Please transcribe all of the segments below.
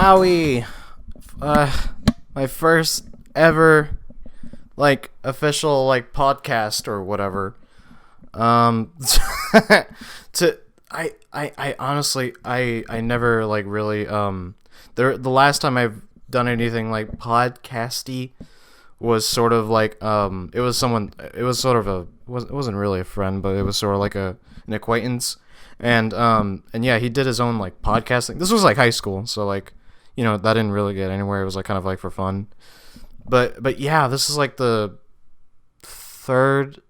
Yowie! My first ever, official, podcast or whatever. Um, to, I honestly, I never, really, the last time I've done anything, podcasty was sort of, it was someone, it was sort of it wasn't really a friend, but it was sort of an acquaintance. And yeah, he did his own podcasting. This was high school, so that didn't really get anywhere. It was kind of for fun. But yeah, this is the third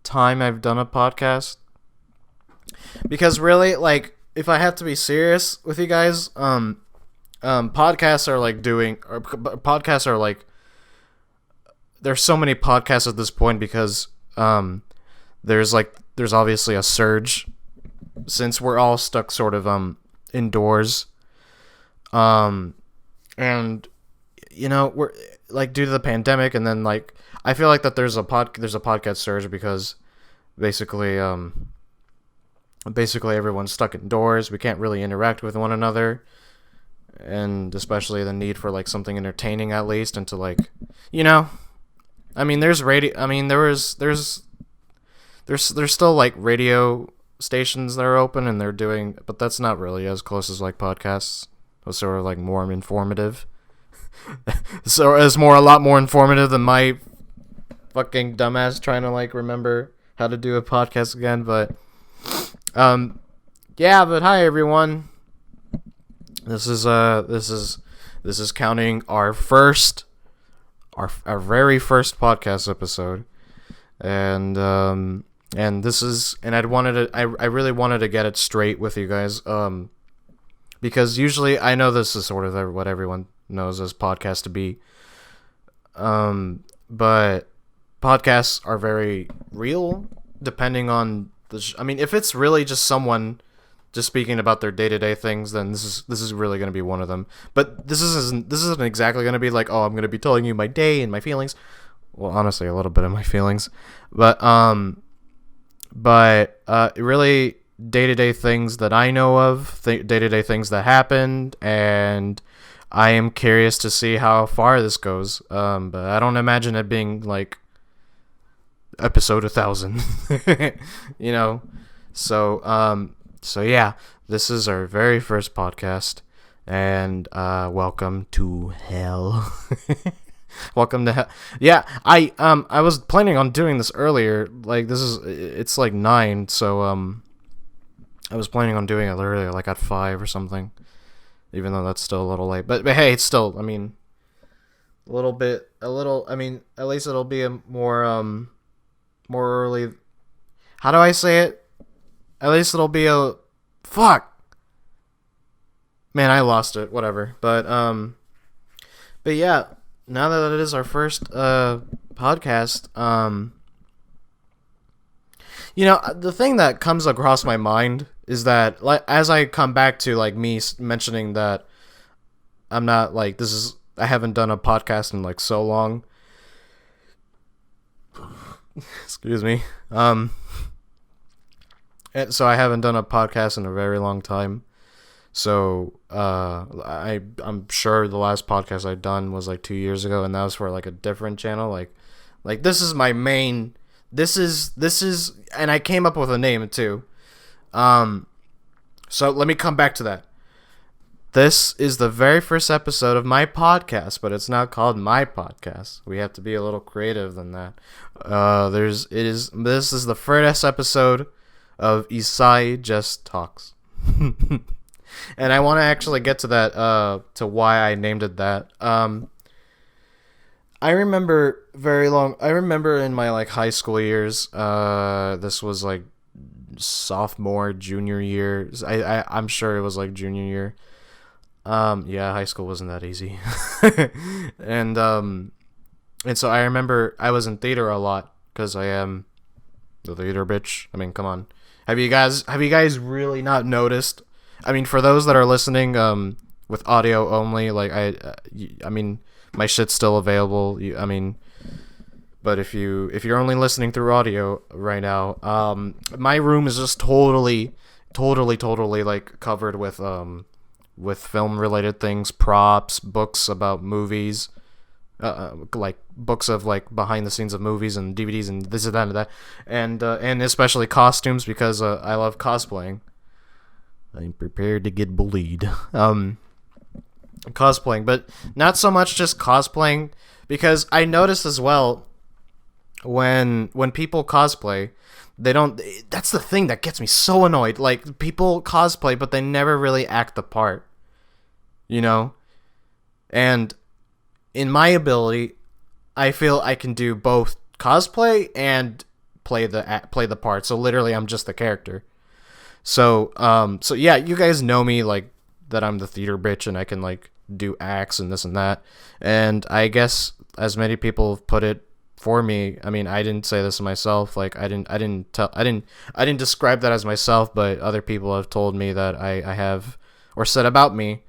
time I've done a podcast. Because really, if I have to be serious with you guys, podcasts are there's so many podcasts at this point because there's obviously a surge since we're all stuck sort of indoors, and we're due to the pandemic, and then I feel that there's a podcast surge because basically everyone's stuck indoors. We can't really interact with one another, and especially the need for something entertaining at least, and to I mean there's radio. I mean there's still radio stations that are open and they're doing, but that's not really as close as podcasts. It's sort of more informative. So it's a lot more informative than my fucking dumbass trying to remember how to do a podcast again. But yeah, but hi everyone. This is counting our very first podcast episode. And this is, and I really wanted to get it straight with you guys, because usually I know this is sort of what everyone knows as podcasts to be, but podcasts are very real, depending on if it's really just someone just speaking about their day-to-day things, then this is really going to be one of them. But this isn't exactly going to be I'm going to be telling you my day and my feelings. Well, honestly, a little bit of my feelings, but really day-to-day things that I know of, day-to-day things that happened, and I am curious to see how far this goes. But I don't imagine it being episode 1000, So yeah, this is our very first podcast, and welcome to hell. Welcome to hell. Yeah, I was planning on doing this earlier. It's 9, so I was planning on doing it earlier, at 5 or something. Even though that's still a little late, but hey, it's still, at least it'll be a more early. How do I say it? At least it'll be a fuck. Man, I lost it. Whatever. But yeah. Now that it is our first podcast, the thing that comes across my mind is that as I come back to me mentioning that I'm not I haven't done a podcast in so long. Excuse me. And so I haven't done a podcast in a very long time. So I'm sure the last podcast I'd done was 2 years ago, and that was for a different channel. This is my main. This is, and I came up with a name too. So let me come back to that. This is the very first episode of my podcast, but it's not called my podcast. We have to be a little creative than that. This is the first episode of Isahi Just Talks. And I want to actually get to that, to why I named it that. I remember in my high school years, this was sophomore, junior year. I'm sure it was junior year. Yeah, high school wasn't that easy. and so I remember I was in theater a lot because I am the theater bitch. I mean, come on. Have you guys really not noticed? I mean, for those that are listening with audio only, I mean, my shit's still available. But if you're only listening through audio right now, my room is just totally covered with with film related things, props, books about movies, like books of like behind the scenes of movies and DVDs and this and that and that, and especially costumes because I love cosplaying. I'm prepared to get bullied. Cosplaying, but not so much just cosplaying, because I noticed as well when people cosplay, they don't. That's the thing that gets me so annoyed. Like, people cosplay, but they never really act the part. You know, and in my ability, I feel I can do both cosplay and play the part. So literally, I'm just the character. So yeah, you guys know me, like, that I'm the theater bitch and I can like do acts and this and that. And I guess as many people have put it for me, I mean, I didn't say this myself. Like, I didn't describe that as myself, but other people have told me that I have, or said about me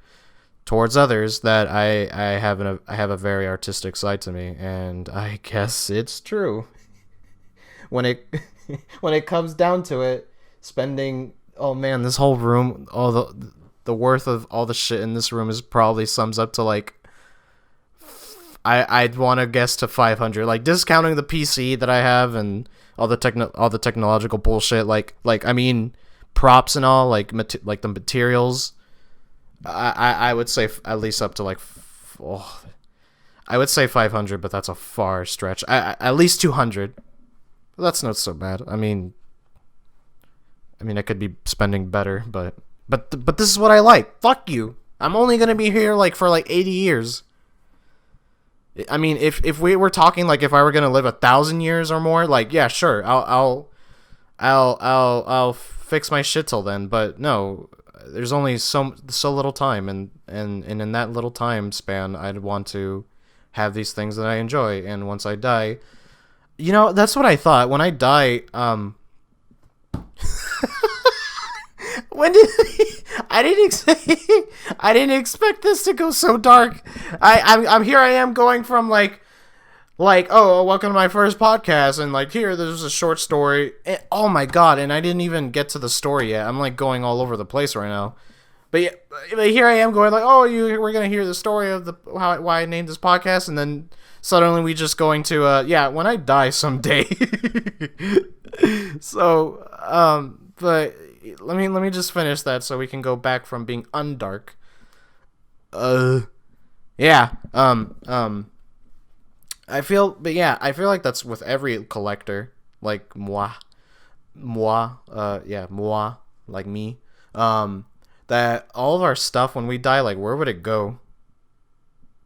towards others, that I have a very artistic side to me, and I guess it's true. When it when it comes down to it, spending, oh man, this whole room, all the worth of all the shit in this room is probably sums up to like, I'd want to guess to 500, like discounting the PC that I have and all the technological bullshit, like I mean props and all, like the materials. I would say at least up to like, I would say 500, but that's a far stretch. At least 200. That's not so bad. I mean, I could be spending better, but this is what I like. Fuck you. I'm only gonna be here like for like 80 years. I mean, if we were talking like if I were gonna live 1,000 years or more, like, yeah, sure, I'll fix my shit till then. But no, there's only so little time, and in that little time span, I'd want to have these things that I enjoy. And once I die, you know, that's what I thought. When I die, when did I didn't expect this to go so dark. I'm here. I am going from like oh, welcome to my first podcast, and like there's a short story. Oh my god! And I didn't even get to the story yet. I'm like going all over the place right now. But yeah, but here I am going like, oh, we're gonna hear the story of why I named this podcast, and then suddenly we just going to when I die someday. So but let me just finish that so we can go back from being undark. Yeah. I feel like that's with every collector, like moi, like me. That all of our stuff when we die, like, where would it go?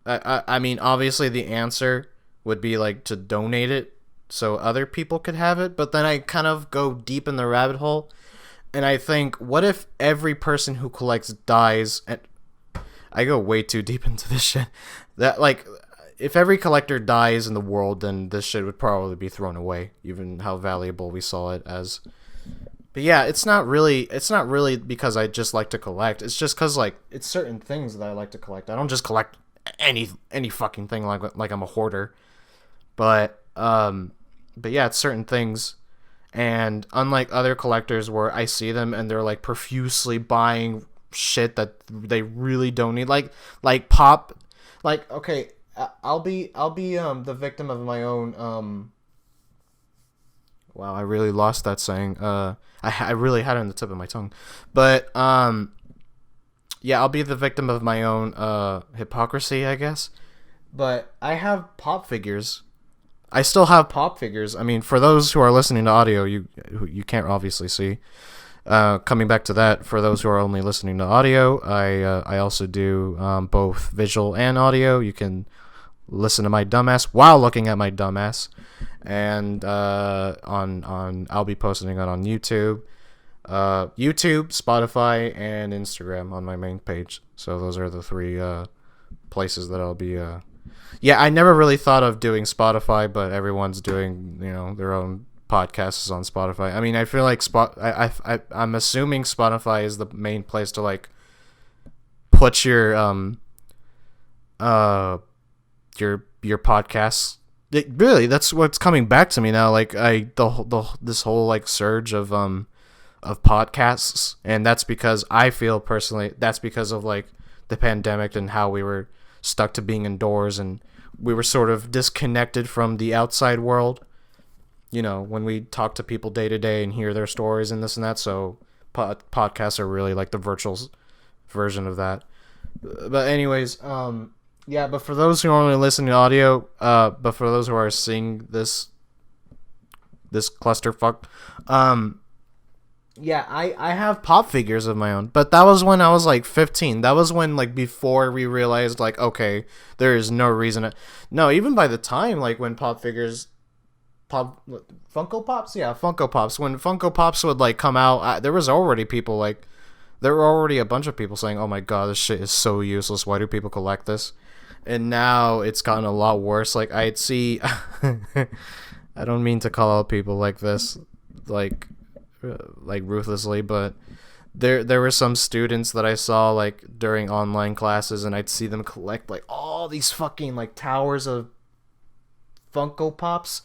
I mean, obviously the answer would be like to donate it so other people could have it, but then I kind of go deep in the rabbit hole. And I think, what if every person who collects dies? And I go way too deep into this shit. That, like, if every collector dies in the world, then this shit would probably be thrown away, even how valuable we saw it as. But yeah, it's not really because I just like to collect. It's just because, like, it's certain things that I like to collect. I don't just collect any fucking thing like I'm a hoarder. But yeah, it's certain things. And unlike other collectors where I see them and they're like profusely buying shit that they really don't need, like pop, like, okay, I'll be the victim of my own wow, I really lost that saying. I really had it on the tip of my tongue. But yeah, I'll be the victim of my own hypocrisy, I guess. But I have pop figures. I still have pop figures. I mean, for those who are listening to audio, you can't obviously see. Coming back to that, for those who are only listening to audio, I also do both visual and audio. You can listen to my dumbass while looking at my dumbass, and I'll be posting it on YouTube, Spotify, and Instagram on my main page. So those are the three places that I'll be. Yeah, I never really thought of doing Spotify, but everyone's doing, their own podcasts on Spotify. I mean, I feel like I'm assuming Spotify is the main place to like put your podcasts. Really, that's what's coming back to me now. Like this whole like surge of of podcasts, and that's because I feel personally that's because of like the pandemic and how we were stuck to being indoors and we were sort of disconnected from the outside world. You know, when we talk to people day to day and hear their stories and this and that. So podcasts are really like the virtual version of that. But anyways, yeah. But for those who are only listening to audio, but for those who are seeing this clusterfuck, yeah, I have pop figures of my own, but that was when I was like 15. That was when like before we realized like okay, there is no reason to, no, even by the time like when pop figures pop Funko Pops, yeah, Funko Pops, when Funko Pops would like come out, there was already people like there were already a bunch of people saying, "Oh my god, this shit is so useless. Why do people collect this?" And now it's gotten a lot worse. Like I'd see I don't mean to call out people like this like ruthlessly, but there were some students that I saw like during online classes, and I'd see them collect like all these fucking like towers of Funko Pops,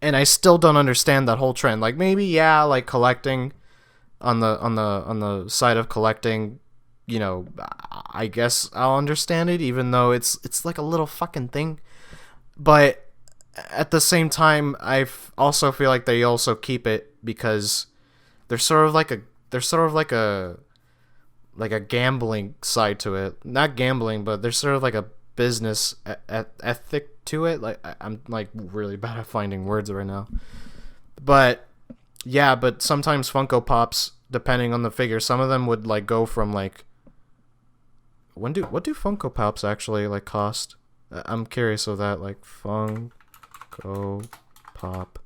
and I still don't understand that whole trend. Like maybe yeah, like collecting on the side of collecting, you know, I guess I'll understand it, even though it's like a little fucking thing, but at the same time, also feel like they also keep it because they're sort of like a gambling side to it. Not gambling, but there's sort of like a business ethic to it. Like I'm like really bad at finding words right now. But yeah, but sometimes Funko Pops, depending on the figure, some of them would like go from like what do Funko Pops actually like cost? I'm curious of that, like Funko Pop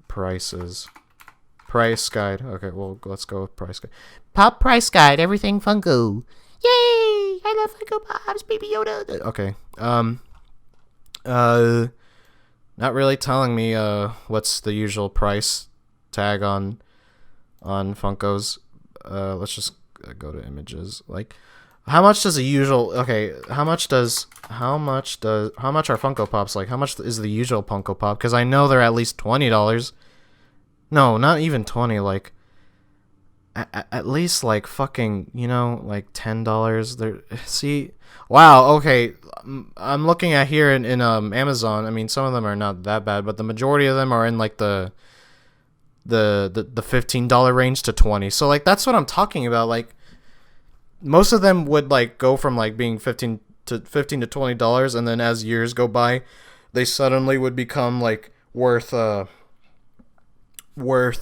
prices. Price guide. Okay, well, let's go with price guide. Pop price guide, everything Funko. Yay! I love Funko Pops, Baby Yoda. Okay. Not really telling me what's the usual price tag on Funkos. Let's just go to images. Like how much does a usual how much are Funko Pops like? How much is the usual Funko Pop? Because I know they're at least $20. No, not even 20, like at least like fucking, you know, like $10. There, see, wow, okay, I'm looking at here in Amazon. I mean, some of them are not that bad, but the majority of them are in like the $15 range to 20. So like that's what I'm talking about. Like most of them would like go from like being $15 to $20, and then as years go by, they suddenly would become like worth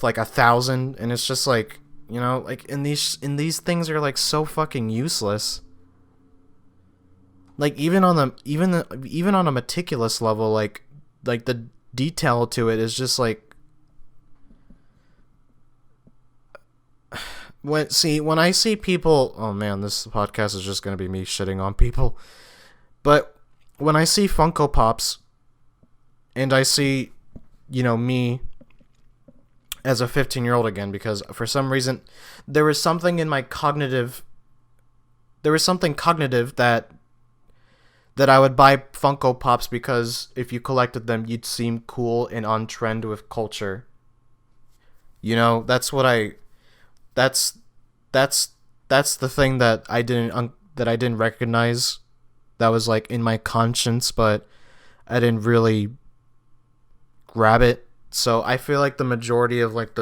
like 1,000, and it's just like, you know, like in these things are like so fucking useless. Like even on a meticulous level, like the detail to it is just like when I see people, oh man, this podcast is just gonna be me shitting on people. But when I see Funko Pops and I see, you know, me as a 15-year-old again, because for some reason there was something cognitive that I would buy Funko Pops because if you collected them, you'd seem cool and on trend with culture. You know, that's the thing that I didn't recognize, that was like in my conscience, but I didn't really grab it. So I feel like the majority of like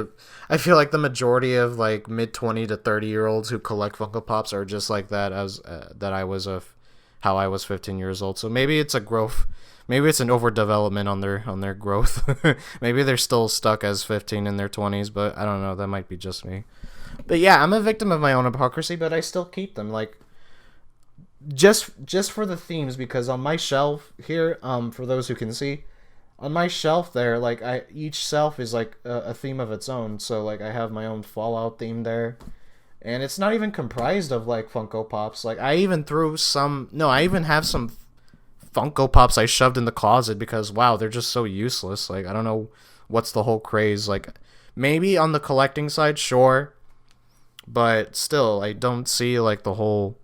mid 20 to 30-year-olds who collect Funko Pops are just like that, as that I was how I was 15 years old. So maybe it's a growth, maybe it's an overdevelopment on their growth. Maybe they're still stuck as 15 in their 20s, but I don't know, that might be just me. But yeah, I'm a victim of my own hypocrisy, but I still keep them, like just for the themes, because on my shelf here, for those who can see, on my shelf there, like each shelf is like a theme of its own. So like I have my own Fallout theme there, and it's not even comprised of like Funko Pops. Like I even have some Funko Pops I shoved in the closet because wow, they're just so useless. Like I don't know what's the whole craze. Like maybe on the collecting side, sure, but still I don't see like the whole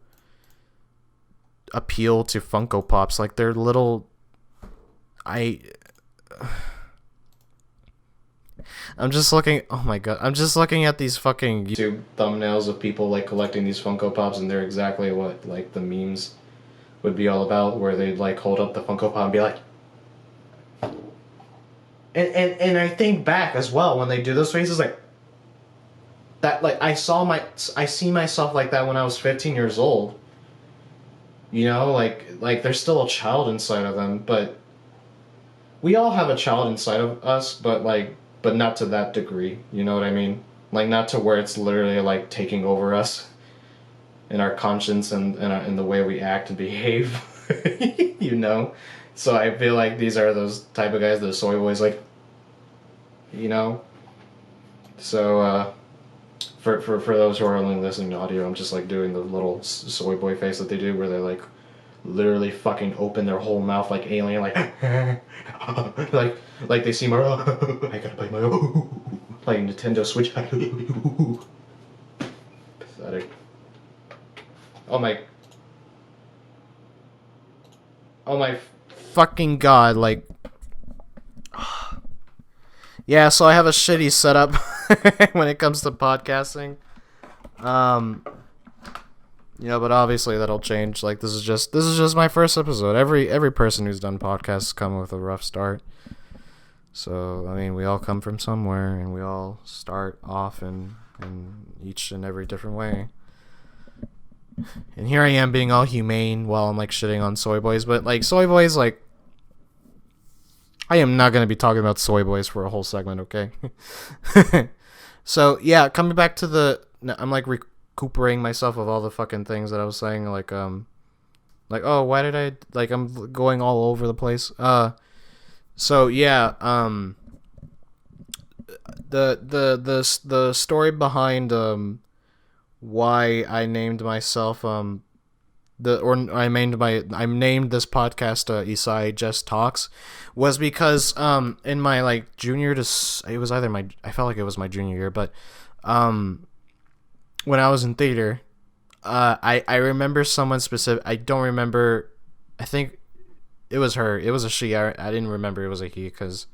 appeal to Funko Pops. Like they're little, I'm just looking. Oh my god! I'm just looking at these fucking YouTube thumbnails of people like collecting these Funko Pops, and they're exactly what like the memes would be all about, where they'd like hold up the Funko Pop and be like, and I think back as well when they do those faces like that. Like I see myself like that when I was 15 years old. You know, like there's still a child inside of them, but we all have a child inside of us, but not to that degree. You know what I mean? Like not to where it's literally like taking over us in our conscience and in the way we act and behave. You know? So I feel like these are those type of guys, the soy boys, like, you know? So, for those who are only listening to audio, I'm just like doing the little soy boy face that they do where they like literally fucking open their whole mouth like alien, like, like they see Mario, I gotta play Mario, like Nintendo Switch. Pathetic. Oh my fucking god, like, yeah, so I have a shitty setup when it comes to podcasting. You know, but obviously that'll change. Like this is just my first episode. Every person who's done podcasts come with a rough start. So, I mean, we all come from somewhere and we all start off in each and every different way. And here I am being all humane while I'm like shitting on soy boys, but like soy boys, like I am not going to be talking about soy boys for a whole segment, okay? So, yeah, coming back to I'm like recuperating myself of all the fucking things that I was saying, like oh, why did I, like, I'm going all over the place. So yeah, the story behind why I named myself I named this podcast Isahi Just Talks was because in my like junior to it was either I felt like it was my junior year, but when I was in theater, I remember someone specific. I don't remember. I think it was her. It was a she. I didn't remember it was a he because,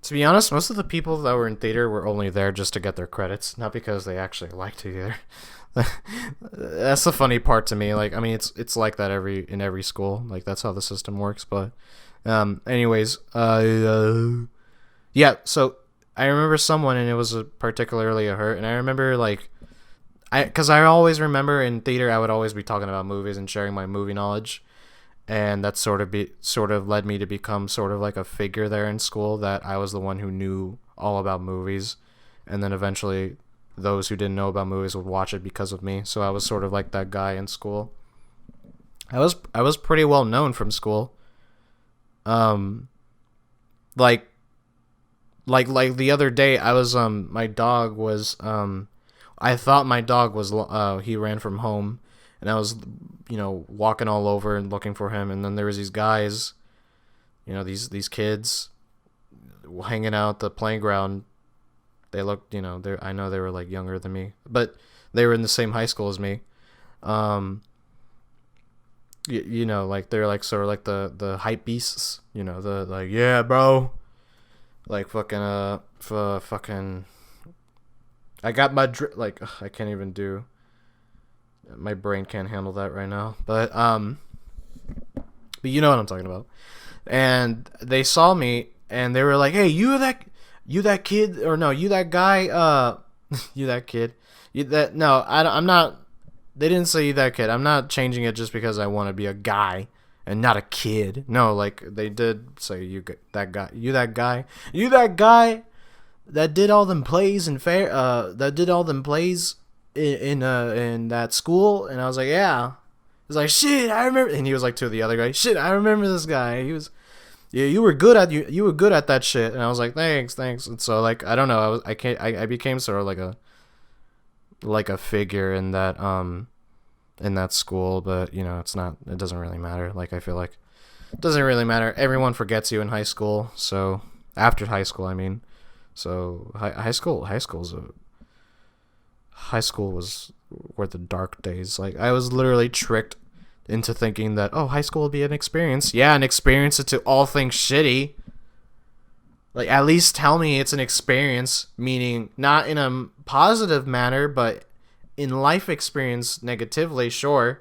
to be honest, most of the people that were in theater were only there just to get their credits, not because they actually liked theater. That's the funny part to me. Like, I mean, it's like that in every school. Like, that's how the system works. But, anyways, yeah. So I remember someone, and it was particularly a her. And I remember like, because I always remember in theater, I would always be talking about movies and sharing my movie knowledge. And that sort of led me to become sort of like a figure there in school, that I was the one who knew all about movies, and then eventually those who didn't know about movies would watch it because of me. So I was sort of like that guy in school. I was pretty well known from school. Like the other day, I was my dog was I thought my dog was he ran from home. And I was, you know, walking all over and looking for him. And then there was these guys, you know, these kids hanging out at the playground. They looked, you know, I know they were like younger than me, but they were in the same high school as me. You know, like they're like sort of like the hype beasts, you know, the like, yeah, bro, like fucking fucking. I got my like I can't even do. My brain can't handle that right now, but you know what I'm talking about. And they saw me, and they were like, "Hey, you that kid, or no, you that guy, you that kid, you that no, I'm not." They didn't say you that kid. I'm not changing it just because I want to be a guy and not a kid. No, like they did say you that guy, you that guy, you that guy that did all them plays in in that school. And I was like, yeah. He was like, shit, I remember. And he was like to the other guy, shit, I remember this guy. He was, yeah, you were good at that shit. And I was like, thanks. And so like, I don't know, I became sort of like a figure in that school. But you know, it doesn't really matter. Like, I feel like it doesn't really matter. Everyone forgets you in high school. So after high school, I mean, so high school were the dark days. Like, I was literally tricked into thinking that, oh, high school would be an experience. Yeah, an experience into all things shitty. Like, at least tell me it's an experience, meaning not in a positive manner, but in life experience negatively, sure.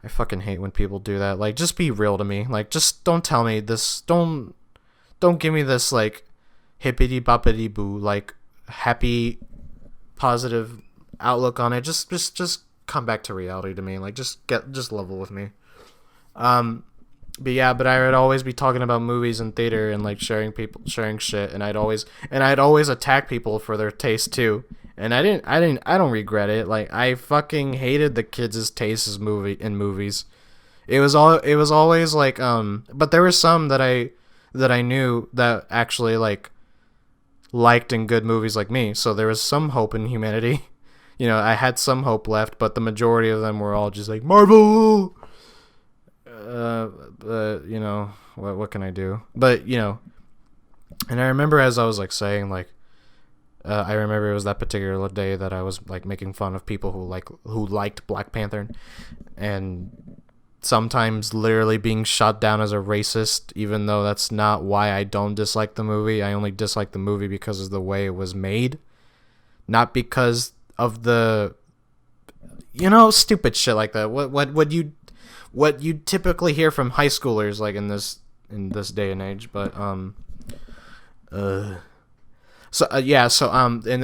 I fucking hate when people do that. Like, just be real to me. Like, just don't tell me this. Don't give me this, like, hippity boppity boo, like, happy, positive outlook on it. Just come back to reality to me. Like, just level with me. But yeah, but I would always be talking about movies and theater and like sharing shit, and I'd always attack people for their taste too. And I don't regret it. Like, I fucking hated the kids' tastes in movies. It was always like but there were some that I knew that actually like liked in good movies like me. So there was some hope in humanity. You know, I had some hope left, but the majority of them were all just like Marvel. You know, what can I do? But, you know, and I remember as I was like saying, like, I remember it was that particular day that I was like making fun of people who liked Black Panther, and sometimes literally being shot down as a racist, even though that's not why I don't dislike the movie. I only dislike the movie because of the way it was made, not because of the, you know, stupid shit like that. What you typically hear from high schoolers, like in this day and age. But and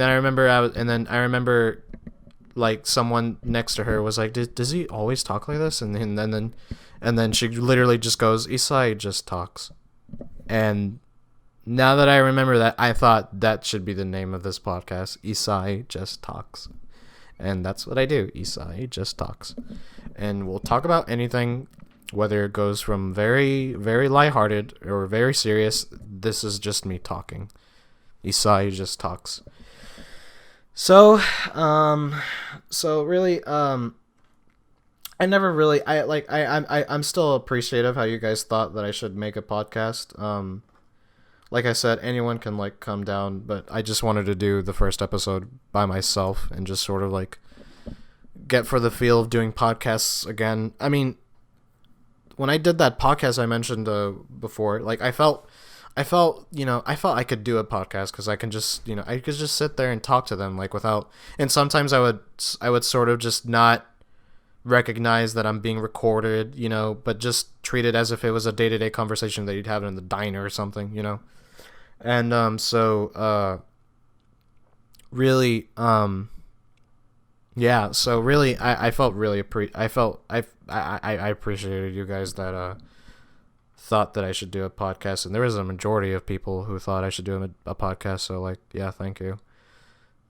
then I remember like someone next to her was like, does he always talk like this? And then she literally just goes, Isahi just talks. And now that I remember that, I thought that should be the name of this podcast, Isahi just talks. And that's what I do. Isahi just talks. And we'll talk about anything, whether it goes from very, very lighthearted or very serious. This is just me talking. Isahi just talks. So really, I'm still appreciative how you guys thought that I should make a podcast. Like I said, anyone can like come down, but I just wanted to do the first episode by myself and just sort of like get for the feel of doing podcasts again. I mean, when I did that podcast I mentioned before, like I felt I could do a podcast because I can just, I could just sit there and talk to them like without, and sometimes I would sort of just not recognize that I'm being recorded, but just treat it as if it was a day-to-day conversation that you'd have in the diner or something, and really, yeah, so really I felt really I appreciated you guys that thought that I should do a podcast, and there was a majority of people who thought I should do a podcast, so like, yeah, thank you.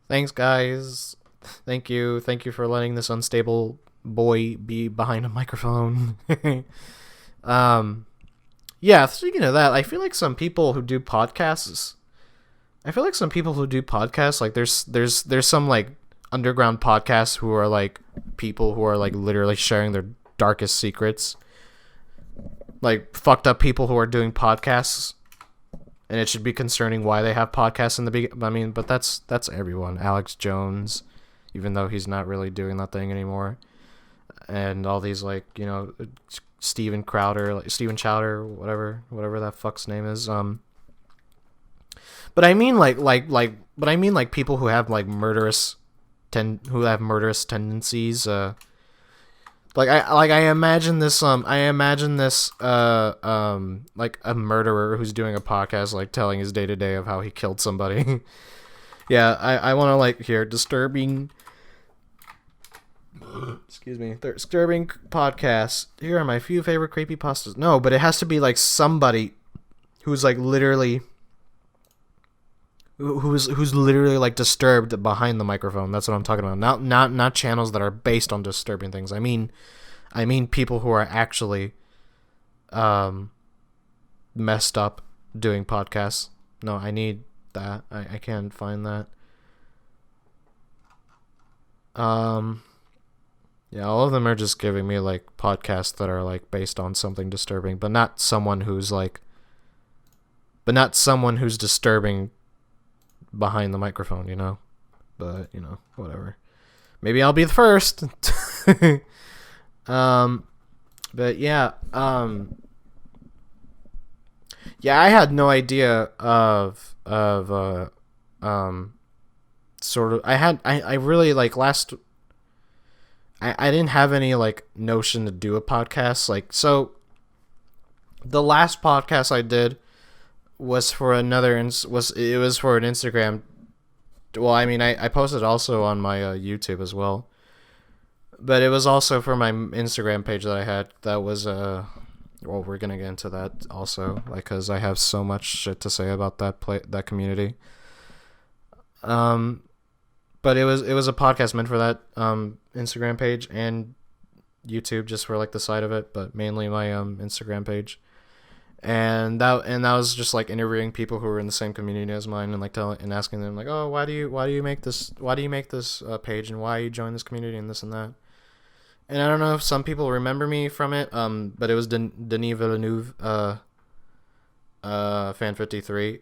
Thanks, guys. Thank you for letting this unstable boy be behind a microphone. Yeah, speaking of that, I feel like some people who do podcasts, like there's some like underground podcasts who are like people who are like literally sharing their darkest secrets, like fucked up people who are doing podcasts, and it should be concerning why they have podcasts in the beginning. I mean, but that's everyone. Alex Jones, even though he's not really doing that thing anymore, and all these like Steven Chowder, whatever that fuck's name is. But I mean like people who have like murderous tendencies. I imagine this like a murderer who's doing a podcast, like telling his day to day of how he killed somebody. Yeah, I want to like hear disturbing. Excuse me, disturbing podcasts. Here are my few favorite creepypastas. No, but it has to be like somebody who's like literally who's literally like disturbed behind the microphone. That's what I'm talking about. Not channels that are based on disturbing things. I mean people who are actually messed up doing podcasts. No, I need that. I can't find that. Yeah, all of them are just giving me like podcasts that are like based on something disturbing, but not someone who's disturbing behind the microphone, But, whatever. Maybe I'll be the first. But yeah, Yeah, I had no idea um sort of I really like last I didn't have any like notion to do a podcast like so the last podcast I did was for was for an Instagram. Well, I mean, I posted also on my YouTube as well, but it was also for my Instagram page that I had. That was well, we're gonna get into that also, like, cause I have so much shit to say about that community. Um, but it was a podcast meant for that Instagram page and YouTube just for like the side of it, but mainly my Instagram page. And that was just like interviewing people who were in the same community as mine and like telling and asking them like, oh, why do you make this page and why you join this community and this and that. And I don't know if some people remember me from it, but it was Denis Villeneuve, Fan 53,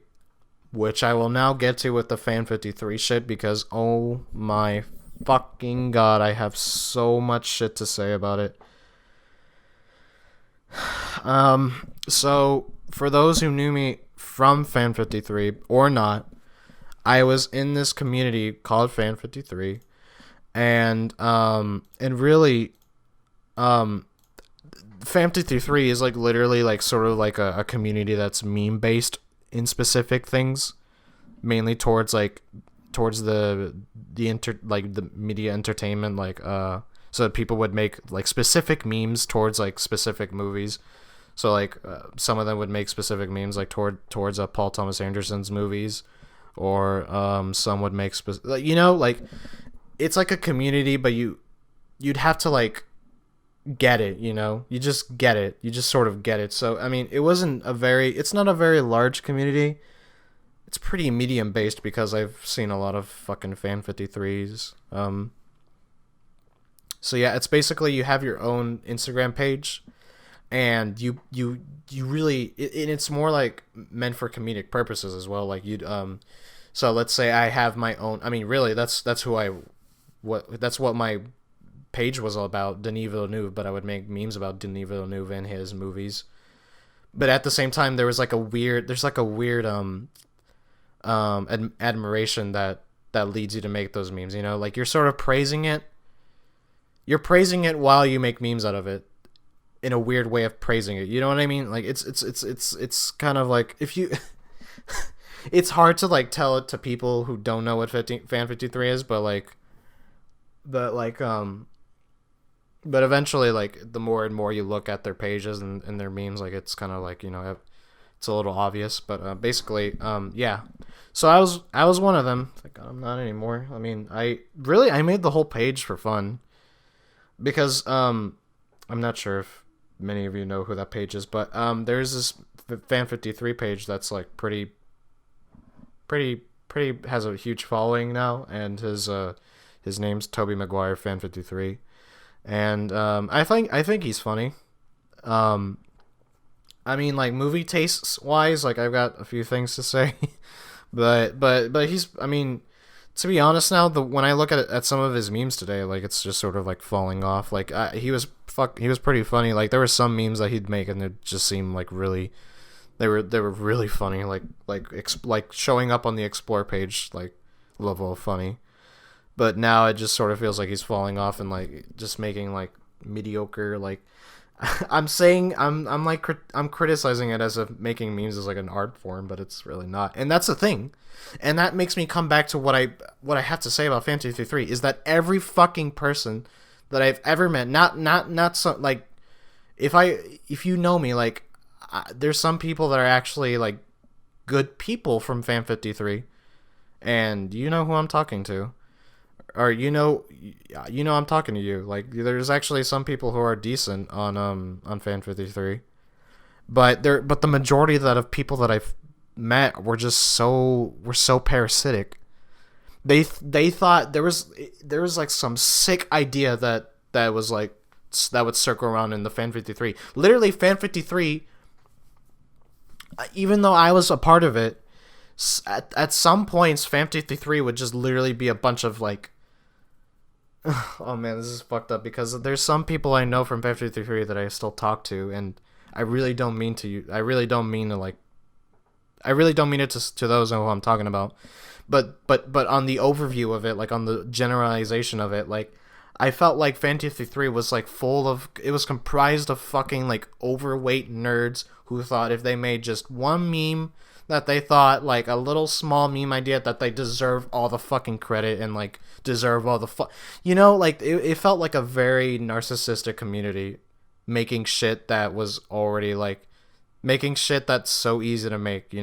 which I will now get to with the Fan 53 shit because oh my fucking god, I have so much shit to say about it. So for those who knew me from Fan 53 or not, I was in this community called Fan 53, and really, um, Fan 53 is like literally like sort of like a community that's meme based in specific things, mainly towards the media entertainment so that people would make like specific memes towards like specific movies. So like some of them would make specific memes like towards Paul Thomas Anderson's movies, or some would make like like it's like a community, but you'd have to like get it, you just get it, you just sort of get it. So I mean, it's not a very large community. It's pretty medium based because I've seen a lot of fucking Fan 53s. So yeah, it's basically you have your own Instagram page, and you really and it's more like meant for comedic purposes as well. Like you'd so let's say I have my own. I mean, really, that's what my page was all about, Denis Villeneuve. But I would make memes about Denis Villeneuve and his movies. But at the same time, there's like a weird admiration that leads you to make those memes. Like you're sort of praising it. You're praising it while you make memes out of it, in a weird way of praising it. You know what I mean? Like it's kind of like if you. It's hard to like tell it to people who don't know what Fan 53 is, but eventually, like the more and more you look at their pages and their memes, like it's kind of like it's a little obvious. But basically, yeah. So I was one of them. Like I'm not anymore. I mean, I made the whole page for fun, because I'm not sure if many of you know who that page is, but there's this Fan 53 page that's like pretty has a huge following now, and his name's Toby Maguire Fan 53, and I think he's funny. I mean, like movie tastes wise, like I've got a few things to say, but he's, I mean, to be honest now, when I look at some of his memes today, like it's just sort of like falling off. Like he was pretty funny. Like there were some memes that he'd make and it just seemed like really, they were really funny. Like showing up on the explore page, like level of funny. But now it just sort of feels like he's falling off and like just making like mediocre, like I'm criticizing it as if making memes is like an art form, but it's really not. And that's the thing. And that makes me come back to what I have to say about Fan 53 is that every fucking person that I've ever met, not some, like if you know me, like there's some people that are actually like good people from Fan 53, and you know who I'm talking to. Or I'm talking to you. Like there's actually some people who are decent on Fan 53, but the majority of people that I've met were so parasitic. They thought there was like some sick idea that was like that would circle around in the Fan 53. Literally Fan 53. Even though I was a part of it, at some points Fan 53 would just literally be a bunch of like. Oh man, this is fucked up because there's some people I know from Fan 53 that I still talk to, and I really don't mean to like I really don't mean it to those who I'm talking about, but on the overview of it, like on the generalization of it, like I felt like Fantasy 3 was like full of, it was comprised of fucking like overweight nerds who thought if they made just one meme that they thought like a little small meme idea that they deserve all the fucking credit and like deserve all the like it felt like a very narcissistic community making shit that was already like making shit that's so easy to make,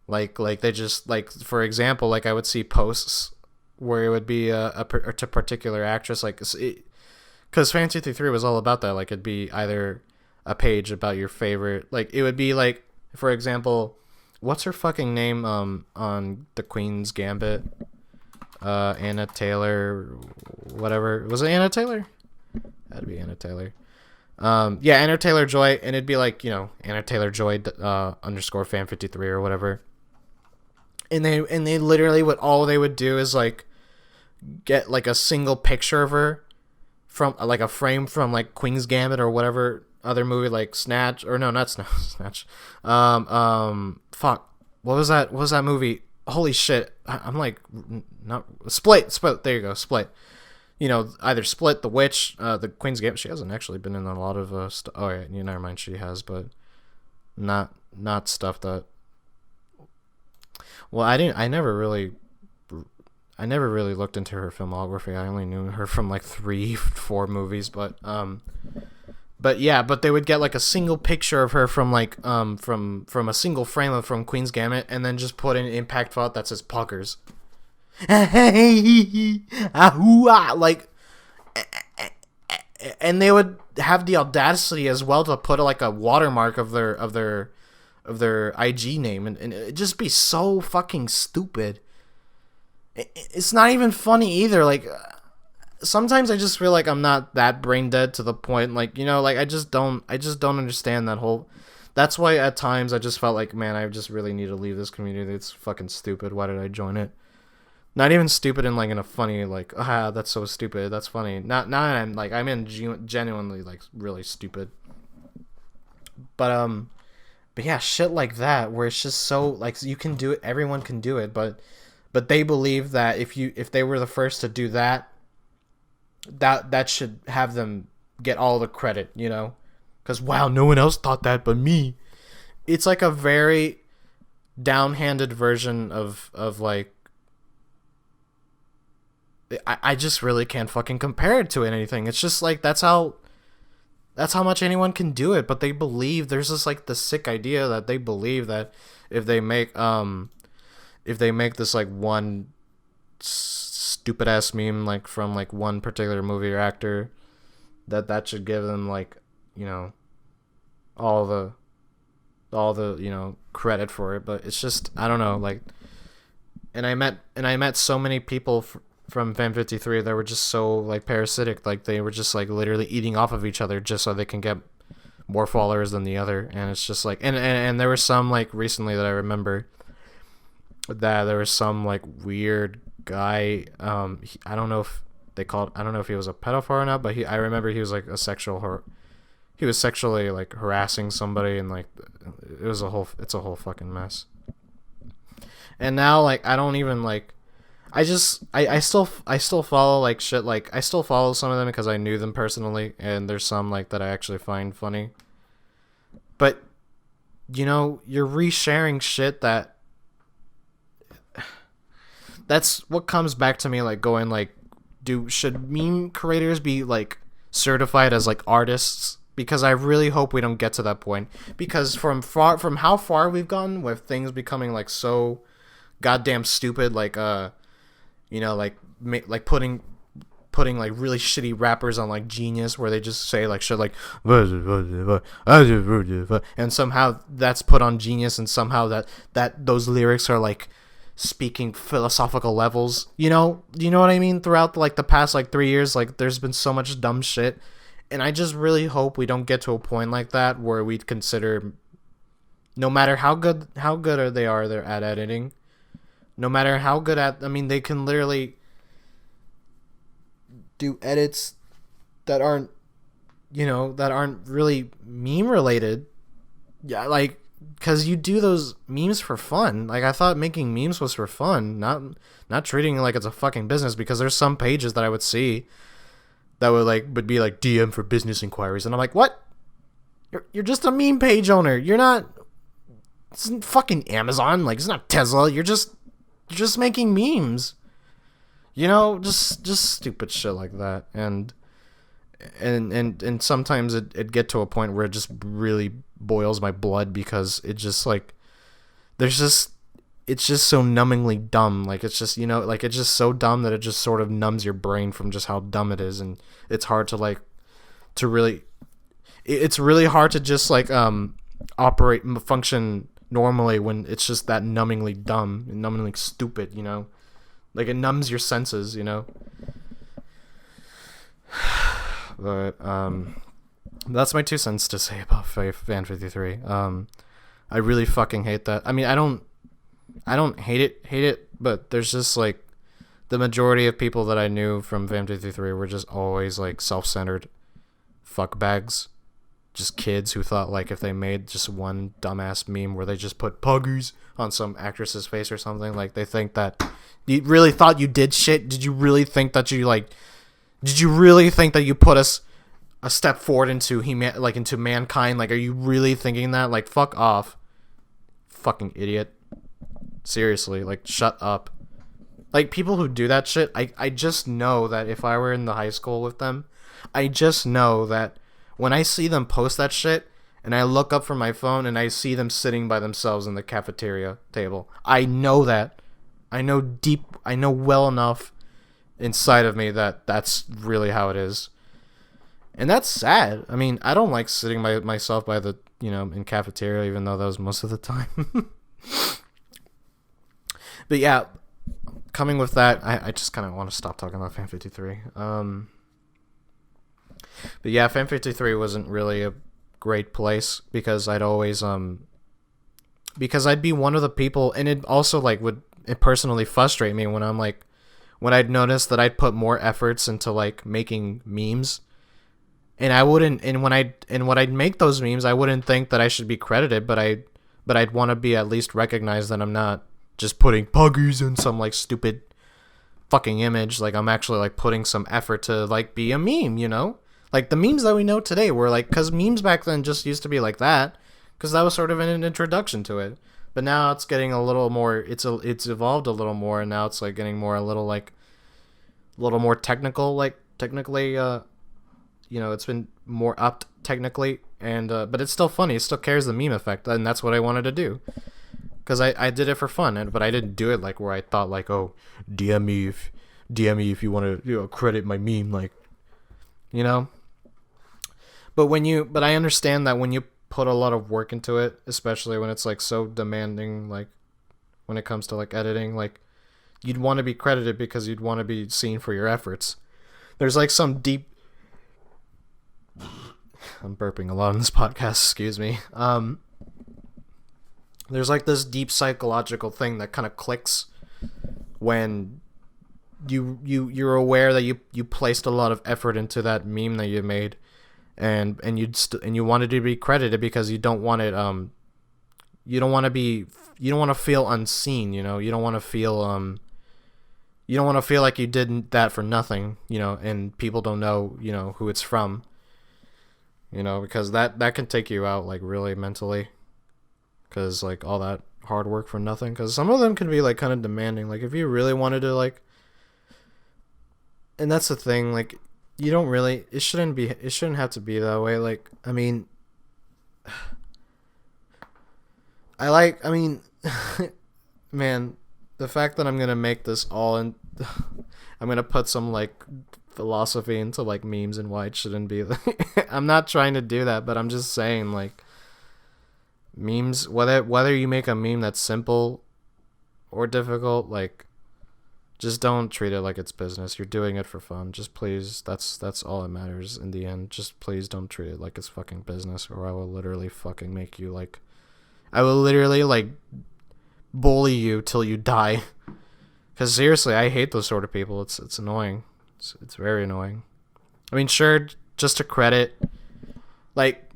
like they just like, for example, like I would see posts where it would be a particular actress, like because Fantasy 3 was all about that. Like it'd be either a page about your favorite, like it would be like, for example, what's her fucking name on the Queen's Gambit, Anna Taylor, whatever, was it Anna Taylor? That'd be Anna Taylor. Yeah, Anna Taylor Joy, and it'd be like, Anna Taylor Joy underscore fan 53 or whatever. And they literally all they would do is like get like a single picture of her from like a frame from like Queen's Gambit or whatever other movie, like Snatch, or no, not Snatch. Fuck. What was that movie? Holy shit. I'm like, not Split. There you go. Split. Either Split, The Witch, the Queen's Gambit. She hasn't actually been in a lot of stuff. Oh yeah, never mind. She has, but not stuff that. Well, I never really looked into her filmography. I only knew her from like 3-4 movies, but yeah, but they would get like a single picture of her from like from a single frame from Queen's Gambit, and then just put in impact font that says Puckers. Like, and they would have the audacity as well to put like a watermark of their IG name, and it'd just be so fucking stupid. It's not even funny either. Like, sometimes I just feel like I'm not that brain dead to the point, like, like I just don't understand that whole. That's why at times I just felt like, man, I just really need to leave this community. It's fucking stupid. Why did I join it? Not even stupid in like in a funny like, that's so stupid. That's funny. Not I'm like, I'm in genuinely like really stupid. But yeah, shit like that where it's just so like, you can do it, everyone can do it, but they believe that if they were the first to do that should have them get all the credit, because wow, no one else thought that but me. It's like a very downhanded version of like, I just really can't fucking compare it to anything. It's just like that's how much anyone can do it, but they believe there's this like the sick idea that they believe that if they make this like one stupid ass meme like from like one particular movie or actor, that should give them like, all the credit for it. But it's just, I don't know, like, and I met so many people from Fan 53 that were just so like parasitic, like they were just like literally eating off of each other just so they can get more followers than the other. And it's just like, and there was some like recently that I remember that there was some like weird guy, I don't know if he was a pedophile or not, but I remember he was like he was sexually like harassing somebody, and like it's a whole fucking mess. And now like I don't even like, I still follow like shit, like I still follow some of them because I knew them personally, and there's some like that I actually find funny. But you're resharing shit that's what comes back to me, like going like, should meme creators be like certified as like artists? Because I really hope we don't get to that point, because from how far we've gotten with things becoming like so goddamn stupid, like like putting like really shitty rappers on like Genius where they just say like shit like and somehow that's put on Genius, and somehow that those lyrics are like speaking philosophical levels, you know what I mean? Throughout like the past like 3 years, like there's been so much dumb shit, and I just really hope we don't get to a point like that where we'd consider, no matter how good they're at editing, no matter how good at, I mean, they can literally do edits that aren't really meme related. Yeah, like because you do those memes for fun. Like, I thought making memes was for fun, not treating it like it's a fucking business. Because there's some pages that I would see that would be like DM for business inquiries, and I'm like, what? You're just a meme page owner. You're not. It's not fucking Amazon. Like, it's not Tesla. You're just making memes. You know, just stupid shit like that. And sometimes it get to a point where it just really boils my blood, because it just like it's just so numbingly dumb. Like, it's just, you know, like, it's just so dumb that it just sort of numbs your brain from just how dumb it is. And it's hard to like to really it's really hard to just like function normally when it's just that numbingly dumb and numbingly stupid, you know? Like, it numbs your senses, you know? But that's my 2 cents to say about Fan 53. I really fucking hate that. I mean, I don't hate it, but there's just like the majority of people that I knew from Fan 53 were just always like self-centered fuckbags. Just kids who thought, like, if they made just one dumbass meme where they just put puggers on some actress's face or something, like, they think that you really thought you did shit. Did you really think that you put us a step forward into into mankind? Like, are you really thinking that? Like, fuck off, fucking idiot. Seriously, like, shut up. Like, people who do that shit, I just know that if I were in the high school with them, I just know that when I see them post that shit, and I look up from my phone and I see them sitting by themselves in the cafeteria table, I know that. I know well enough inside of me that that's really how it is. And that's sad. I mean, I don't like sitting by myself by the, you know, in cafeteria, even though that was most of the time. But yeah, coming with that, I just kind of want to stop talking about Fan 53. But yeah, Fan 53 wasn't really a great place, because I'd always because I'd be one of the people, and it also like would it personally frustrate me when I'd notice that I'd put more efforts into like making memes, and when I'd make those memes, I wouldn't think that I should be credited, but I'd want to be at least recognized that I'm not just putting puggers in some like stupid fucking image. Like, I'm actually like putting some effort to like be a meme, you know? Like, the memes that we know today were like, because memes back then just used to be like that, because that was sort of an introduction to it. But now it's getting a little more, it's evolved a little more, and now it's like getting more a little more technical, like technically, you know, it's been more upped technically, and but it's still funny. It still carries the meme effect, and that's what I wanted to do, because I did it for fun, but I didn't do it like where I thought like, oh, DM me if you want to, you know, credit my meme, like, you know. But I understand that when you put a lot of work into it, especially when it's like so demanding, like when it comes to like editing, like you'd want to be credited because you'd want to be seen for your efforts. There's like some deep I'm burping a lot on this podcast, excuse me. There's like this deep psychological thing that kind of clicks when you're aware that you placed a lot of effort into that meme that you made, and you wanted to be credited because you don't want it you don't want to feel unseen, you know. You don't want to feel like you did that for nothing, you know, and people don't know, you know, who it's from, you know, because that can take you out like really mentally, because like all that hard work for nothing, because some of them can be like kind of demanding. Like, if you really wanted to like, and that's the thing, like, you don't really, it shouldn't have to be that way. Like, I mean, man, the fact that I'm gonna make this all in, I'm gonna put some like philosophy into like memes and why it shouldn't be. I'm not trying to do that, but I'm just saying, like, memes, whether you make a meme that's simple or difficult, like, just don't treat it like it's business. You're doing it for fun. Just please, that's all that matters in the end. Just please don't treat it like it's fucking business, or I will literally fucking make you like, I will literally like bully you till you die. Because seriously, I hate those sort of people. It's annoying. It's very annoying. I mean, sure, just to credit, like,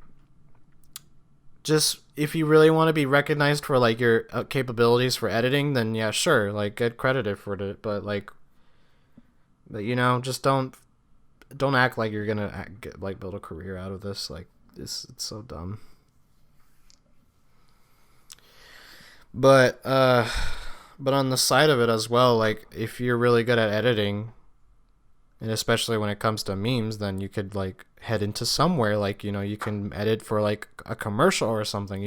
just if you really want to be recognized for like your capabilities for editing, then yeah, sure, like get credited for it. But just don't act like you're gonna build a career out of this. Like it's so dumb. But but on the side of it as well, like if you're really good at editing, and especially when it comes to memes, then you could like head into somewhere like you can edit for like a commercial or something.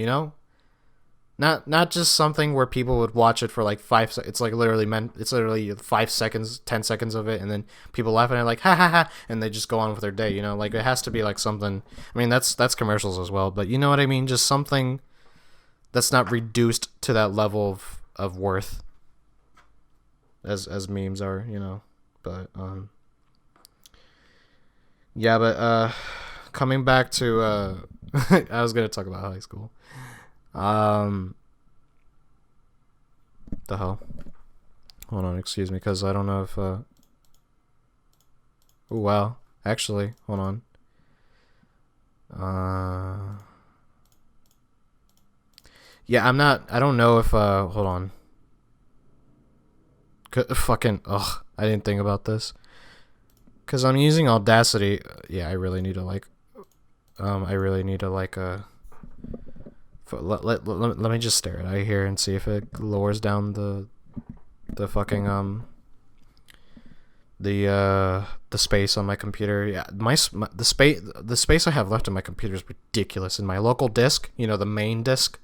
Not just something where people would watch it for like it's like literally it's literally 5 seconds, 10 seconds of it, and then people laugh at it like ha ha ha, and they just go on with their day. Like it has to be like something. I mean that's commercials as well, but you know what I mean. Just something that's not reduced to that level of worth as memes are. But yeah, but coming back to I was gonna talk about high school. The hell? Hold on, excuse me, because I don't know if oh wow. Actually, hold on. Yeah, I don't know if hold on. Fucking I didn't think about this. Cuz I'm using Audacity. Yeah, I really need to like let me just stare at it here and see if it lowers down the fucking the space on my computer. Yeah, the space I have left on my computer is ridiculous. In my local disk, the main disk,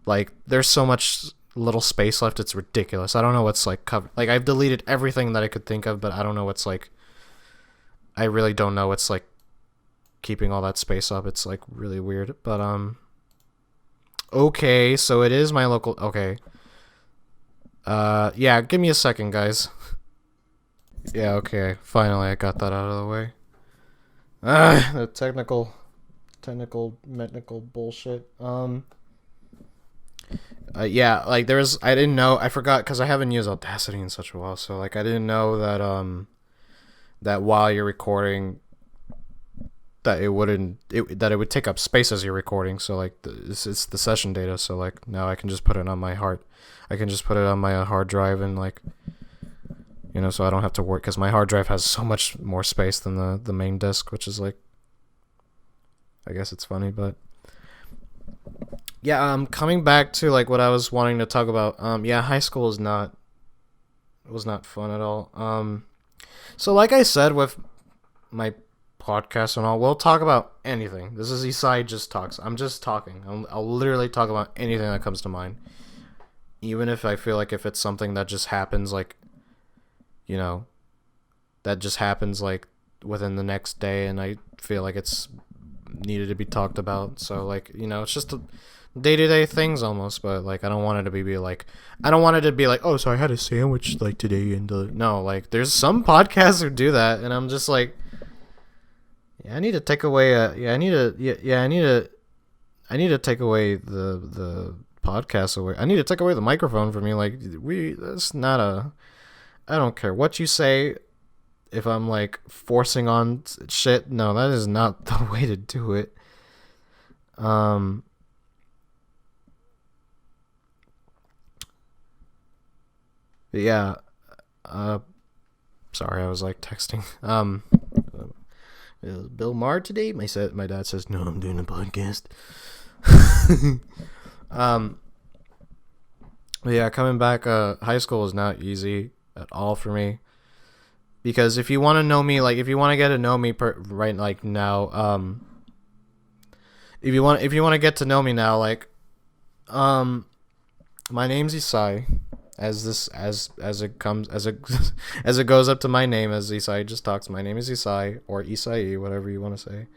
like there's so much little space left. It's ridiculous. I don't know what's like covered. Like I've deleted everything that I could think of, but I don't know what's like. I really don't know what's like keeping all that space up. It's like really weird, but okay, so it is my local. Okay. Yeah, give me a second, guys. Yeah, okay. Finally, I got that out of the way. The technical bullshit. Yeah, like I didn't know. I forgot because I haven't used Audacity in such a while. So like, I didn't know that that while you're recording, that it would take up space as you're recording. So like it's the session data. So like now I can just put it on my hard drive and like so I don't have to work because my hard drive has so much more space than the main disk, which is like I guess it's funny, but yeah. Coming back to like what I was wanting to talk about. Yeah, high school was not fun at all. So like I said with my podcast and all, we'll talk about anything. This is Isahi just talks. I'm just talking. I'll literally talk about anything that comes to mind, even if I feel like if it's something that just happens like that just happens like within the next day and I feel like it's needed to be talked about. So like it's just a day-to-day things almost, but like I don't want it to be like oh, so I had a sandwich like today and no, like there's some podcasts who do that and I'm just like, yeah, I need to take away I need to take away the podcast away. I need to take away the microphone from me. Like that's not I don't care what you say. If I'm like forcing on shit, no, that is not the way to do it. But yeah, sorry, I was like texting. Bill Maher today? My dad says no. I'm doing a podcast. Yeah, coming back. High school was not easy at all for me because if you want to know me, like if you want to get to know me right like now, if you want to get to know me now, like, my name's Isahi. As it goes up to my name as Isahi just talks. My name is Isahi or Isahi, whatever you want to say.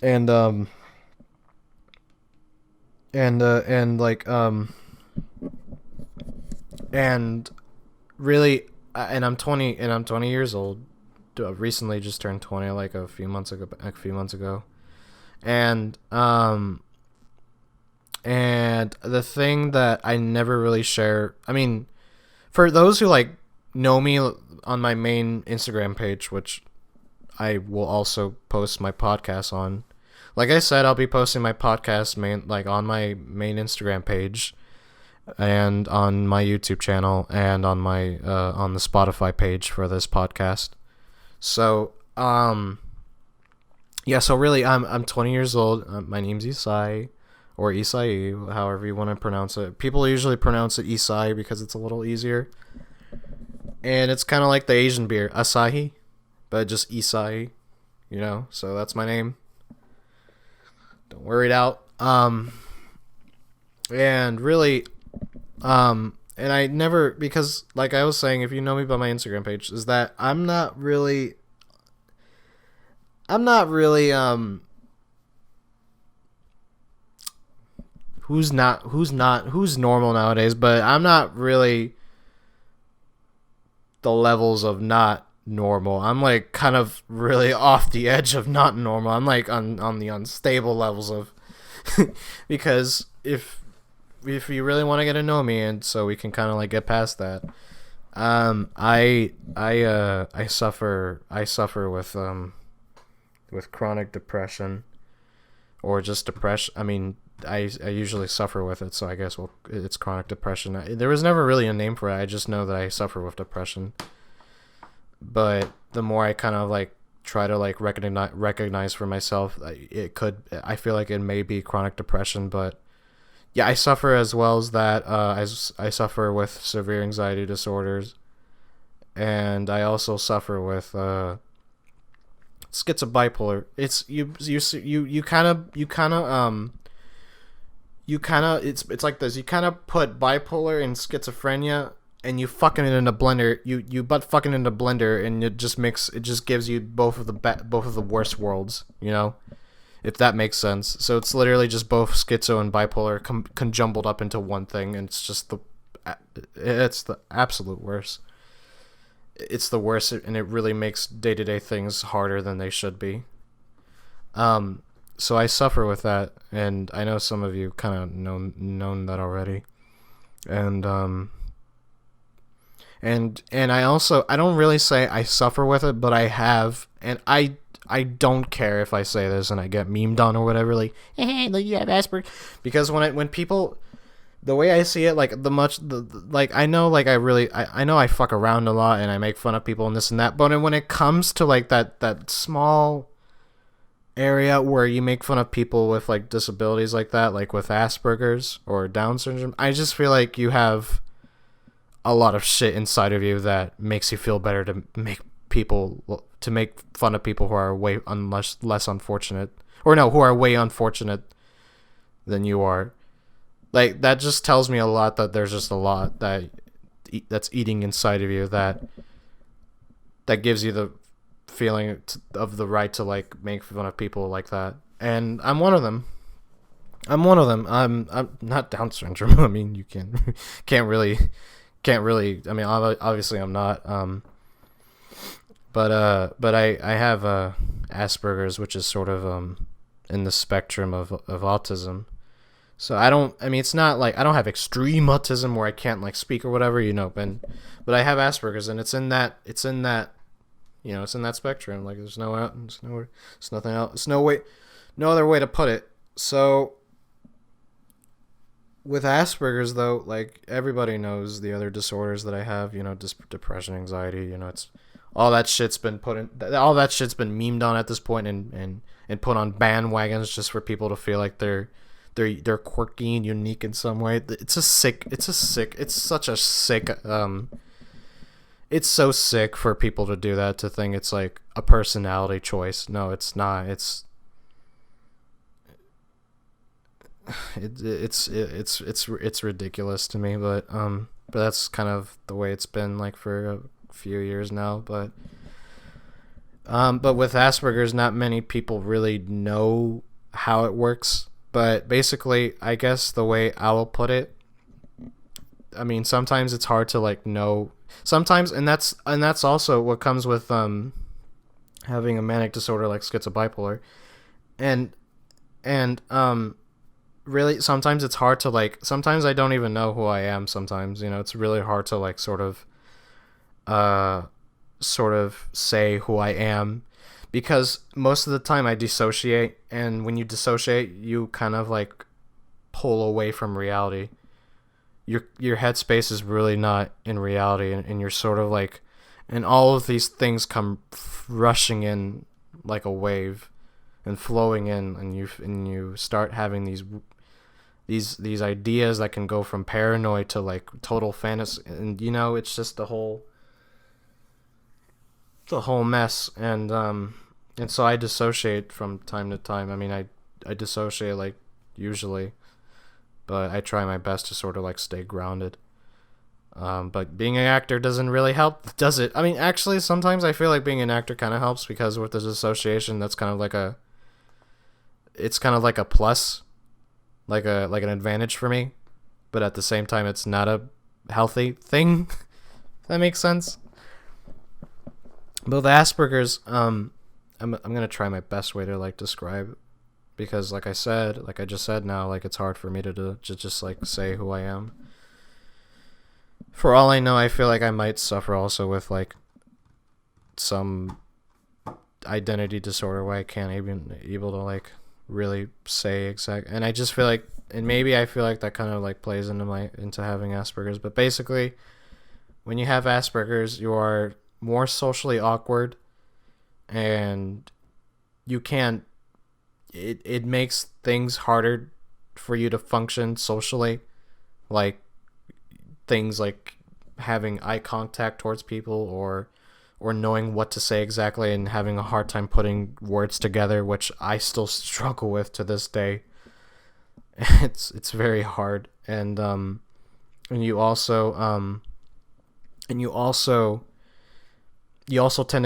And really, and I'm 20 years old. Recently just turned 20 like a few months ago. And the thing that I never really share, I mean, for those who like know me on my main Instagram page, which I will also post my podcast on, like I said, I'll be posting my podcast on my main Instagram page, and on my YouTube channel, and on my on the Spotify page for this podcast. So yeah, so really, I'm 20 years old. My name's Isahi, or Isahi, however you want to pronounce it. People usually pronounce it Isahi because it's a little easier, and it's kind of like the Asian beer Asahi, but just Isahi, So that's my name. Don't worry it out. And really, and I never, because like I was saying, if you know me by my Instagram page, is that I'm not really who's normal nowadays, but I'm not really the levels of not normal. I'm like kind of really off the edge of not normal. I'm like on the unstable levels of because if you really want to get to know me, and so we can kind of like get past that, I suffer with chronic depression, or just depression. I mean, I usually suffer with it, so I guess it's chronic depression. There was never really a name for it. I just know that I suffer with depression. But the more I kind of like try to like recognize for myself, I feel like it may be chronic depression. But yeah, I suffer as well as that. I suffer with severe anxiety disorders, and I also suffer with schizobipolar. It's it's like this. You kind of put bipolar and schizophrenia, and you fucking it in a blender. You butt fucking in a blender, and it just gives you both of the worst worlds. If that makes sense. So it's literally just both schizo and bipolar conjumbled up into one thing, and it's the absolute worst. It's the worst, and it really makes day-to-day things harder than they should be. So I suffer with that, and I know some of you kind of known that already. And I don't really say I suffer with it, but I have, and I don't care if I say this and I get memed on or whatever, like, hey, look, you have Asperger's, because when people, the way I see it, like I know, like I know I fuck around a lot and I make fun of people and this and that, but when it comes to like that small area where you make fun of people with like disabilities like that, like with Asperger's or Down syndrome, I just feel like you have a lot of shit inside of you that makes you feel better to make fun of people who are way less unfortunate, or no, who are way unfortunate than you are. Like, that just tells me a lot, that there's just a lot that's eating inside of you that gives you the feeling of the right to like make fun of people like that. And I'm one of them. I'm not Down syndrome. I mean, you can't really. I mean, obviously I'm not. But I have Asperger's, which is sort of in the spectrum of autism. So it's not like I don't have extreme autism where I can't like speak or whatever, but I have Asperger's, and it's in that spectrum. Like there's no other way to put it. So with Asperger's, though, like everybody knows the other disorders that I have, depression, anxiety, it's all that shit's been memed on at this point, and put on bandwagons just for people to feel like they're quirky and unique in some way. It's so sick for people to do that, to think it's like a personality choice. No, it's not. It's ridiculous to me, but that's kind of the way it's been like for a few years now. But with Asperger's, not many people really know how it works. But basically, I guess the way I will put it, I mean, sometimes it's hard to like know. Sometimes, and that's also what comes with having a manic disorder like schizobipolar, and really, sometimes it's hard to like. Sometimes I don't even know who I am. Sometimes, it's really hard to like sort of say who I am, because most of the time I dissociate, and when you dissociate, you kind of like pull away from reality. Your headspace is really not in reality, and you're sort of like, and all of these things come rushing in like a wave and flowing in, and you start having these ideas that can go from paranoid to like total fantasy, and it's just the whole mess. And so I dissociate from time to time. I mean, I dissociate like usually, but I try my best to sort of like stay grounded. But being an actor doesn't really help, does it? I mean, actually, sometimes I feel like being an actor kind of helps, because with this association, that's kind of like it's kind of like a plus, like an advantage for me. But at the same time, it's not a healthy thing. If that makes sense. But the Asperger's, I'm gonna try my best way to like describe, because like I just said now, like it's hard for me to just like say who I am. For all I know, I feel like I might suffer also with like some identity disorder where I can't even able to like really say exact. And I just feel like, and maybe I feel like that kind of like plays into having Asperger's. But basically, when you have Asperger's, you are more socially awkward, and you can't. It makes things harder for you to function socially, like things like having eye contact towards people, or knowing what to say exactly, and having a hard time putting words together, which I still struggle with to this day. It's very hard. And you also tend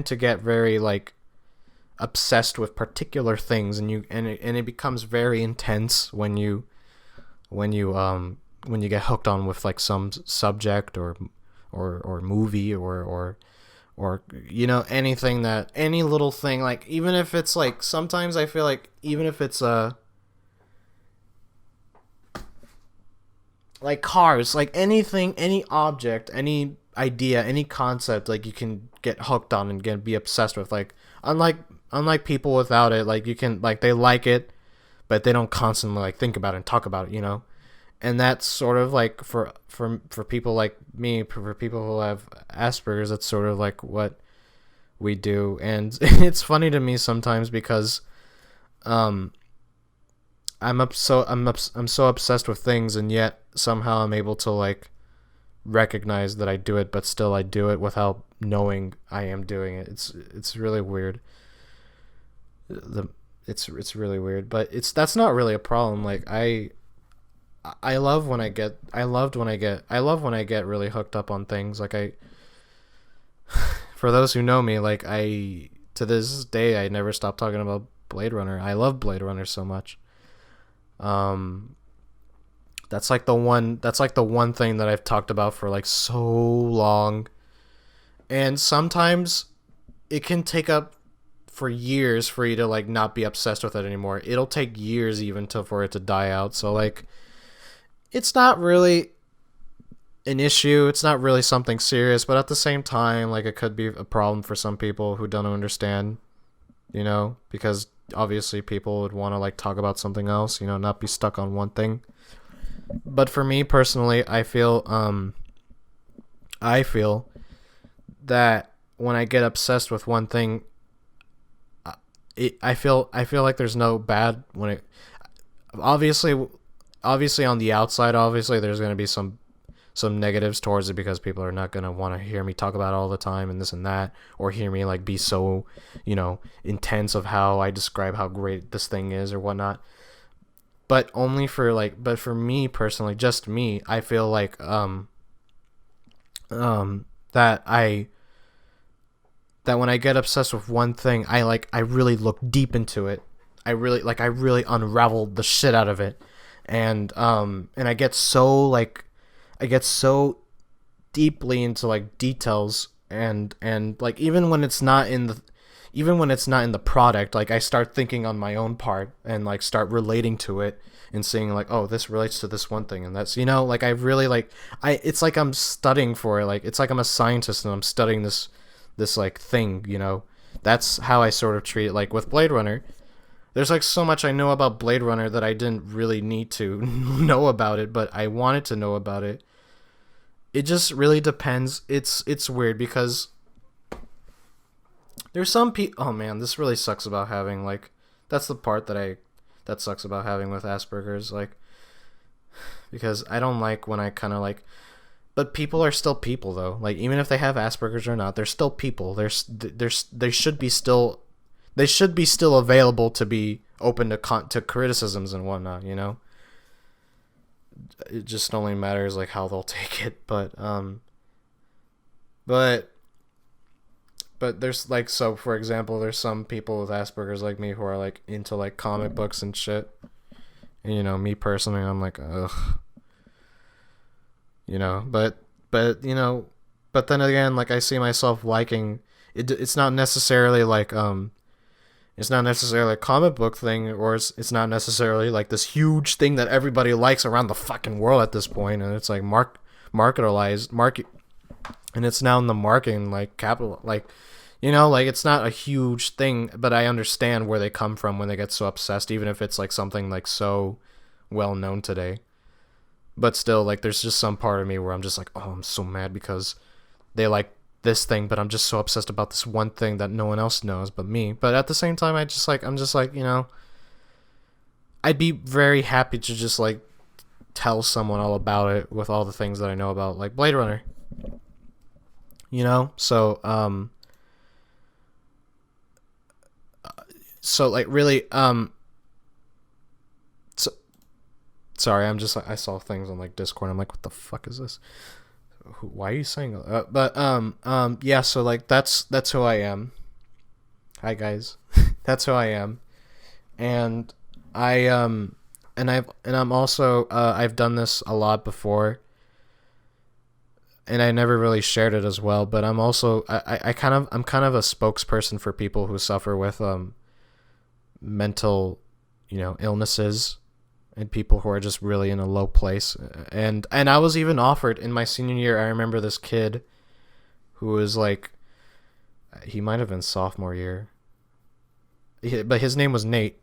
to get very like obsessed with particular things, and it becomes very intense when you get hooked on with like some subject or movie or anything, that any little thing, like even if it's like, sometimes I feel like even if it's like cars, like anything, any object, any idea, any concept, like you can get hooked on and be obsessed with. Like unlike people without it, like you can, like they like it, but they don't constantly like think about it and talk about it, And that's sort of like for people like me, for people who have Asperger's, that's sort of like what we do. And it's funny to me sometimes, because I'm so obsessed with things, and yet somehow I'm able to like recognize that I do it, but still I do it without knowing I am doing it. It's really weird. It's really weird, but that's not really a problem. Like I love when I get really hooked up on things. Like for those who know me, like to this day, I never stop talking about Blade Runner. I love Blade Runner so much. That's like the one thing that I've talked about for like so long. And sometimes it can take up for years for you to like not be obsessed with it anymore. It'll take years even for it to die out. So like, it's not really an issue. It's not really something serious, but at the same time, like it could be a problem for some people who don't understand, because obviously people would want to like talk about something else, not be stuck on one thing. But for me personally, I feel that when I get obsessed with one thing, I feel like there's no bad when it obviously on the outside, obviously there's going to be some negatives towards it, because people are not going to want to hear me talk about it all the time and this and that, or hear me like be so intense of how I describe how great this thing is or whatnot. But for me personally, just me, I feel like that when I get obsessed with one thing, I really look deep into it. I really unravel the shit out of it. And I get so deeply into like details, and like even when it's not in the product, like I start thinking on my own part and like start relating to it and seeing like, oh, this relates to this one thing, and that's like I really it's like I'm studying for it. Like it's like I'm a scientist and I'm studying this this like thing, you know. That's how I sort of treat it. Like with Blade Runner, there's like so much I know about Blade Runner that I didn't really need to know about it, but I wanted to know about it. It just really depends. It's weird because there's some people. Oh man, this really sucks about having like. That's the part that sucks about having with Asperger's, like, because I don't like when I kind of like. But people are still people though. Like even if they have Asperger's or not, they're still people. They should be still available to be open to criticisms and whatnot. You know. It just only matters like how they'll take it, but there's like, so for example, there's some people with Asperger's like me who are like into like comic books and shit, and you know, me personally, I'm like, ugh, you know, but you know, but then again, like I see myself liking it. It's not necessarily like it's not necessarily a comic book thing, or it's not necessarily like this huge thing that everybody likes around the fucking world at this point, and it's like market, and it's now in the marketing like capital, like, you know, like it's not a huge thing, but I understand where they come from when they get so obsessed, even if it's like something like so well known today. But still, like there's just some part of me where I'm just like, oh, I'm so mad because they like this thing, but I'm just so obsessed about this one thing that no one else knows but me. But at the same time, I'm just like, you know, I'd be very happy to just like tell someone all about it with all the things that I know about like Blade Runner. You know? So like really so, sorry, I'm just like, I saw things on like Discord, I'm like, what the fuck is this? Why are you saying yeah, so like that's who I am. Hi guys. That's who I am. And I'm also I've done this a lot before, and I never really shared it as well, but I'm also I'm kind of a spokesperson for people who suffer with mental, you know, illnesses, and people who are just really in a low place. And I was even offered in my senior year. I remember this kid who was like, he might have been sophomore year, but his name was Nate.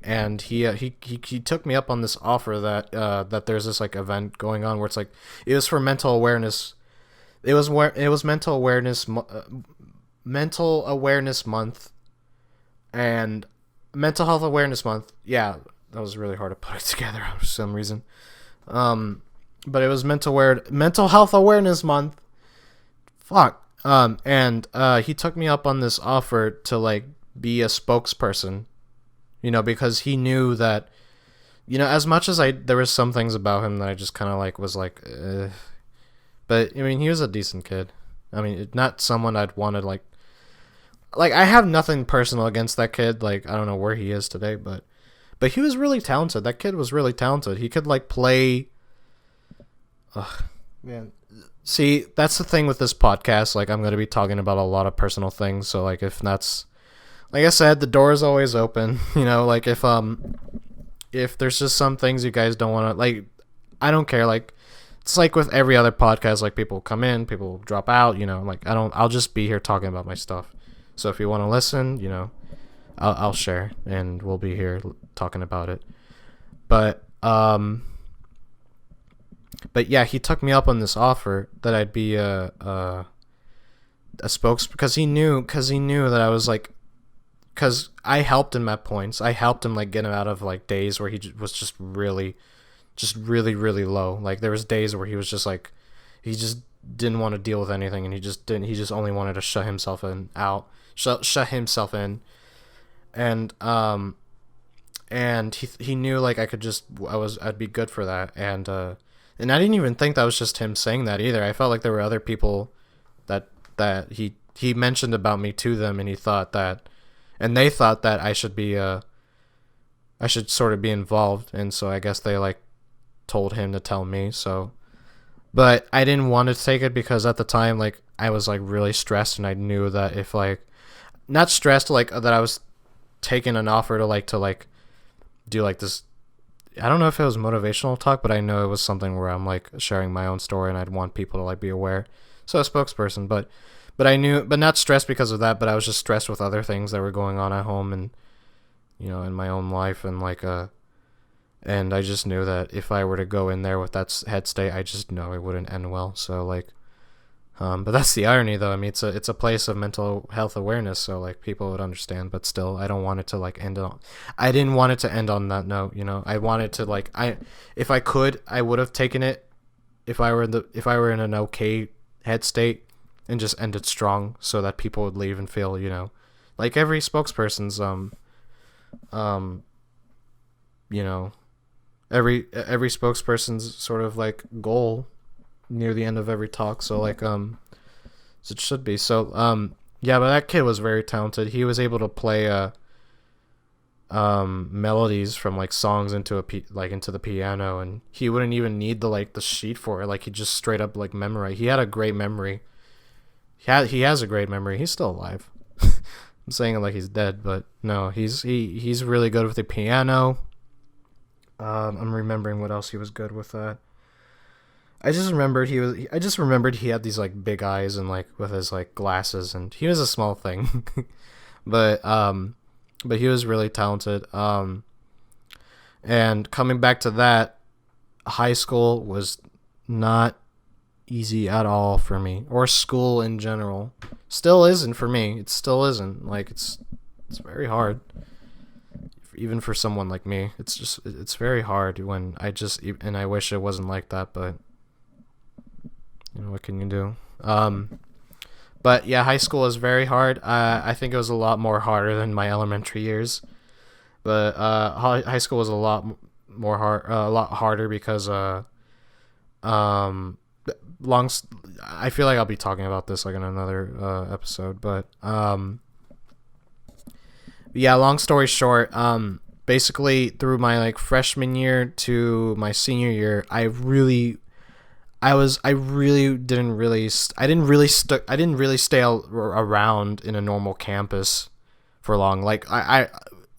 And he took me up on this offer that there's this like event going on where it's like, it was for mental awareness. It was mental awareness month, and Mental Health Awareness Month. Yeah, that was really hard to put it together for some reason. But it was Mental Health Awareness Month. Fuck. And he took me up on this offer to like be a spokesperson, you know, because he knew that, you know, as much as there was some things about him that I just kind of like was like, but I mean, he was a decent kid. I mean, not someone I'd want to like I have nothing personal against that kid. Like, I don't know where he is today, but he was really talented. That kid was really talented. He could like play. Ugh, man. See, that's the thing with this podcast. Like, I'm going to be talking about a lot of personal things. So like, if that's, like I said, the door is always open, you know, like if there's just some things you guys don't want to, like, I don't care. Like, it's like with every other podcast, like people come in, people drop out, you know, like I'll just be here talking about my stuff. So if you want to listen, you know, I'll share, and we'll be here talking about it. But yeah, he took me up on this offer that I'd be a spokes, because he knew that I was like, because I helped him at points. I helped him like get him out of like days where he was just really low. Like there was days where he was just like, he just didn't want to deal with anything, and he just only wanted to shut himself in, and he knew like I'd be good for that, and I didn't even think that was just him saying that either. I felt like there were other people that he mentioned about me to them, and they thought that I should sort of be involved, and so I guess they like told him to tell me. So, but I didn't want to take it because at the time, like, I was like really stressed, and I knew that if like, not stressed, like that I was taking an offer to do like this, I don't know if it was motivational talk, but I know it was something where I'm like sharing my own story, and I'd want people to like be aware. So a spokesperson, but I knew, but not stressed because of that, but I was just stressed with other things that were going on at home and, in my own life, and and I just knew that if I were to go in there with that head state, I just know it wouldn't end well. So but that's the irony, though. I mean, it's a place of mental health awareness, so people would understand. But still, I don't want it to end on. I didn't want it to end on that note. I wanted to if I could, I would have taken it if I were in an okay head state and just ended strong, so that people would leave and feel like every spokesperson's every spokesperson's sort of goal near the end of every talk. So so it should be. So yeah, but that kid was very talented. He was able to play melodies from songs into into the piano, and he wouldn't even need the sheet for it. He just straight up memorize. He had a great memory. He has a great memory. He's still alive. I'm saying it like he's dead, but no, he's really good with the piano. I'm remembering what else he was good with that. I just remembered he had these big eyes and with his glasses, and he was a small thing. but he was really talented. And coming back to that, high school was not easy at all for me, or school in general. Still isn't for me. It still isn't. It's very hard. Even for someone like me, it's very hard when and I wish it wasn't like that, but what can you do? But yeah, high school is very hard. I think it was a lot more harder than my elementary years, but high school was a lot harder because I feel like I'll be talking about this in another episode, but yeah, long story short, basically through my freshman year to my senior year, I didn't really stay around in a normal campus for long. I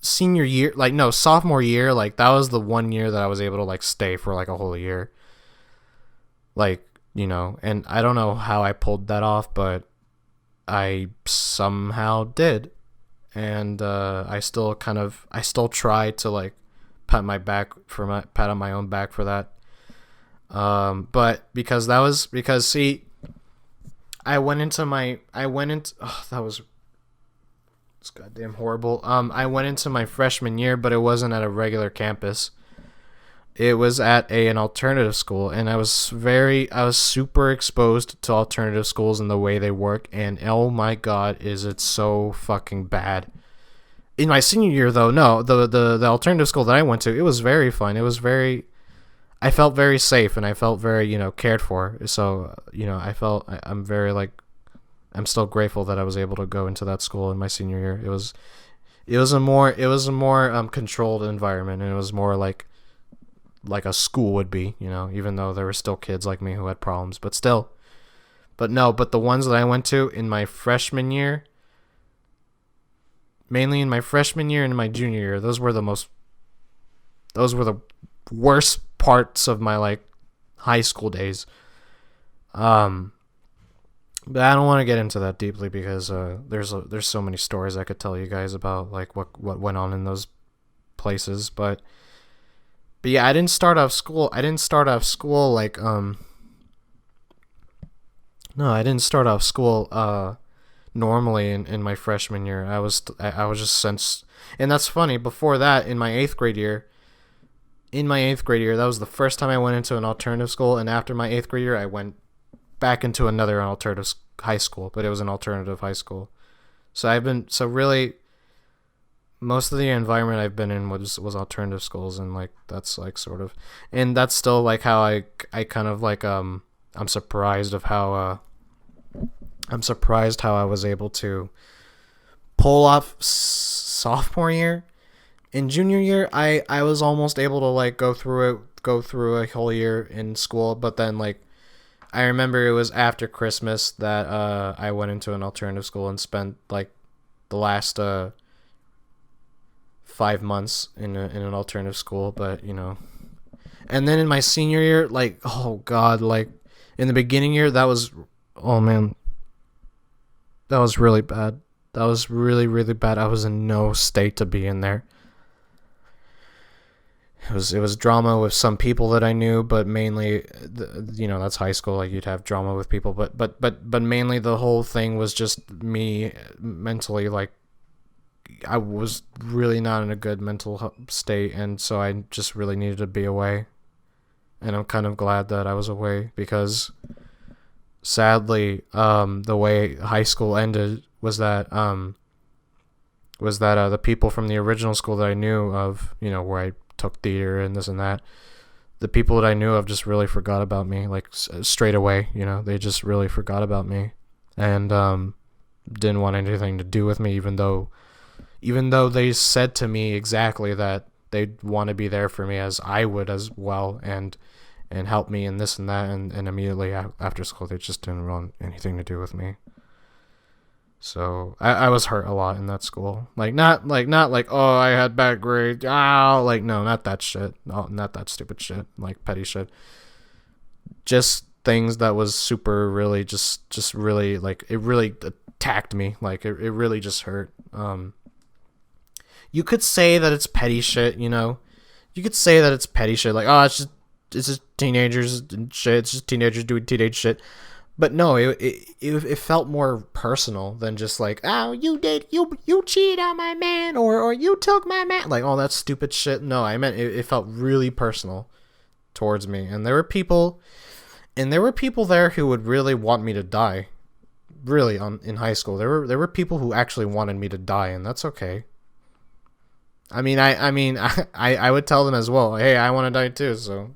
senior year, sophomore year, that was the one year that I was able to stay for a whole year. And I don't know how I pulled that off, but I somehow did. And I still try to pat on my own back for that. But that was it's goddamn horrible. I went into my freshman year, but it wasn't at a regular campus. It was at an alternative school, and I was super exposed to alternative schools and the way they work, and oh my god, is it so fucking bad. In my senior year, though, no, the alternative school that I went to, it was very fun. I felt very safe, and I felt very, cared for. So, I'm still grateful that I was able to go into that school in my senior year. It was a more controlled environment, and it was more like a school would be, even though there were still kids like me who had problems, but still. But the ones that I went to in my freshman year, mainly in my freshman year and in my junior year, those were the worst parts of my high school days. But I don't want to get into that deeply because there's so many stories I could tell you guys about what went on in those places, but yeah, I didn't start off school normally in my freshman year. I was just sent, and that's funny. Before that, in my 8th grade year, that was the first time I went into an alternative school, and after my 8th grade year, I went back into another alternative high school, but it was an alternative high school. So really, most of the environment I've been in was alternative schools, and that's sort of, and that's still how I kind of I'm surprised how I was able to pull off sophomore year. In junior year, I was almost able to go through a whole year in school, but then I remember it was after Christmas that I went into an alternative school and spent the last 5 months in an alternative school, but and then in my senior year, oh god, in the beginning year, that was oh man, that was really bad. That was really, really bad. I was in no state to be in there. It was drama with some people that I knew, but mainly, that's high school. Like, you'd have drama with people, but mainly the whole thing was just me mentally. Like, I was really not in a good mental state, and so I just really needed to be away. And I'm kind of glad that I was away, because sadly, the way high school ended was that the people from the original school that I knew of, where I took theater and this and that, the people that I knew of just really forgot about me, like straight away. They just really forgot about me, and didn't want anything to do with me, even though they said to me exactly that they'd want to be there for me as I would as well, and help me and this and that, and immediately after school they just didn't want anything to do with me. So I was hurt a lot in that school. Not like oh, I had bad grades. Oh, like, no, not that shit. No, not that stupid shit. Like petty shit. Just things that was super really just really, like, it really attacked me. Like it really just hurt. You could say that it's petty shit, You could say that it's petty shit, like, oh, it's just teenagers and shit. It's just teenagers doing teenage shit. But no, it felt more personal than just like, oh, you cheated on my man, or you took my man, like all that stupid shit. No, I meant it felt really personal towards me, and there were people there who would really want me to die. Really, in high school, there were people who actually wanted me to die, and that's okay. I mean, I would tell them as well, hey, I want to die too, so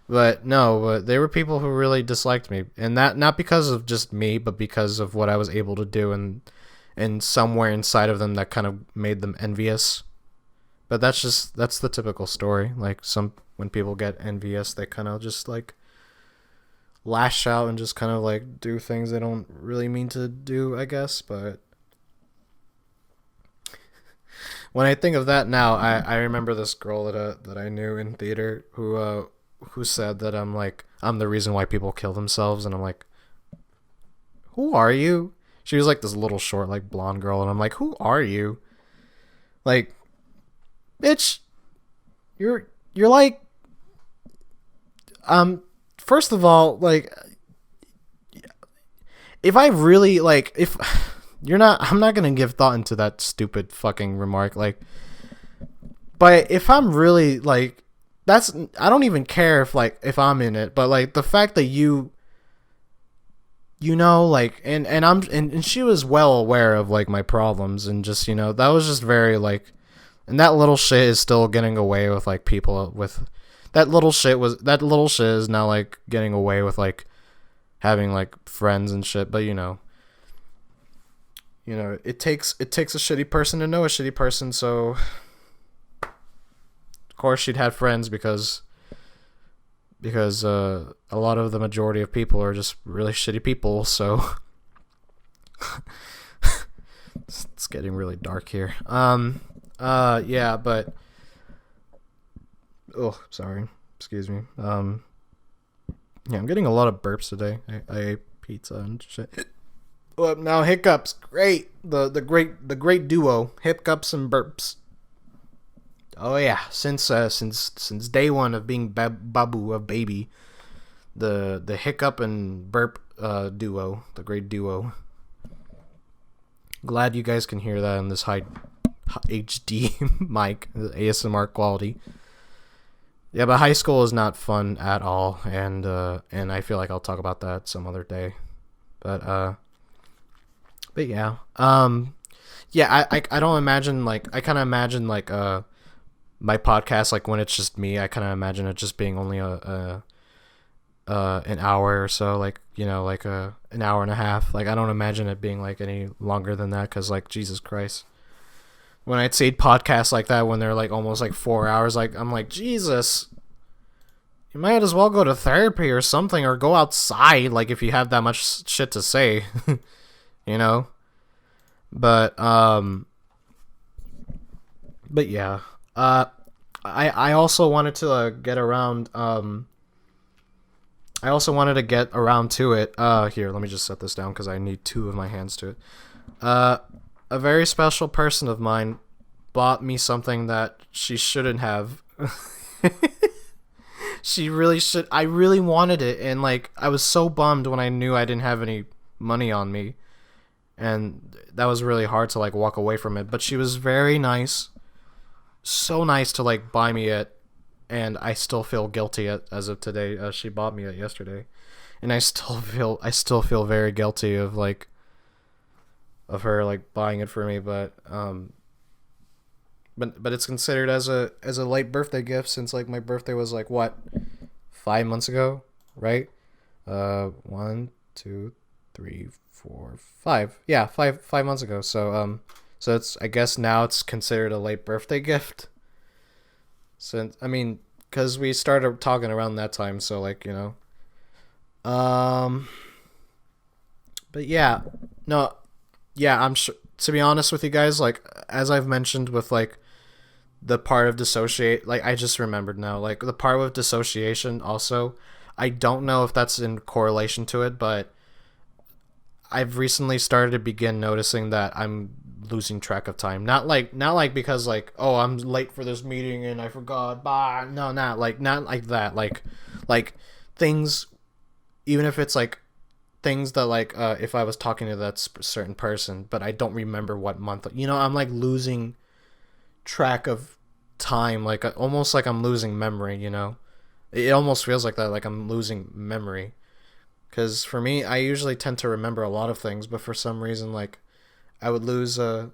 But there were people who really disliked me, and that not because of just me, but because of what I was able to do, and somewhere inside of them that kind of made them envious. But that's the typical story. Like, when people get envious, they kind of just like lash out and just kind of like do things they don't really mean to do, I guess. But when I think of that now, I remember this girl that I knew in theater who said that I'm the reason why people kill themselves, and I'm like, who are you? She was like this little short, like, blonde girl, and I'm like, who are you? Like, bitch, you're like, first of all, like, if I really, like, if I'm not gonna give thought into that stupid fucking remark, like, but if I'm really, like, I don't even care if I'm in it, but like the fact that like, and she was well aware of like my problems, and just, that was just very like, and that little shit is still getting away with like people with that little shit is now like getting away with like having like friends and shit, but it takes a shitty person to know a shitty person, so of course she'd had friends because a lot of the majority of people are just really shitty people, so it's getting really dark here. Yeah, but oh, sorry, excuse me. Yeah, I'm getting a lot of burps today. I ate pizza and shit. Well, now hiccups, great. The great duo, hiccups and burps. Oh yeah, since day one of being babu of baby, the hiccup and burp duo, the great duo. Glad you guys can hear that in this high HD mic, the ASMR quality. Yeah, but high school is not fun at all, and I feel like I'll talk about that some other day. But yeah, yeah, I don't imagine, like, I kind of imagine like my podcast, like when it's just me, I kind of imagine it just being only an hour or so, like, like an hour and a half. Like, I don't imagine it being like any longer than that, because like, Jesus Christ, when I'd say podcasts like that when they're like almost like 4 hours, like, I'm like, Jesus, you might as well go to therapy or something, or go outside, like, if you have that much shit to say. But yeah, I also wanted to get around I also wanted to get around to it. Here, let me just set this down because I need two of my hands to it. Uh, a very special person of mine bought me something that she shouldn't have. She really should. I really wanted it, and like I was so bummed when I knew I didn't have any money on me, and that was really hard to like walk away from it. But she was very nice, so nice to like buy me it, and I still feel guilty as of today. She bought me it yesterday, and I still feel very guilty of like of her like buying it for me. But it's considered as a late birthday gift since like my birthday was like what 5 months ago, right? 1, 2, 3, 4, 5. Yeah, 5 months ago. So it's I guess now it's considered a late birthday gift. Since I mean, because we started talking around that time, so like um, but yeah, no, yeah, I'm sure. To be honest with you guys, like as I've mentioned with like the part of dissociate, like I just remembered now, like the part with dissociation also, I don't know if that's in correlation to it, but I've recently started to begin noticing that I'm losing track of time. Not like because like, oh, I'm late for this meeting and I forgot. Bah, no, not like that. Like things, even if it's like things that like if I was talking to that certain person, but I don't remember what month. I'm like losing track of time, like almost like I'm losing memory. It almost feels like that, like I'm losing memory. Because for me, I usually tend to remember a lot of things, but for some reason, like I would lose I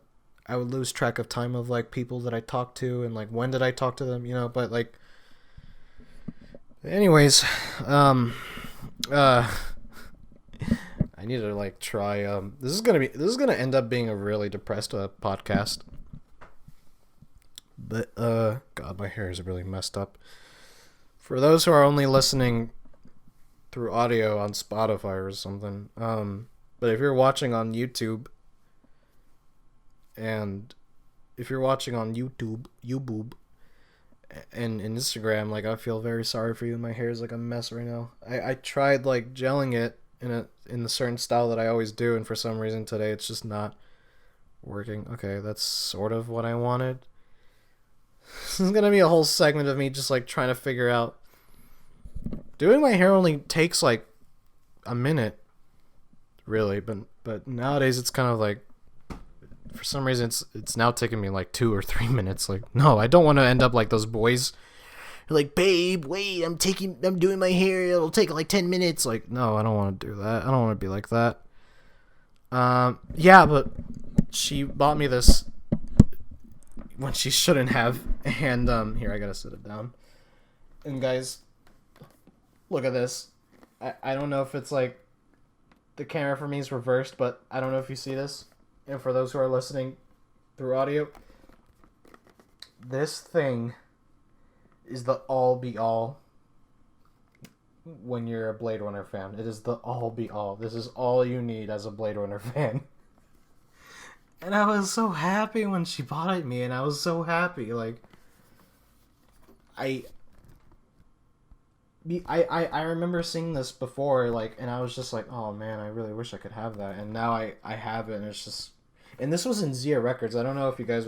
would lose track of time of like people that I talked to and like when did I talk to them. But like, anyways, um, uh, I need to like try. This is gonna end up being a really depressed podcast. But God, my hair is really messed up. For those who are only listening through audio on Spotify or something, but if you're watching on YouTube, and if you're watching on YouTube, and Instagram, like I feel very sorry for you. My hair is like a mess right now. I tried like gelling it in the certain style that I always do, and for some reason today it's just not working. Okay, that's sort of what I wanted. This is gonna be a whole segment of me just like trying to figure out. Doing my hair only takes like a minute, really, but nowadays it's kind of like, for some reason it's now taking me like 2 or 3 minutes. Like, no, I don't want to end up like those boys. You're like, babe, wait, I'm doing my hair. It'll take like 10 minutes. Like, no, I don't want to do that. I don't want to be like that. Yeah, but she bought me this when she shouldn't have, and here, I gotta sit it down. And guys, look at this. I don't know if it's like the camera for me is reversed, but I don't know if you see this. And for those who are listening through audio, this thing is the all be all when you're a Blade Runner fan. It is the all be all. This is all you need as a Blade Runner fan. And I was so happy when she bought it me, and I was so happy. Like, I remember seeing this before, like, and I was just like, oh man, I really wish I could have that. And now I have it, and it's just, and this was in Zia Records. I don't know if you guys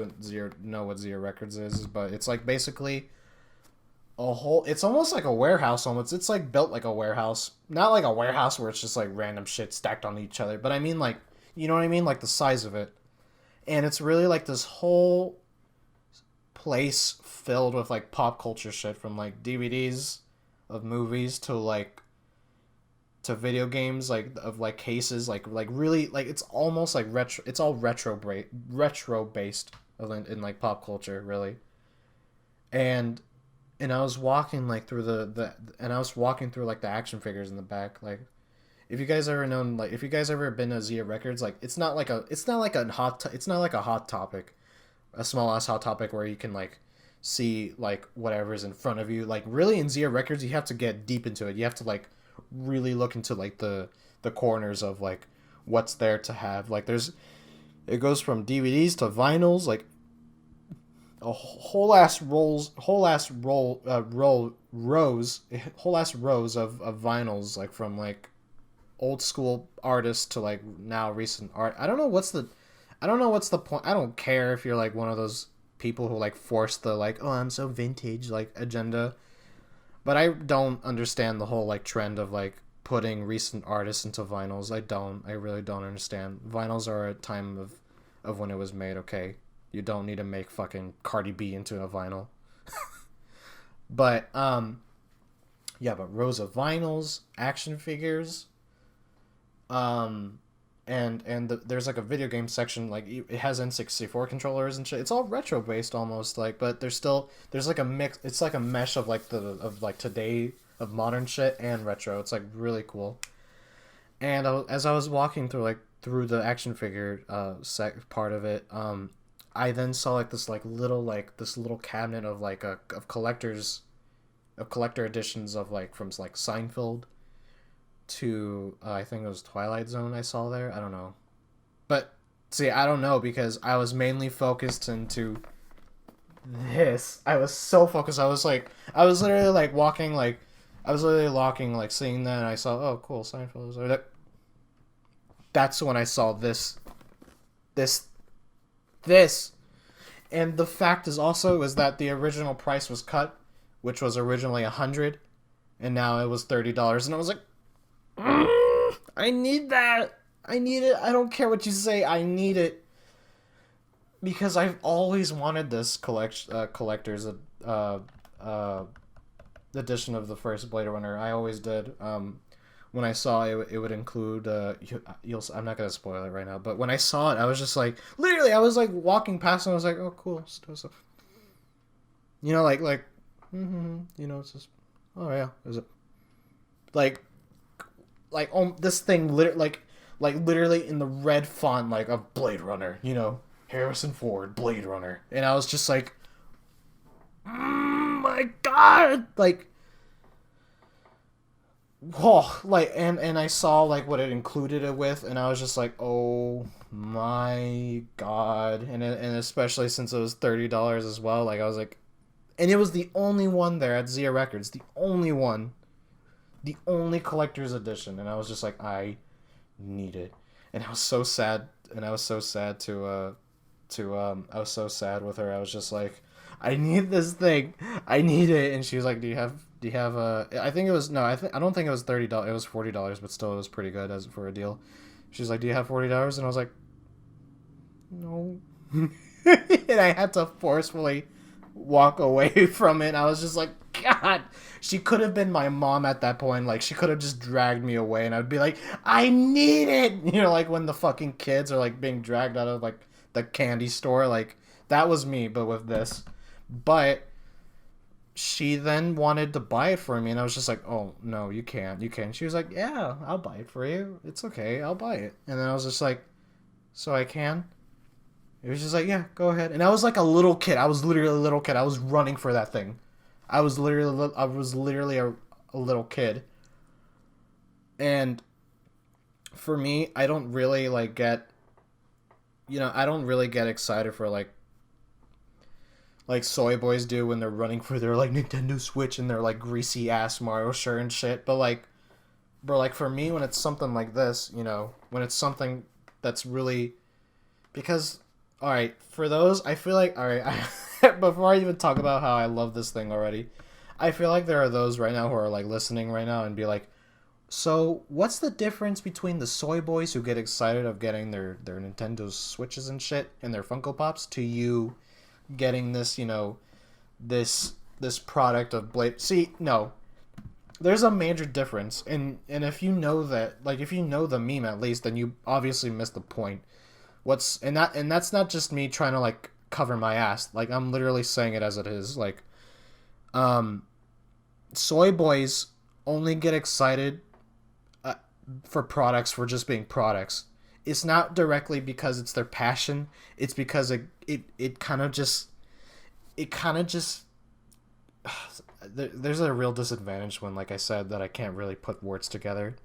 know what Zia Records is, but it's like basically it's almost like a warehouse almost. It's like built like a warehouse, not like a warehouse where it's just like random shit stacked on each other, but I mean like, you know what I mean, like the size of it. And it's really like this whole place filled with like pop culture shit, from like DVDs of movies to like to video games, like of like cases, like really like it's almost like retro. It's all retro based in like pop culture, really. And I was walking like through and I was walking through like the action figures in the back, like. If you guys ever been to Zia Records, like it's not like a hot topic, a small ass hot topic where you can like see like whatever's in front of you. Like really in Zia Records, you have to get deep into it. You have to like really look into like the corners of like what's there to have. Like it goes from DVDs to vinyls. Like a whole ass rolls, whole ass rows, whole ass rows of vinyls, like from like old school artists to like now recent art. I don't know what's the point. I don't care if you're like one of those people who like force the like, oh, I'm so vintage like agenda. But I don't understand the whole like trend of like putting recent artists into vinyls. I don't. I really don't understand. Vinyls are a time of when it was made. Okay, you don't need to make fucking Cardi B into a vinyl. But yeah, but rows of vinyls, action figures, um, there's like a video game section, like it has N64 controllers and shit. It's all retro based almost, like, but there's like a mix. It's like a mesh of like today of modern shit and retro. It's like really cool. And as I was walking through the action figure part of it, I then saw like this little cabinet of like of collector editions of like from like Seinfeld to I think it was Twilight Zone I saw there. I don't know. But see, I don't know because I was mainly focused into this. I was so focused. I was literally like walking like I was literally walking like seeing that and I saw, oh cool, Seinfeld was there. That's when I saw this this and the fact is that the original price was cut, which was originally 100 and now it was $30 and I was like, I need that. I need it. I don't care what you say. I need it because I've always wanted this collector's uh, edition of the first Blade Runner. I always did. When I saw it, it would include. I'm not gonna spoil it right now, but when I saw it, I was just like, literally, I was like walking past and I was like, oh, cool stuff. You know, you know, it's just, oh yeah, is it like this thing literally in the red font like of Blade Runner, you know, Harrison Ford, Blade Runner, and I was just like, my god, like, oh, like, and I saw like what it included it with, and I was just like, oh my god, and especially since it was $30 as well, like I was like, and it was the only one there at Zia Records, the only one, the only collector's edition, and I was just like, I need it, and I was so sad, and I was so sad I was so sad with her. I was just like, I need this thing, I need it, and she was like, do you have I think it was no, I don't think it was $30, it was $40, but still it was pretty good as for a deal. She's like, do you have $40? And I was like, no, and I had to forcefully walk away from it. I was just like, God, she could have been my mom at that point. Like, she could have just dragged me away, and I'd be like, I need it. You know, like when the fucking kids are like being dragged out of like the candy store. Like, that was me, but with this. But she then wanted to buy it for me, and I was just like, oh no, you can't. She was like, yeah, I'll buy it for you. It's okay, I'll buy it. And then I was just like, so I can? It was just like, yeah, go ahead. And I was like a little kid. I was literally a little kid. I was running for that thing. I was literally a little kid. And for me, I don't really like I don't really get excited for like soy boys do when they're running for their like Nintendo Switch and their like greasy ass Mario shirt and shit. But like, bro, like for me, when it's something like this, you know, when it's something that's really, because, all right, for those, I feel like, all right, before I even talk about how I love this thing already, I feel like there are those right now who are like listening right now and be like, so what's the difference between the soy boys who get excited of getting their Nintendo Switches and shit and their Funko Pops to you getting this, you know, this product of Blade? See, no, there's a major difference, and if you know that, like, if you know the meme at least, then you obviously missed the point. And that's not just me trying to like cover my ass. Like, I'm literally saying it as it is. Like, soy boys only get excited for products for just being products. It's not directly because it's their passion. It's because it kind of just there's a real disadvantage when, like I said, that I can't really put words together.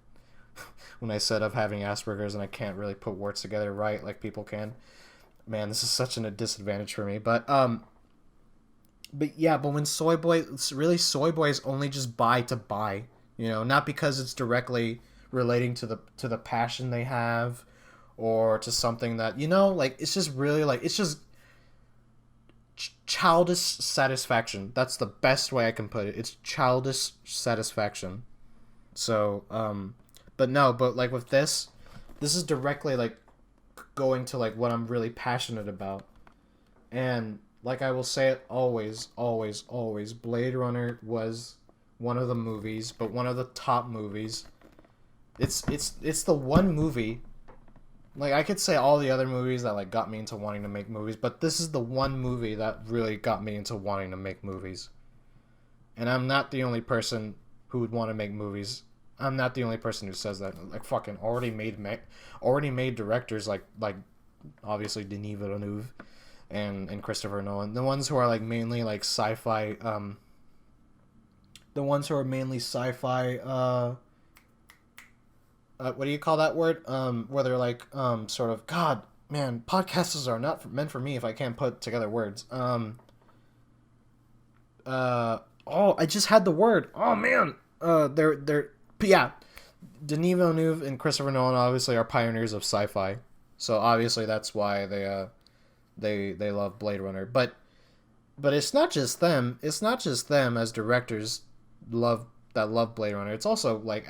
When I said of having Asperger's and I can't really put words together right like people can. Man, this is such a disadvantage for me. But but yeah, but when Soy Boy, it's really Soy Boys only just buy to buy, not because it's directly relating to the passion they have, or to something that like it's just really like it's just childish satisfaction. That's the best way I can put it. It's childish satisfaction. So, but no, but like with this is directly like going to like what I'm really passionate about. And like I will say it always, always, always, Blade Runner was one of the movies, but one of the top movies. It's the one movie. Like I could say all the other movies that like got me into wanting to make movies, but this is the one movie that really got me into wanting to make movies. And I'm not the only person who would want to make movies. I'm not the only person who says that. Like fucking already made directors like obviously Denis Villeneuve and Christopher Nolan. The ones who are like mainly like sci-fi the ones who are mainly sci-fi what do you call that word? Where they're like sort of God, man, podcasts are not meant for me if I can't put together words. I just had the word. Oh man. They're yeah. Denis Villeneuve and Christopher Nolan obviously are pioneers of sci-fi, so obviously that's why they love Blade Runner. But it's not just them. It's not just them as directors love Blade Runner. It's also like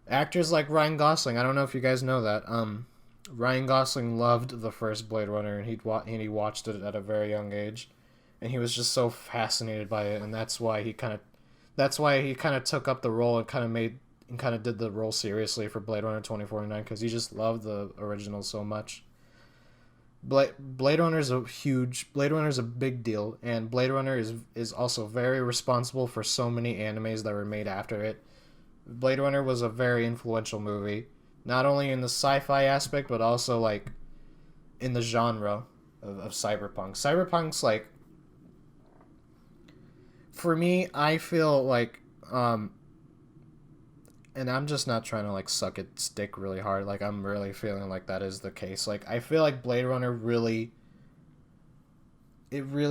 actors like Ryan Gosling. I don't know if you guys know that. Ryan Gosling loved the first Blade Runner, and he watched it at a very young age, and he was just so fascinated by it, and that's why he kind of took up the role and kind of did the role seriously for Blade Runner 2049 because he just loved the original so much. Blade Runner is a big deal, and Blade Runner is also very responsible for so many animes that were made after it. Blade Runner was a very influential movie, not only in the sci-fi aspect, but also like in the genre of cyberpunk. Cyberpunk's like, for me, I feel like, and I'm just not trying to like suck its dick really hard. Like I'm really feeling like that is the case. Like I feel like Blade Runner really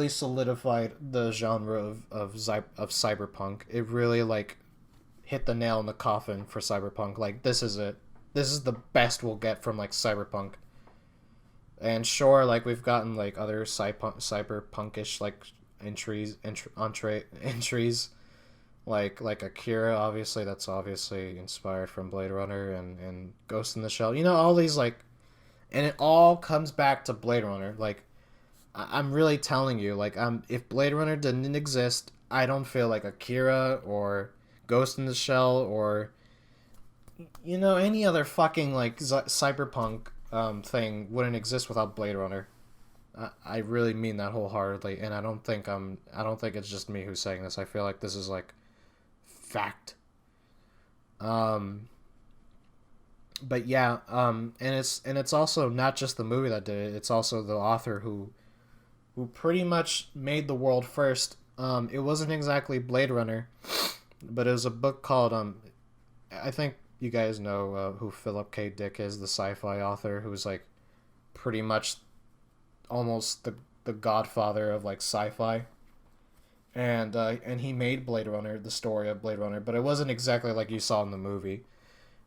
solidified the genre of cyberpunk. It really like hit the nail in the coffin for cyberpunk. Like this is it. This is the best we'll get from like cyberpunk. And sure, like we've gotten like other cyberpunkish like entries like Akira, obviously that's obviously inspired from Blade Runner and Ghost in the Shell. All these like, and it all comes back to Blade Runner. Like I'm really telling you, like if Blade Runner didn't exist, I don't feel like Akira or Ghost in the Shell or any other fucking like cyberpunk thing wouldn't exist without Blade Runner. I really mean that wholeheartedly, and I don't think it's just me who's saying this. I feel like this is like fact. But yeah, and it's also not just the movie that did it. It's also the author who pretty much made the world first. It wasn't exactly Blade Runner, but it was a book called I think you guys know who Philip K. Dick is, the sci-fi author who's like pretty much almost the godfather of like sci-fi, and he made Blade Runner, the story of Blade Runner, but it wasn't exactly like you saw in the movie,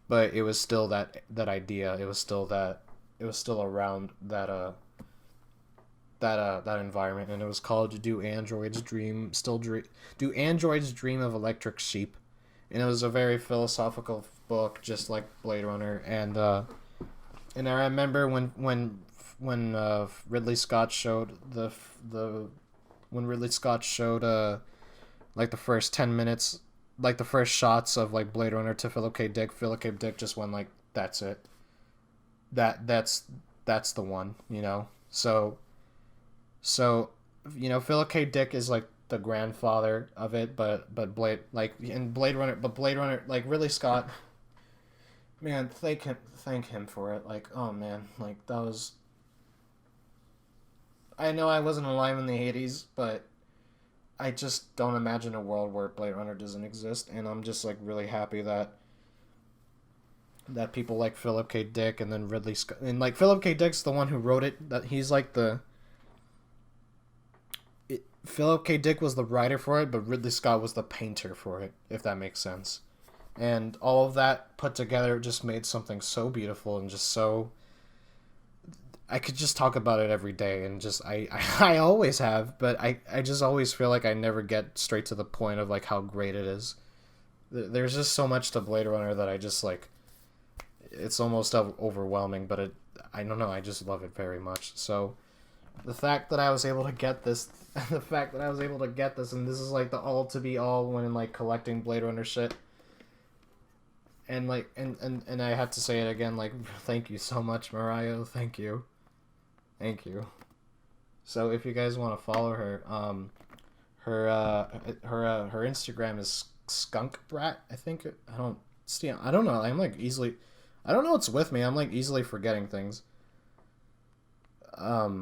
but it was still that idea. It was still around that environment, and it was called Do Androids Dream of Electric Sheep, and it was a very philosophical book, just like Blade Runner, and I remember when Ridley Scott showed like the first 10 minutes, like the first shots of like Blade Runner to Philip K. Dick just went like, that's it. That's the one, So Philip K. Dick is like the grandfather of it, but Blade Runner, like Ridley Scott, man, thank him for it. Like, oh man, like that was. I know I wasn't alive in the 80s, but I just don't imagine a world where Blade Runner doesn't exist, and I'm just like really happy that people like Philip K. Dick and then Ridley Scott, and like Philip K. Dick's the one who wrote it. That he's like Philip K. Dick was the writer for it, but Ridley Scott was the painter for it, if that makes sense. And all of that put together just made something so beautiful and just so. I could just talk about it every day, and just I always have, but I just always feel like I never get straight to the point of like how great it is. There's just so much to Blade Runner that I just like. It's almost overwhelming, but I don't know, I just love it very much. So the fact that I was able to get this, and this is like the all to be all when like collecting Blade Runner shit. And like and I have to say it again, like, thank you so much, Mariah. Thank you. So if you guys want to follow her, her Instagram is Skunk Brat, I think. I don't know. I'm like easily, I don't know what's with me. I'm like easily forgetting things. Yeah,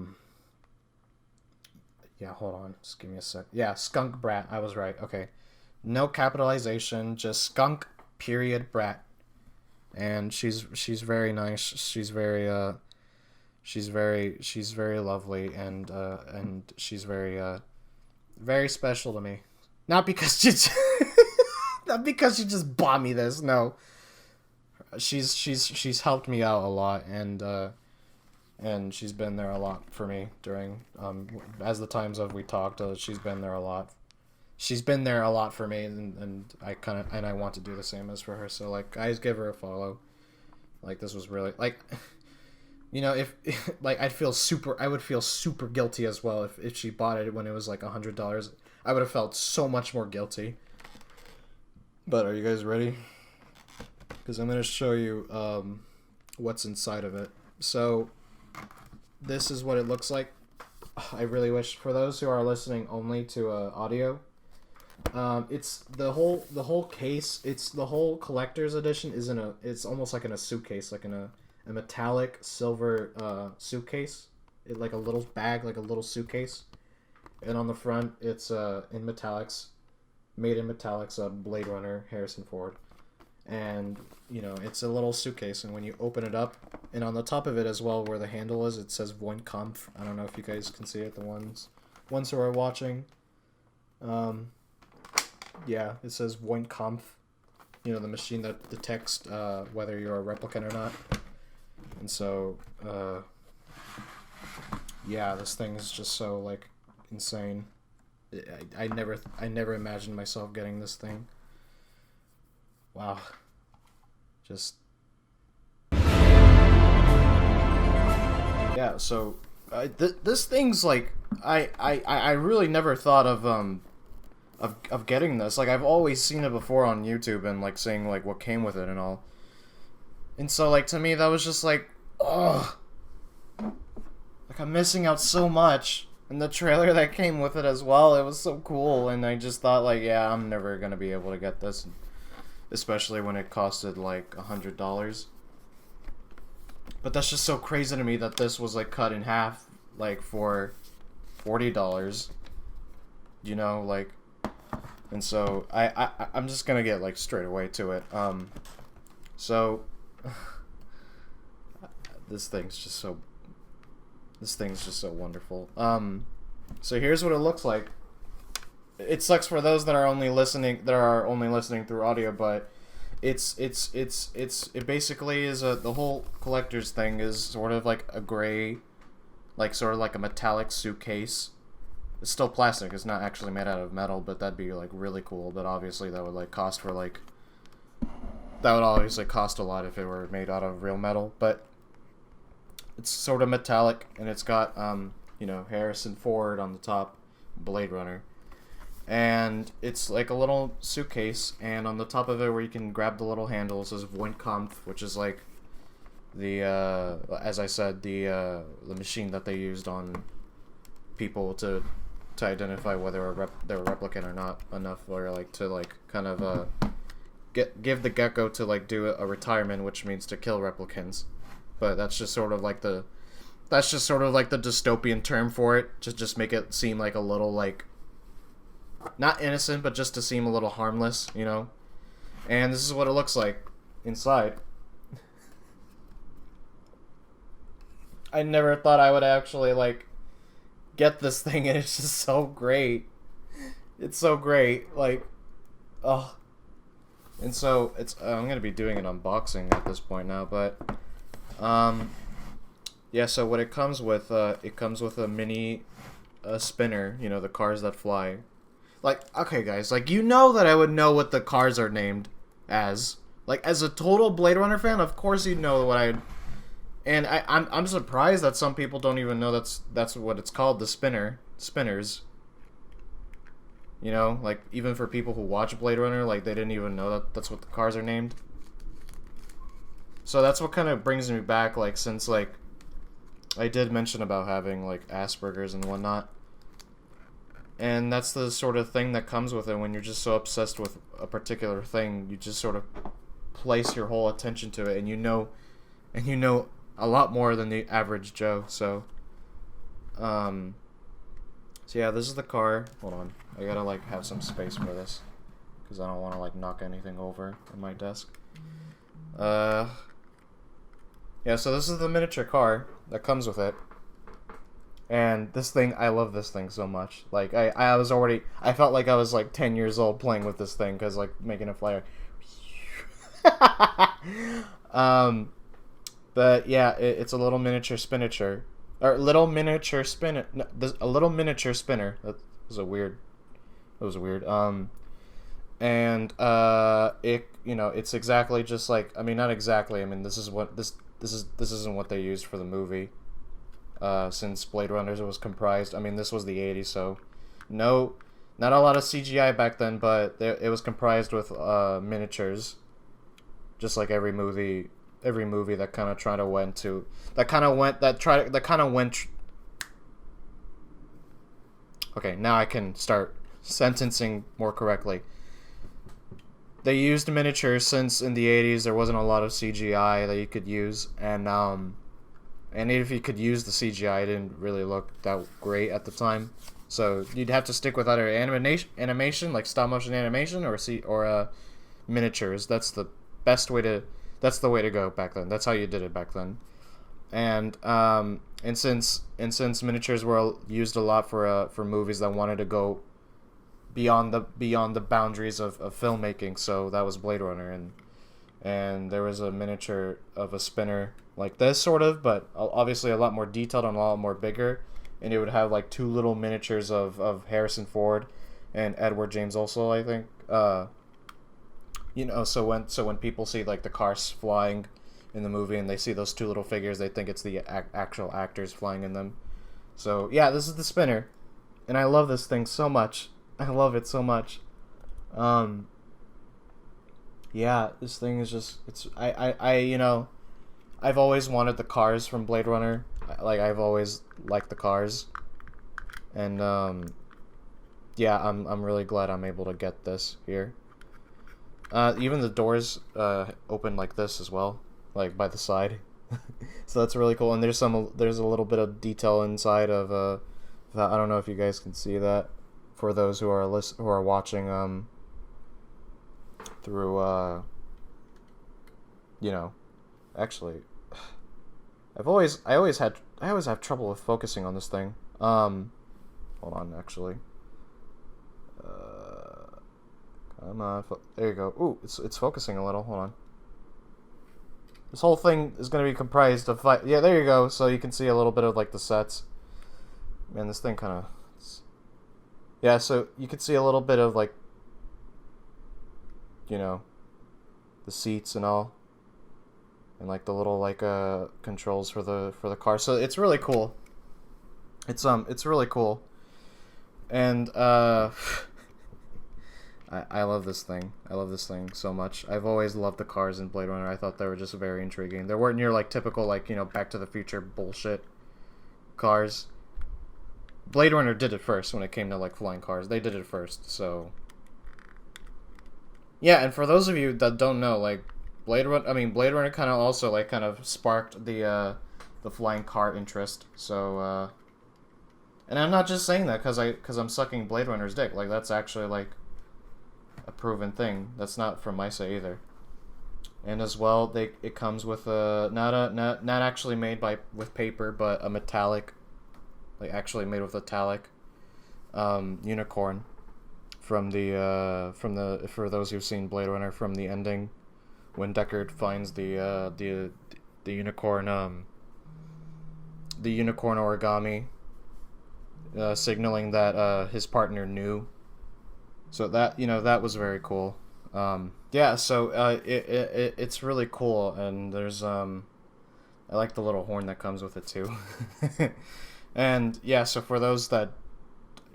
hold on. Just give me a sec. Yeah, Skunk Brat. I was right. Okay. No capitalization, just Skunk period Brat. And she's very nice. She's very lovely, and she's very special to me. Not because she just bought me this. No. She's helped me out a lot, and she's been there a lot for me during as the times of we talked. She's been there a lot. She's been there a lot for me, and I want to do the same as for her. So like, guys, give her a follow. Like, this was really like, you know, if like I would feel super guilty as well if she bought it when it was like $100. I would have felt so much more guilty. But are you guys ready? Because I'm gonna show you what's inside of it. So this is what it looks like. I really wish, for those who are listening only to audio, it's the whole case. It's the whole collector's edition is it's almost like in a suitcase, like in a metallic silver suitcase, like a little bag, like a little suitcase. And on the front, it's in metallics, made in metallics, Blade Runner, Harrison Ford. And, you know, it's a little suitcase, and when you open it up, and on the top of it as well, where the handle is, it says Voin Kampf. I don't know if you guys can see it, the ones who are watching. Yeah, it says Voin Kampf. You know, the machine that detects whether you're a replicant or not. And so, yeah, this thing is just so, like, insane. I never imagined myself getting this thing. Wow. Just... Yeah, so... this thing's, like... I really never thought of getting this. Like, I've always seen it before on YouTube and, like, saying, like, what came with it and all. And so, like, to me, that was just, like... Ugh. Like, I'm missing out so much. And the trailer that came with it as well, it was so cool. And I just thought, like, yeah, I'm never gonna be able to get this. Especially when it costed like $100. But that's just so crazy to me that this was like cut in half, like for $40. You know, like, and so I'm just gonna get like straight away to it. So this thing's just so wonderful. So here's what it looks like. It sucks for those that are only listening through audio, but it basically is the whole collector's thing is sort of like a gray, like sort of like a metallic suitcase. It's still plastic. It's not actually made out of metal, but that'd be like really cool. But obviously that would like cost a lot if it were made out of real metal. But it's sort of metallic, and it's got you know, Harrison Ford on the top, Blade Runner. And it's like a little suitcase, and on the top of it where you can grab the little handle, it says Voin Kampf, which is like the as I said, the machine that they used on people to identify whether they're a replicant or not, enough or like to like kind of give the gecko to like do a retirement, which means to kill replicants. But that's just sort of like the dystopian term for it, just make it seem like a little like not innocent, but just to seem a little harmless, you know? And this is what it looks like inside. I never thought I would actually, like, get this thing, and it's just so great. It's so great, like, oh. And so it's I'm gonna be doing an unboxing at this point now, but yeah. So what it comes with a mini spinner. You know, the cars that fly. Like, okay, guys, like, you know that I would know what the cars are named as. Like, as a total Blade Runner fan, of course you'd know what I. And I'm surprised that some people don't even know that's what it's called, the spinners. You know, like, even for people who watch Blade Runner, like, they didn't even know that's what the cars are named. So that's what kind of brings me back, like, since, like, I did mention about having, like, Asperger's and whatnot. And that's the sort of thing that comes with it when you're just so obsessed with a particular thing. You just sort of place your whole attention to it, and you know a lot more than the average Joe. So yeah, this is the car. Hold on, I gotta, like, have some space for this because I don't want to, like, knock anything over on my desk. Yeah, so this is the miniature car that comes with it. And this thing, I love this thing so much. Like, I felt like I was, like, 10 years old playing with this thing, because, like, making it fly. But yeah, it's a little miniature spinner. Or little miniature spinner. No, a little miniature spinner. That was weird. And it, you know, it's exactly just like, I mean, not exactly. I mean, this isn't what they used for the movie. Since Blade Runner was comprised, I mean, this was the 80s, so not a lot of CGI back then, but it was comprised with miniatures, just like every movie that kind of tried to went to okay, now I can start sentencing more correctly. They used miniatures since in the 80s there wasn't a lot of CGI that you could use, and if you could use the CGI, it didn't really look that great at the time. So you'd have to stick with either animation, like stop motion animation, or miniatures. That's the way to go back then. That's how you did it back then. And since miniatures were used a lot for movies that wanted to go beyond the boundaries of filmmaking, so that was Blade Runner, and there was a miniature of a spinner like this, sort of, but obviously a lot more detailed and a lot more bigger, and it would have, like, two little miniatures of Harrison Ford and Edward James Olsen, I think. You know, so when people see, like, the cars flying in the movie and they see those two little figures, they think it's the actual actors flying in them. So yeah, this is the spinner, and I love this thing so much. I love it so much. Yeah, this thing is just, you know, I've always wanted the cars from Blade Runner. Like, I've always liked the cars. And, yeah, I'm really glad I'm able to get this here. Even the doors, open like this as well. Like, by the side. So that's really cool. And there's a little bit of detail inside of, I don't know if you guys can see that. For those who are watching, through, you know, actually, I always have trouble with focusing on this thing. Hold on, actually. Come on, there you go. Ooh, it's focusing a little. Hold on. This whole thing is going to be comprised of yeah, there you go. So you can see a little bit of, like, the sets. Man, this thing kind of. Yeah, so you can see a little bit of, like, you know, the seats and all, and, like, the little, like, controls for the car. So it's really cool. It's really cool, and I love this thing. I love this thing so much. I've always loved the cars in Blade Runner. I thought they were just very intriguing. They weren't your, like, typical, like, you know, Back to the Future bullshit cars. Blade Runner did it first when it came to, like, flying cars. They did it first, so. Yeah, and for those of you that don't know, like, Blade Runner kind of also, like, kind of sparked the flying car interest. So, and I'm not just saying that because I'm sucking Blade Runner's dick. Like, that's actually, like, a proven thing. That's not from Isahi either. And as well, it comes with not actually made with paper, but a metallic like actually made with metallic unicorn from the for those who've seen Blade Runner, from the ending when Deckard finds the unicorn origami, signaling that his partner knew. So that, that was very cool. Yeah, so it's really cool, and there's I like the little horn that comes with it too. And yeah, so for those that,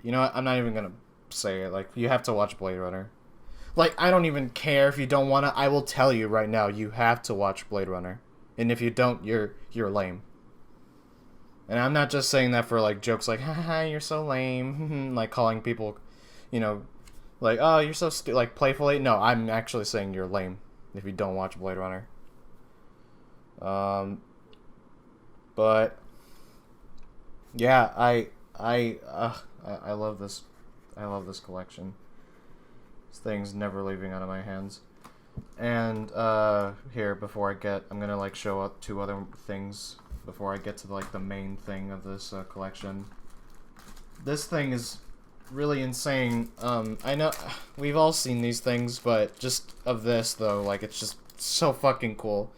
I'm not even gonna say it. Like, you have to watch Blade Runner. Like, I don't even care if you don't wanna. I will tell you right now, you have to watch Blade Runner, and if you don't, you're lame. And I'm not just saying that for like jokes, like, haha, you're so lame, like calling people, like, oh, you're so like playfully. No, I'm actually saying you're lame if you don't watch Blade Runner. But yeah, I love this. I love this collection. This thing's never leaving out of my hands. And here, I'm gonna like show up two other things before I get to like the main thing of this collection. This thing is really insane. I know we've all seen these things, but just of this though, like, it's just so fucking cool.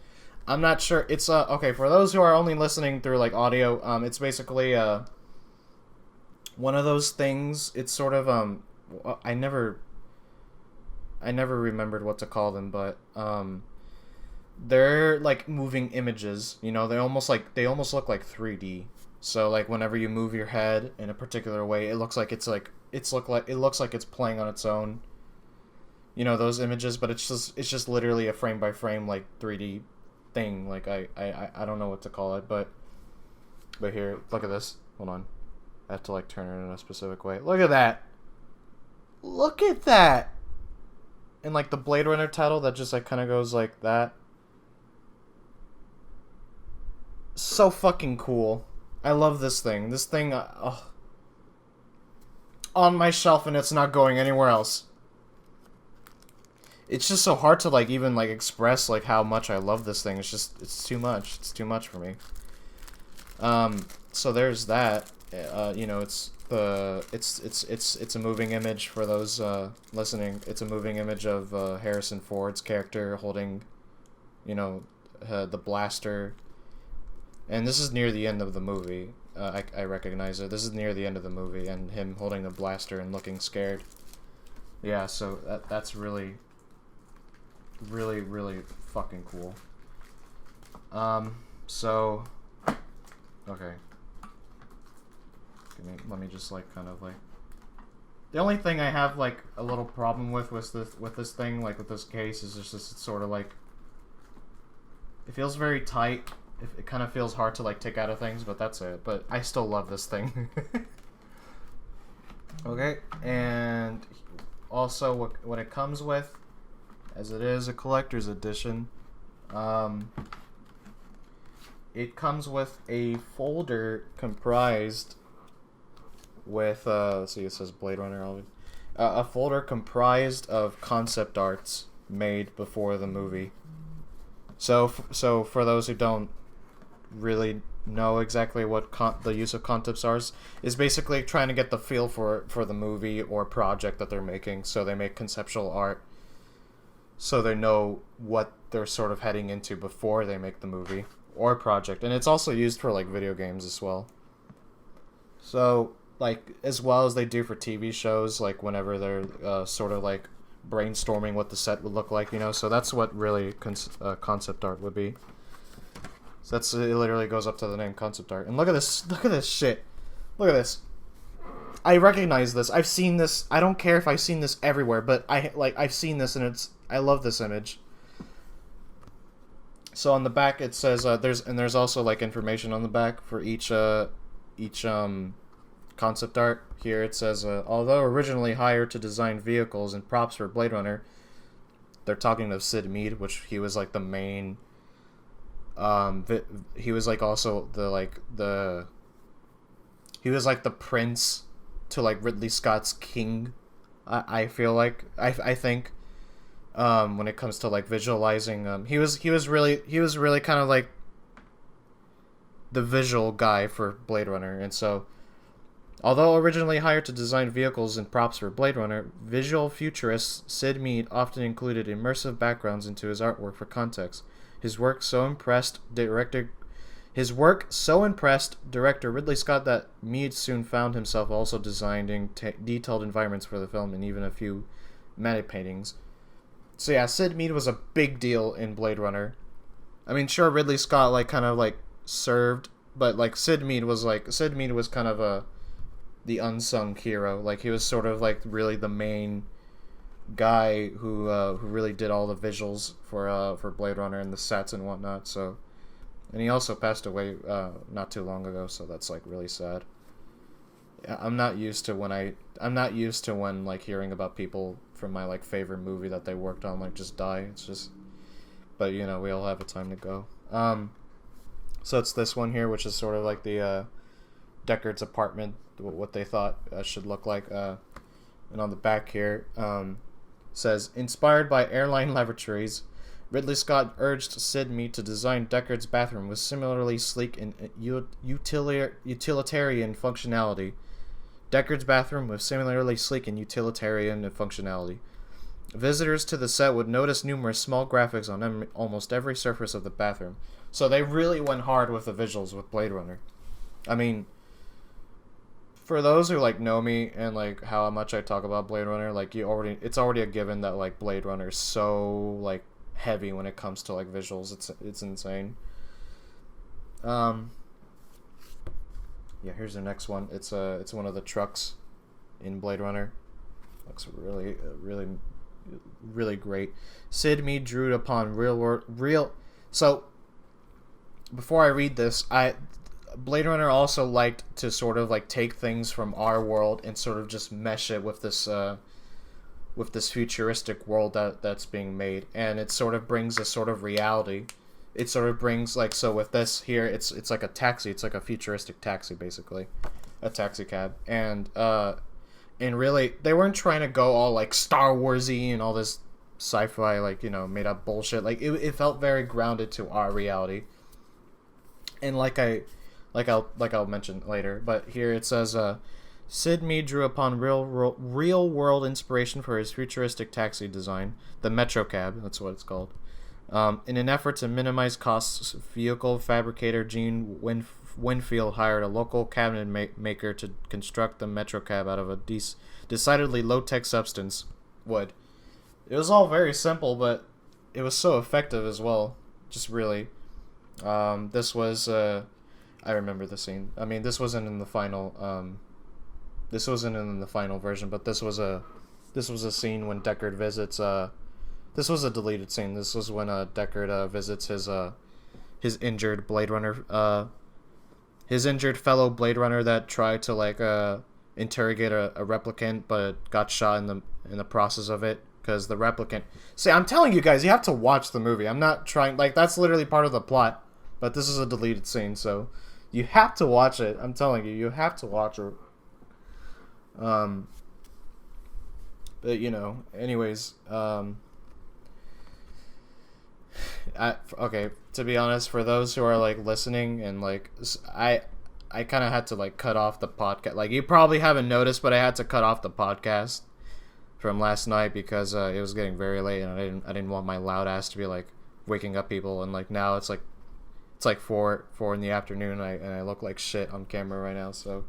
I'm not sure. It's okay for those who are only listening through like audio. It's basically one of those things. It's sort of I never remembered what to call them, but they're like moving images. They almost look like 3D. So like whenever you move your head in a particular way, it looks like it looks like it's playing on its own. Those images, but it's just literally a frame by frame like 3D thing. Like I don't know what to call it, but here, look at this. Hold on. I have to like turn it in a specific way. Look at that. Look at that. And like the Blade Runner title that just like kind of goes like that. So fucking cool. I love this thing. This thing, on my shelf, and it's not going anywhere else. It's just so hard to like even like express like how much I love this thing. It's too much. It's too much for me. So there's that. It's a moving image for those listening. It's a moving image of Harrison Ford's character holding, the blaster. And this is near the end of the movie. I recognize it. This is near the end of the movie, and him holding the blaster and looking scared. Yeah, so that's really, really, really fucking cool. So, okay. Let me just like kind of like. The only thing I have like a little problem with this thing, like with this case, is just it's sort of like. It feels very tight. It kind of feels hard to like take out of things, but that's it. But I still love this thing. Okay, and also what it comes with, as it is a collector's edition, it comes with a folder comprised with let's see, it says Blade Runner. A folder comprised of concept arts made before the movie. So for those who don't really know exactly what the use of concept arts is, basically trying to get the feel for the movie or project that they're making. So they make conceptual art, so they know what they're sort of heading into before they make the movie or project. And it's also used for like video games as well. So like as well as they do for TV shows, like whenever they're sort of like brainstorming what the set would look like, So that's what really concept art would be. So it literally goes up to the name concept art. And look at this shit. Look at this. I recognize this. I've seen this. I don't care if I've seen this everywhere, but I've seen this, and I love this image. So on the back it says there's also like information on the back for each concept art. Here it says although originally hired to design vehicles and props for Blade Runner, they're talking to Sid Mead, which he was like the main. He was like also he was like the prince to like Ridley Scott's King. I feel like I think when it comes to like visualizing, he was really kind of like the visual guy for Blade Runner. And so Although originally hired to design vehicles and props for Blade Runner, visual futurist Sid Mead often included immersive backgrounds into his artwork for context. His work so impressed director Ridley Scott that Mead soon found himself also designing detailed environments for the film and even a few matte paintings. So yeah, Sid Mead was a big deal in Blade Runner. I mean, sure, Ridley Scott kind of served, but Sid Mead was kind of the unsung hero. Like, he was sort of really the main guy who really did all the visuals for Blade Runner and the sets and whatnot. So, and he also passed away not too long ago. So that's really sad. I'm not used to when hearing about people from my favorite movie that they worked on just die. It's just, but we all have a time to go. So it's this one here, which is sort of the Deckard's apartment, what they thought should look like. And on the back here says, inspired by airline lavatories, Ridley Scott urged Sid Mead to design Deckard's bathroom with similarly sleek and utilitarian functionality. Deckard's bathroom with similarly sleek and utilitarian functionality. Visitors to the set would notice numerous small graphics on almost every surface of the bathroom. So they really went hard with the visuals with Blade Runner. I mean, for those who know me and how much I talk about Blade Runner, it's already a given that Blade Runner is so heavy when it comes to visuals. It's insane. Yeah, here's the next one. It's one of the trucks in Blade Runner. Looks really great. Sid Mead drew it upon real. So before I read this, Blade Runner also liked to sort of take things from our world and sort of just mesh it with this futuristic world that's being made, and it sort of brings a sort of reality. It sort of brings so with this here, it's like a taxi. It's like a futuristic taxi, basically, a taxi cab, and really they weren't trying to go all Star Warsy and all this sci-fi made up bullshit. It felt very grounded to our reality, and I'll mention later. But here it says, Sid Mead drew upon real world inspiration for his futuristic taxi design, the Metro Cab. That's what it's called. In an effort to minimize costs, vehicle fabricator Gene Winfield hired a local cabinet maker to construct the Metro Cab out of a decidedly low-tech substance, wood. It was all very simple, but it was so effective as well. Just really. This was, I remember the scene. I mean, this wasn't in the final, this wasn't in the final version, but this was a scene when Deckard visits, this was a deleted scene. This was when Deckard visits his injured Blade Runner, his injured fellow Blade Runner that tried to interrogate a replicant, but got shot in the process of it because the replicant. See, I'm telling you guys, you have to watch the movie. I'm not trying. That's literally part of the plot, but this is a deleted scene, so you have to watch it. I'm telling you, you have to watch it. But anyways, okay, to be honest, for those who are listening and I kind of had to cut off the podcast. You probably haven't noticed, but I had to cut off the podcast from last night because it was getting very late and I didn't want my loud ass to be waking up people, and now it's 4 in the afternoon and I look like shit on camera right now, so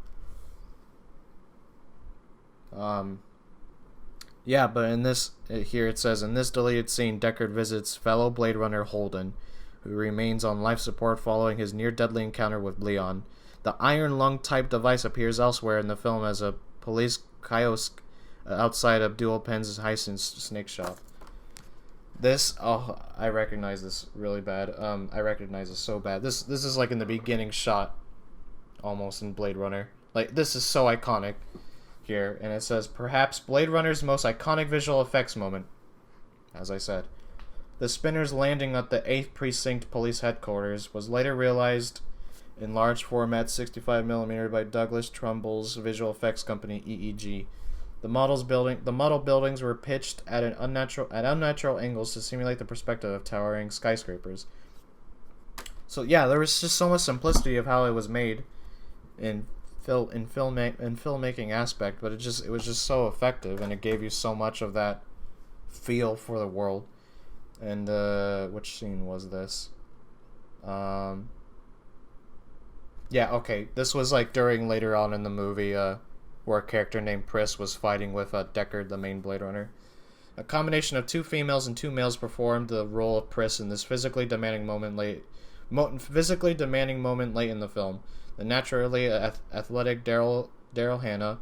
yeah, but in this, here it says, in this deleted scene, Deckard visits fellow Blade Runner Holden, who remains on life support following his near-deadly encounter with Leon. The iron lung type device appears elsewhere in the film as a police kiosk outside Abdul Penn's Heisen snake shop. This, oh, I recognize this really bad. I recognize this so bad. This is in the beginning shot, almost, in Blade Runner. This is so iconic. Here, and it says, perhaps Blade Runner's most iconic visual effects moment. As I said, the spinners landing at the 8th Precinct Police Headquarters was later realized in large format 65mm by Douglas Trumbull's visual effects company EEG. The model buildings were pitched at unnatural angles to simulate the perspective of towering skyscrapers. So yeah, there was just so much simplicity of how it was made in filmmaking aspect, but it was just so effective, and it gave you so much of that feel for the world. And which scene was this? Yeah, okay. This was like during later on in the movie, where a character named Pris was fighting with Deckard, the main Blade Runner. A combination of two females and two males performed the role of Pris in this physically demanding moment late in the film. The naturally athletic Daryl Hannah,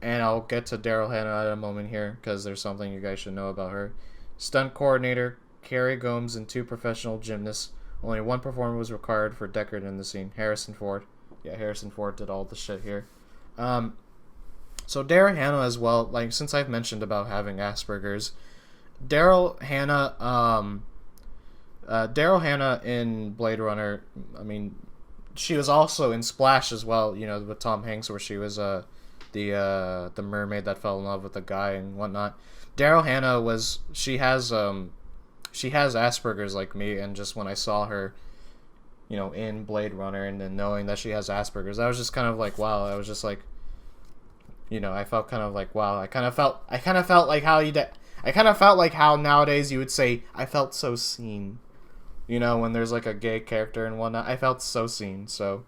and I'll get to Daryl Hannah in a moment here because there's something you guys should know about her. Stunt coordinator Carrie Gomes and two professional gymnasts. Only one performer was required for Deckard in the scene. Harrison Ford. Yeah, Harrison Ford did all the shit here. So Daryl Hannah as well. Like, since I've mentioned about having Asperger's, Daryl Hannah in Blade Runner. I mean, she was also in Splash as well. You know, with Tom Hanks, where she was the mermaid that fell in love with the guy and whatnot. Daryl Hannah was. She has Asperger's like me, and just when I saw her, you know, in Blade Runner, and then knowing that she has Asperger's, I was just kind of like, wow. I was just like, you know, I felt kind of like, wow. I kind of felt like how nowadays you would say, I felt so seen. You know, when there's like a gay character and whatnot, I felt so seen. So,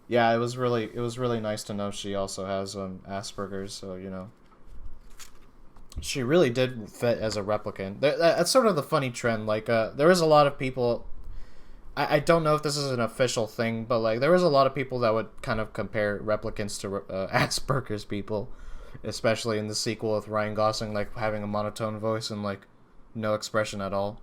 yeah, it was really nice to know she also has Asperger's. So, you know, she really did fit as a replicant. That's sort of the funny trend. Like, there was a lot of people. I don't know if this is an official thing, but like there was a lot of people that would kind of compare replicants to Asperger's people, especially in the sequel with Ryan Gosling, like having a monotone voice and like no expression at all.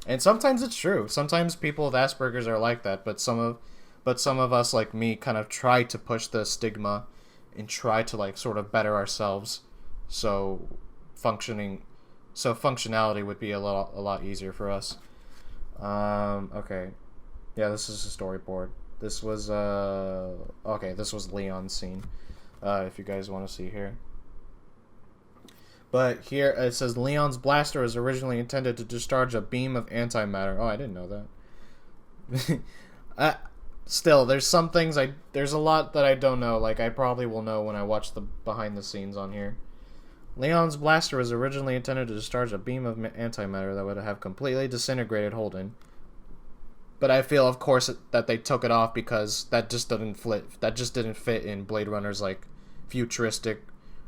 And sometimes it's true. Sometimes people with Asperger's are like that, but some of us like me kind of try to push the stigma and try to like sort of better ourselves, so functionality would be a lot easier for us. Okay. Yeah, this is a storyboard. This was this was Leon's scene. If you guys want to see here. But here it says Leon's blaster was originally intended to discharge a beam of antimatter. Oh, I didn't know that. Still, there's a lot that I don't know. Like, I probably will know when I watch the behind the scenes on here. Leon's blaster was originally intended to discharge a beam of antimatter that would have completely disintegrated Holden. But I feel, of course, that they took it off because that just didn't fit in Blade Runner's like futuristic,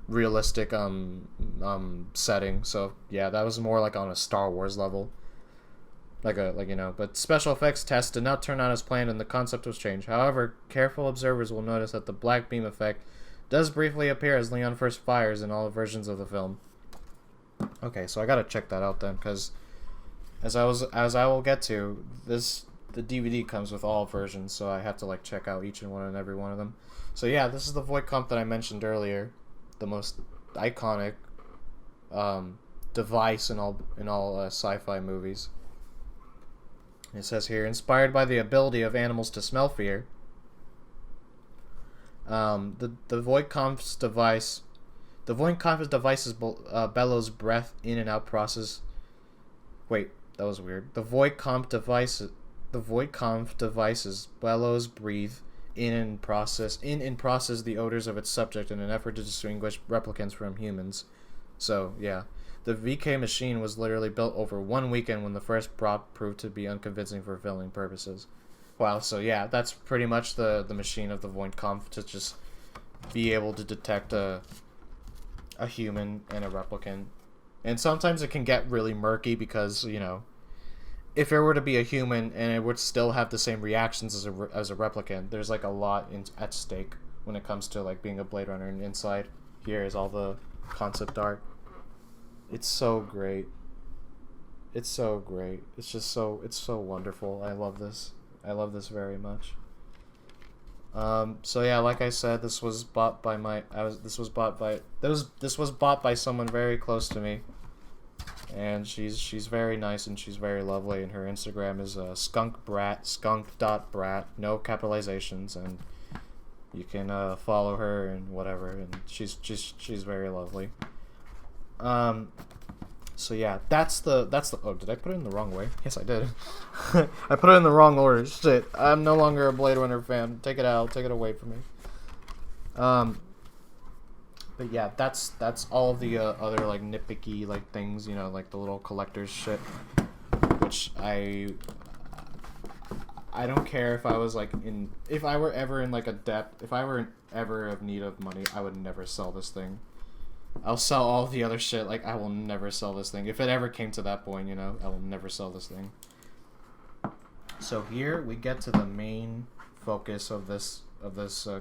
realistic setting. So yeah, that was more like on a Star Wars level. But special effects tests did not turn out as planned and the concept was changed. However, careful observers will notice that the black beam effect does briefly appear as Leon first fires in all versions of the film. Okay, so I gotta check that out then, because as I will get to, the DVD comes with all versions, so I have to like check out each and every one of them. So yeah, this is the Voight-Kampff that I mentioned earlier, the most iconic device in all sci-fi movies. It says here, inspired by the ability of animals to smell fear. The Voight-Kampff's device bellows breath in and out process. Wait, that was weird. The Voight-Kampff devices bellows breathe in and process the odors of its subject in an effort to distinguish replicants from humans. So yeah, the VK machine was literally built over 1 weekend when the first prop proved to be unconvincing for filming purposes. Wow, so yeah, that's pretty much the machine of the Voight-Kampff, to just be able to detect a human and a replicant. And sometimes it can get really murky because, you know, if it were to be a human and it would still have the same reactions as a replicant, there's like a lot at stake when it comes to like being a Blade Runner. And inside here is all the concept art. It's so great. It's so great. It's so wonderful. I love this. I love this very much. So yeah, like I said, this was bought by someone very close to me, and she's very nice and she's very lovely, and her Instagram is skunk.brat, no capitalizations, and you can follow her and whatever, and she's very lovely. So yeah, that's the. Oh, did I put it in the wrong way? Yes, I did. I put it in the wrong order. Shit, I'm no longer a Blade Runner fan. Take it out. Take it away from me. Um, but yeah, that's all of the other like nitpicky like things, you know, like the little collector's shit, which I don't care if I was like if I were ever in like a debt, if I were ever of need of money, I would never sell this thing. I'll sell all the other shit. Like, I will never sell this thing. If it ever came to that point, you know, I will never sell this thing. So here we get to the main focus of this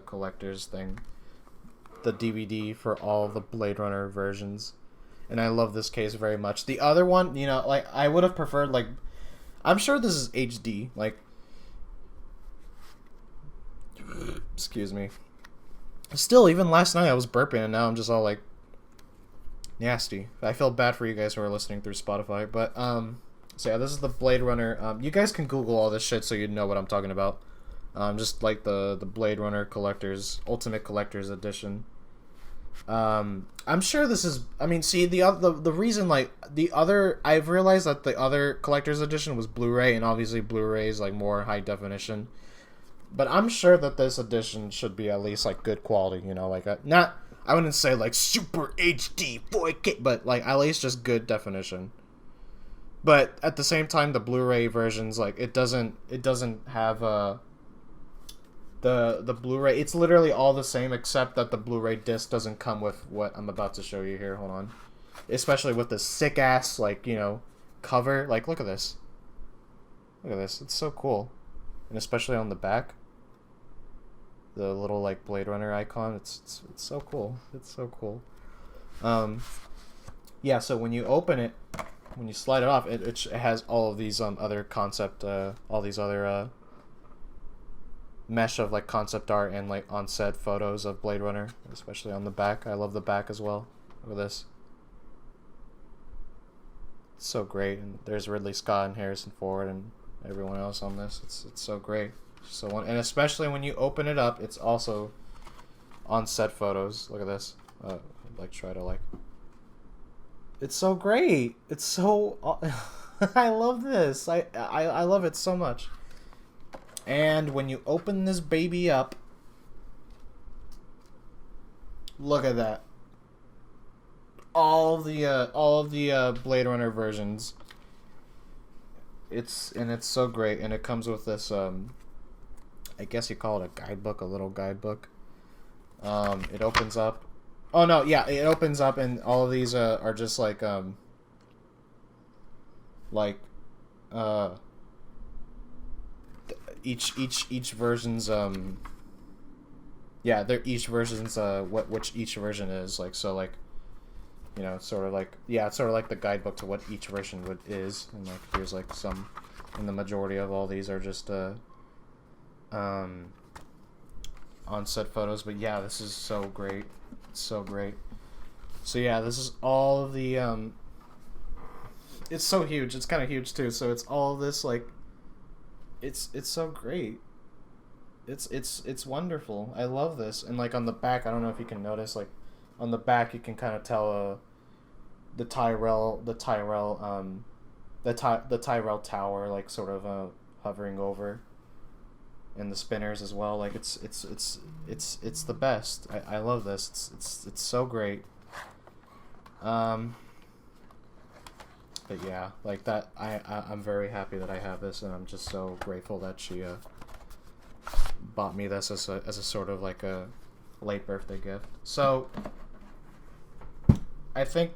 collector's thing. The DVD for all the Blade Runner versions. And I love this case very much. The other one, you know, like, I would have preferred, like, I'm sure this is HD. Like, excuse me. Still, even last night I was burping and now I'm just all, like, nasty. I feel bad for you guys who are listening through Spotify, but so yeah, this is the Blade Runner. You guys can Google all this shit so you know what I'm talking about. Just like the Blade Runner Collector's Ultimate Collector's Edition. I'm sure this is. I mean, see the reason like the other. I've realized that the other Collector's Edition was Blu-ray, and obviously Blu-ray is like more high definition. But I'm sure that this edition should be at least like good quality. You know, like not. I wouldn't say like super HD 4K, but like at least just good definition. But at the same time, the Blu-ray versions, like it doesn't have the Blu-ray. It's literally all the same except that the Blu-ray disc doesn't come with what I'm about to show you here. Hold on, especially with the sick ass like, you know, cover. Like look at this, it's so cool, and especially on the back. The little like Blade Runner icon, it's so cool. It's so cool. Yeah. So when you open it, when you slide it off, it has all of these other concept, all these other mesh of like concept art and like on set photos of Blade Runner, especially on the back. I love the back as well. Look at this. It's so great, and there's Ridley Scott and Harrison Ford and everyone else on this. It's so great. So and especially when you open it up, it's also on set photos. Look at this. Like try to like. It's so great. It's so. I love this. I love it so much. And when you open this baby up, look at that. All of the Blade Runner versions. It's so great, and it comes with this I guess you call it a guidebook, a little guidebook. It opens up. Oh no, yeah, it opens up, and all of these are just like each version's yeah, they're each version's which each version is like, so like, you know, it's sort of like, yeah, it's sort of like the guidebook to what each version is, and like here's like some, and the majority of all these are just on set photos. But yeah, this is so great. It's so great. So yeah, this is all of the it's so huge. It's kind of huge too. So it's all this like it's so great. It's wonderful. I love this. And like on the back, I don't know if you can notice, like on the back you can kind of tell the Tyrell tower like sort of hovering over, and the spinners as well. Like it's the best. I love this. It's so great. But yeah, like that, I'm very happy that I have this, and I'm just so grateful that she bought me this as a sort of like a late birthday gift. So I think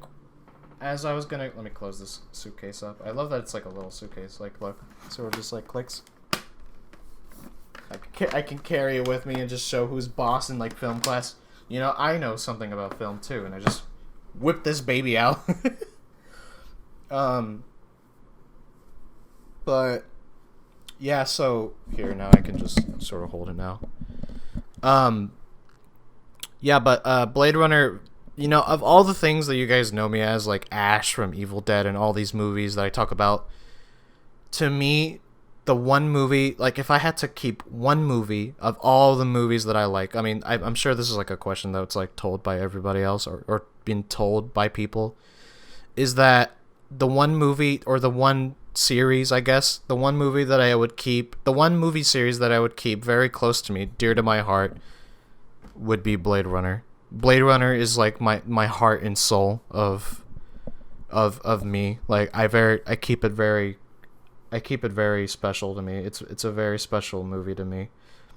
as I was gonna, let me close this suitcase up. I love that it's like a little suitcase. Like look, so it just like clicks. I can carry it with me and just show who's boss in like film class. You know, I know something about film too, and I just whip this baby out. But yeah, so here, now I can just sort of hold it now. Yeah, but Blade Runner, you know, of all the things that you guys know me as, like Ash from Evil Dead and all these movies that I talk about, to me, the one movie, like if I had to keep one movie of all the movies that I like, I mean, I'm sure this is like a question that's like told by everybody else, or been told by people, is that the one movie, or the one series, I guess, the one movie that I would keep, the one movie series that I would keep very close to me, dear to my heart, would be Blade Runner. Blade Runner is like my heart and soul of me. Like I keep it very special to me. It's a very special movie to me.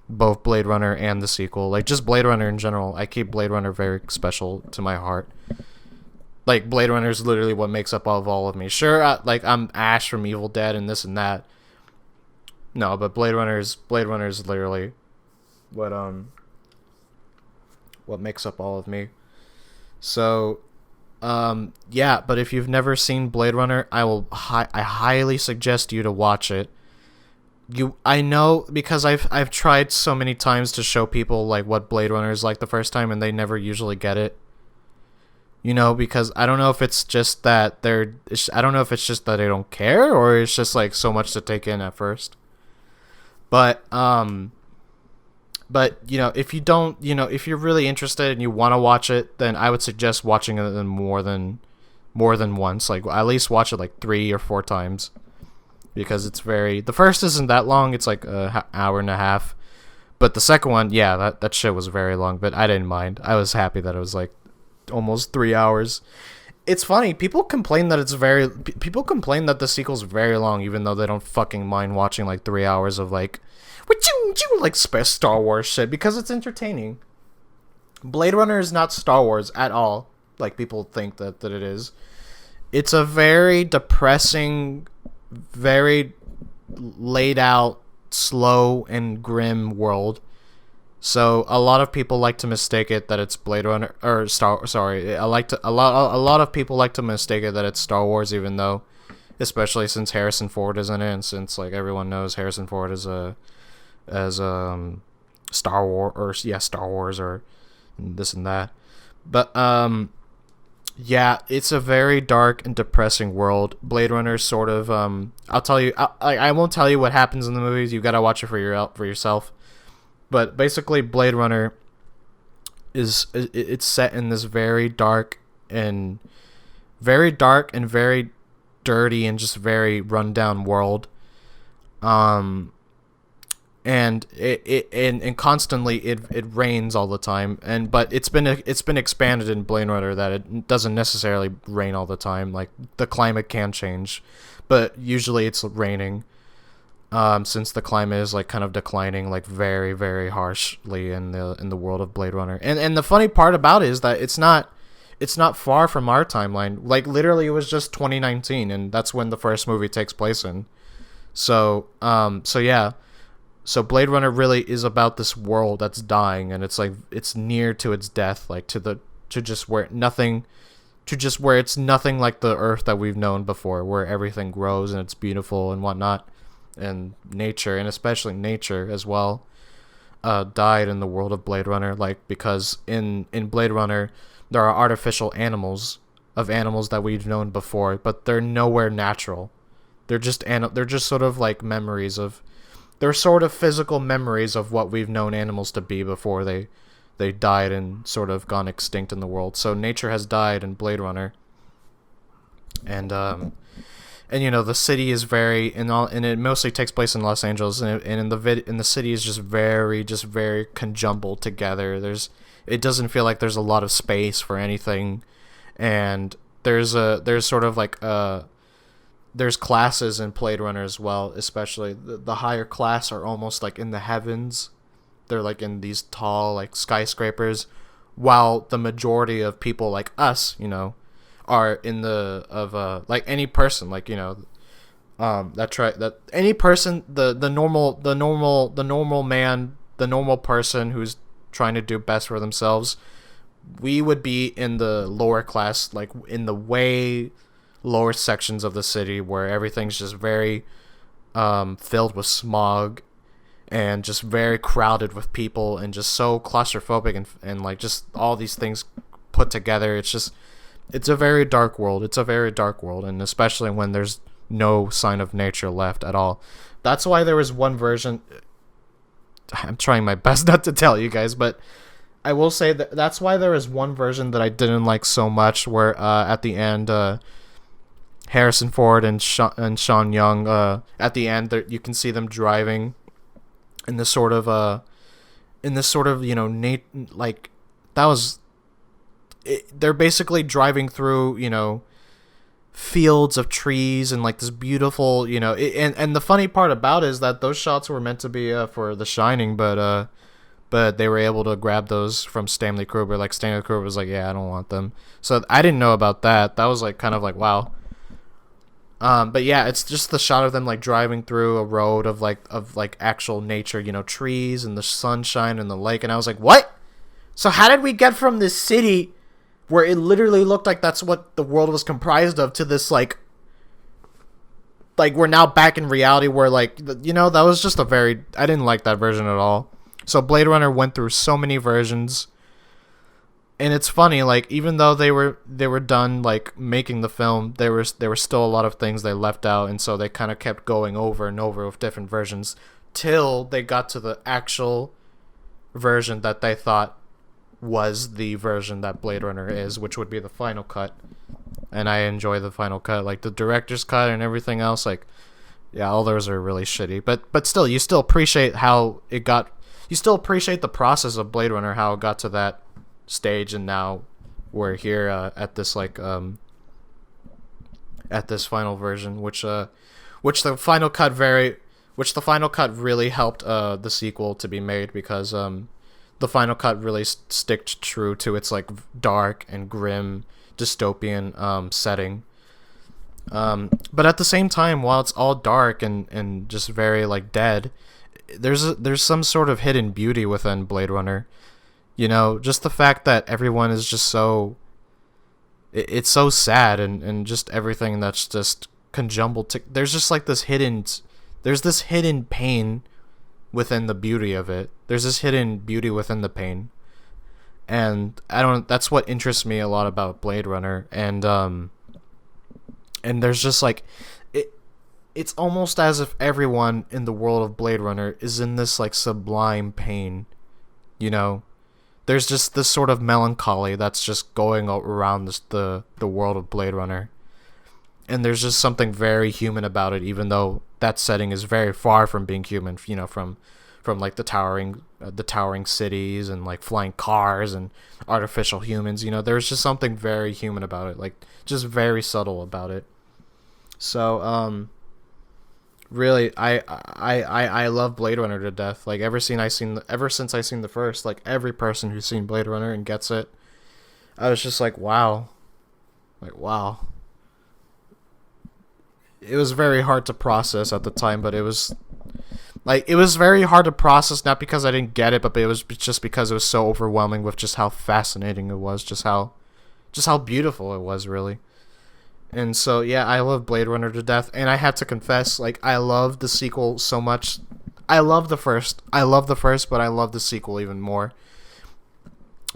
Both Blade Runner and the sequel. Like just Blade Runner in general. I keep Blade Runner very special to my heart. Like Blade Runner is literally what makes up all of me. Sure, like I'm Ash from Evil Dead and this and that. No, but Blade Runner is literally what makes up all of me. So, yeah. But if you've never seen Blade Runner, I highly suggest you to watch it. I know because I've tried so many times to show people like what Blade Runner is like the first time, and they never usually get it. Because I don't know if it's just that I don't know if it's just that they don't care, or it's just like so much to take in at first. But if you don't, if you're really interested and you want to watch it, then I would suggest watching it more than once. Like at least watch it like 3 or 4 times, because the first isn't that long. It's like an hour and a half, but the second one, yeah, that shit was very long. But I didn't mind. I was happy that it was like almost 3 hours. It's funny. People complain that the sequel's very long, even though they don't fucking mind watching like 3 hours of like Star Wars shit, because it's entertaining. Blade Runner is not Star Wars at all, like people think that it is. It's a very depressing, very laid out, slow and grim world. So a lot of people like to mistake it that it's Blade Runner or a lot of people like to mistake it that it's Star Wars, even though, especially since Harrison Ford is in it, and since like everyone knows Harrison Ford is Star Wars or this and that. But yeah, it's a very dark and depressing world. Blade Runner sort of I'll tell you, I won't tell you what happens in the movies. You gotta watch it for yourself. But basically, Blade Runner it's set in this very dark and very dirty and just very rundown world. And it constantly it rains all the time, but it's been expanded in Blade Runner that it doesn't necessarily rain all the time. Like the climate can change, but usually it's raining. Since the climate is like kind of declining like very, very harshly in the world of Blade Runner. And the funny part about it is that it's not far from our timeline. Like literally it was just 2019, and that's when the first movie takes place in. So yeah. So Blade Runner really is about this world that's dying, and it's like it's near to its death, like to just where it's nothing like the Earth that we've known before, where everything grows and it's beautiful and whatnot. And nature, and especially nature as well, died in the world of Blade Runner. Like because in Blade Runner there are artificial animals that we've known before, but they're nowhere natural. They're just sort of like they're sort of physical memories of what we've known animals to be before they died and sort of gone extinct in the world. So nature has died in Blade Runner, and the city is very and it mostly takes place in Los Angeles, and in the city is just very conjumbled together. It doesn't feel like there's a lot of space for anything, and there's sort of like there's classes in Blade Runner as well, especially the higher class are almost like in the heavens. They're like in these tall like skyscrapers, while the majority of people like us, are in like any person, like that any person, the normal man, the normal person who's trying to do best for themselves, we would be in the lower class, like in the way lower sections of the city where everything's just very filled with smog and just very crowded with people and just so claustrophobic and like just all these things put together. It's a very dark world. And especially when there's no sign of nature left at all. That's why there was one version. I'm trying my best not to tell you guys, but I will say that's why there was one version that I didn't like so much, where at the end, Harrison Ford and Sean Young, at the end, you can see them driving in this sort of in this sort of, like, that was they're basically driving through, fields of trees and like this beautiful, and the funny part about it is that those shots were meant to be for The Shining, but they were able to grab those from Stanley Kubrick. Like, Stanley Kubrick was like, yeah, I don't want them. So I didn't know about that. That was like kind of like, wow. But yeah, it's just the shot of them like driving through a road of like actual nature, trees and the sunshine and the lake, and I was like, what? So how did we get from this city where it literally looked like that's what the world was comprised of to this like we're now back in reality where that was just I didn't like that version at all. So Blade Runner went through so many versions, and it's funny, like, even though they were done like making the film, there were still a lot of things they left out, and so they kind of kept going over and over with different versions till they got to the actual version that they thought was the version that Blade Runner is, which would be the final cut. And I enjoy the final cut, like the director's cut and everything else. Like, yeah, all those are really shitty, but still, you still appreciate how it got. You still appreciate the process of Blade Runner, how it got to that stage, and now we're here at this at this final version, which the final cut really helped the sequel to be made, because the final cut really sticked true to its like dark and grim dystopian setting. But at the same time, while it's all dark and just very like dead, there's some sort of hidden beauty within Blade Runner. Just the fact that everyone is just so... It's so sad, and just everything that's just conjumbled. There's just like this hidden... There's this hidden pain within the beauty of it. There's this hidden beauty within the pain. And that's what interests me a lot about Blade Runner. And there's just like... It's almost as if everyone in the world of Blade Runner is in this like sublime pain. There's just this sort of melancholy that's just going around the world of Blade Runner. And there's just something very human about it, even though that setting is very far from being human, from like the towering cities and like flying cars and artificial humans. There's just something very human about it, like just very subtle about it. So really, I love Blade Runner to death. Like, ever since I seen the first, like, every person who's seen Blade Runner and gets it, I was just like, wow. Like, wow. It was very hard to process at the time, but it was very hard to process, not because I didn't get it, but it was just because it was so overwhelming with just how fascinating it was, just how beautiful it was, really. And so, yeah, I love Blade Runner to death, and I have to confess, like, I love the sequel so much. I love the first, but I love the sequel even more,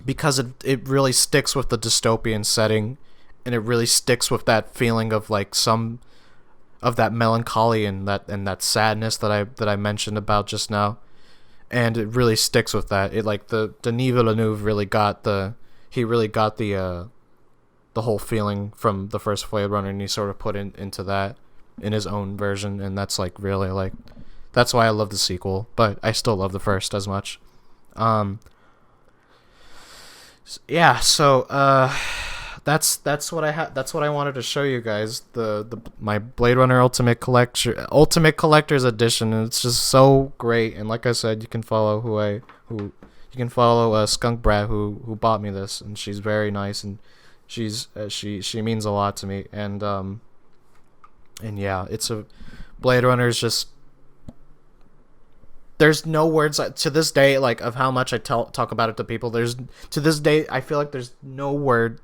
because it really sticks with the dystopian setting, and it really sticks with that feeling of, like, some of that melancholy and that sadness that I mentioned about just now, and it really sticks with that. It, like, Denis Villeneuve really got the whole feeling from the first Blade Runner, and he sort of put into that in his own version, and that's like really like, that's why I love the sequel, but I still love the first as much. Yeah, so that's what I wanted to show you guys, my Blade Runner Ultimate Collector's Edition, and it's just so great. And like I said, you can follow Skunk Brat who bought me this, and she's very nice, and she means a lot to me, and yeah, Blade Runner is just, there's no words to this day, like, of how much I talk about it to people. To this day, I feel like there's nowhere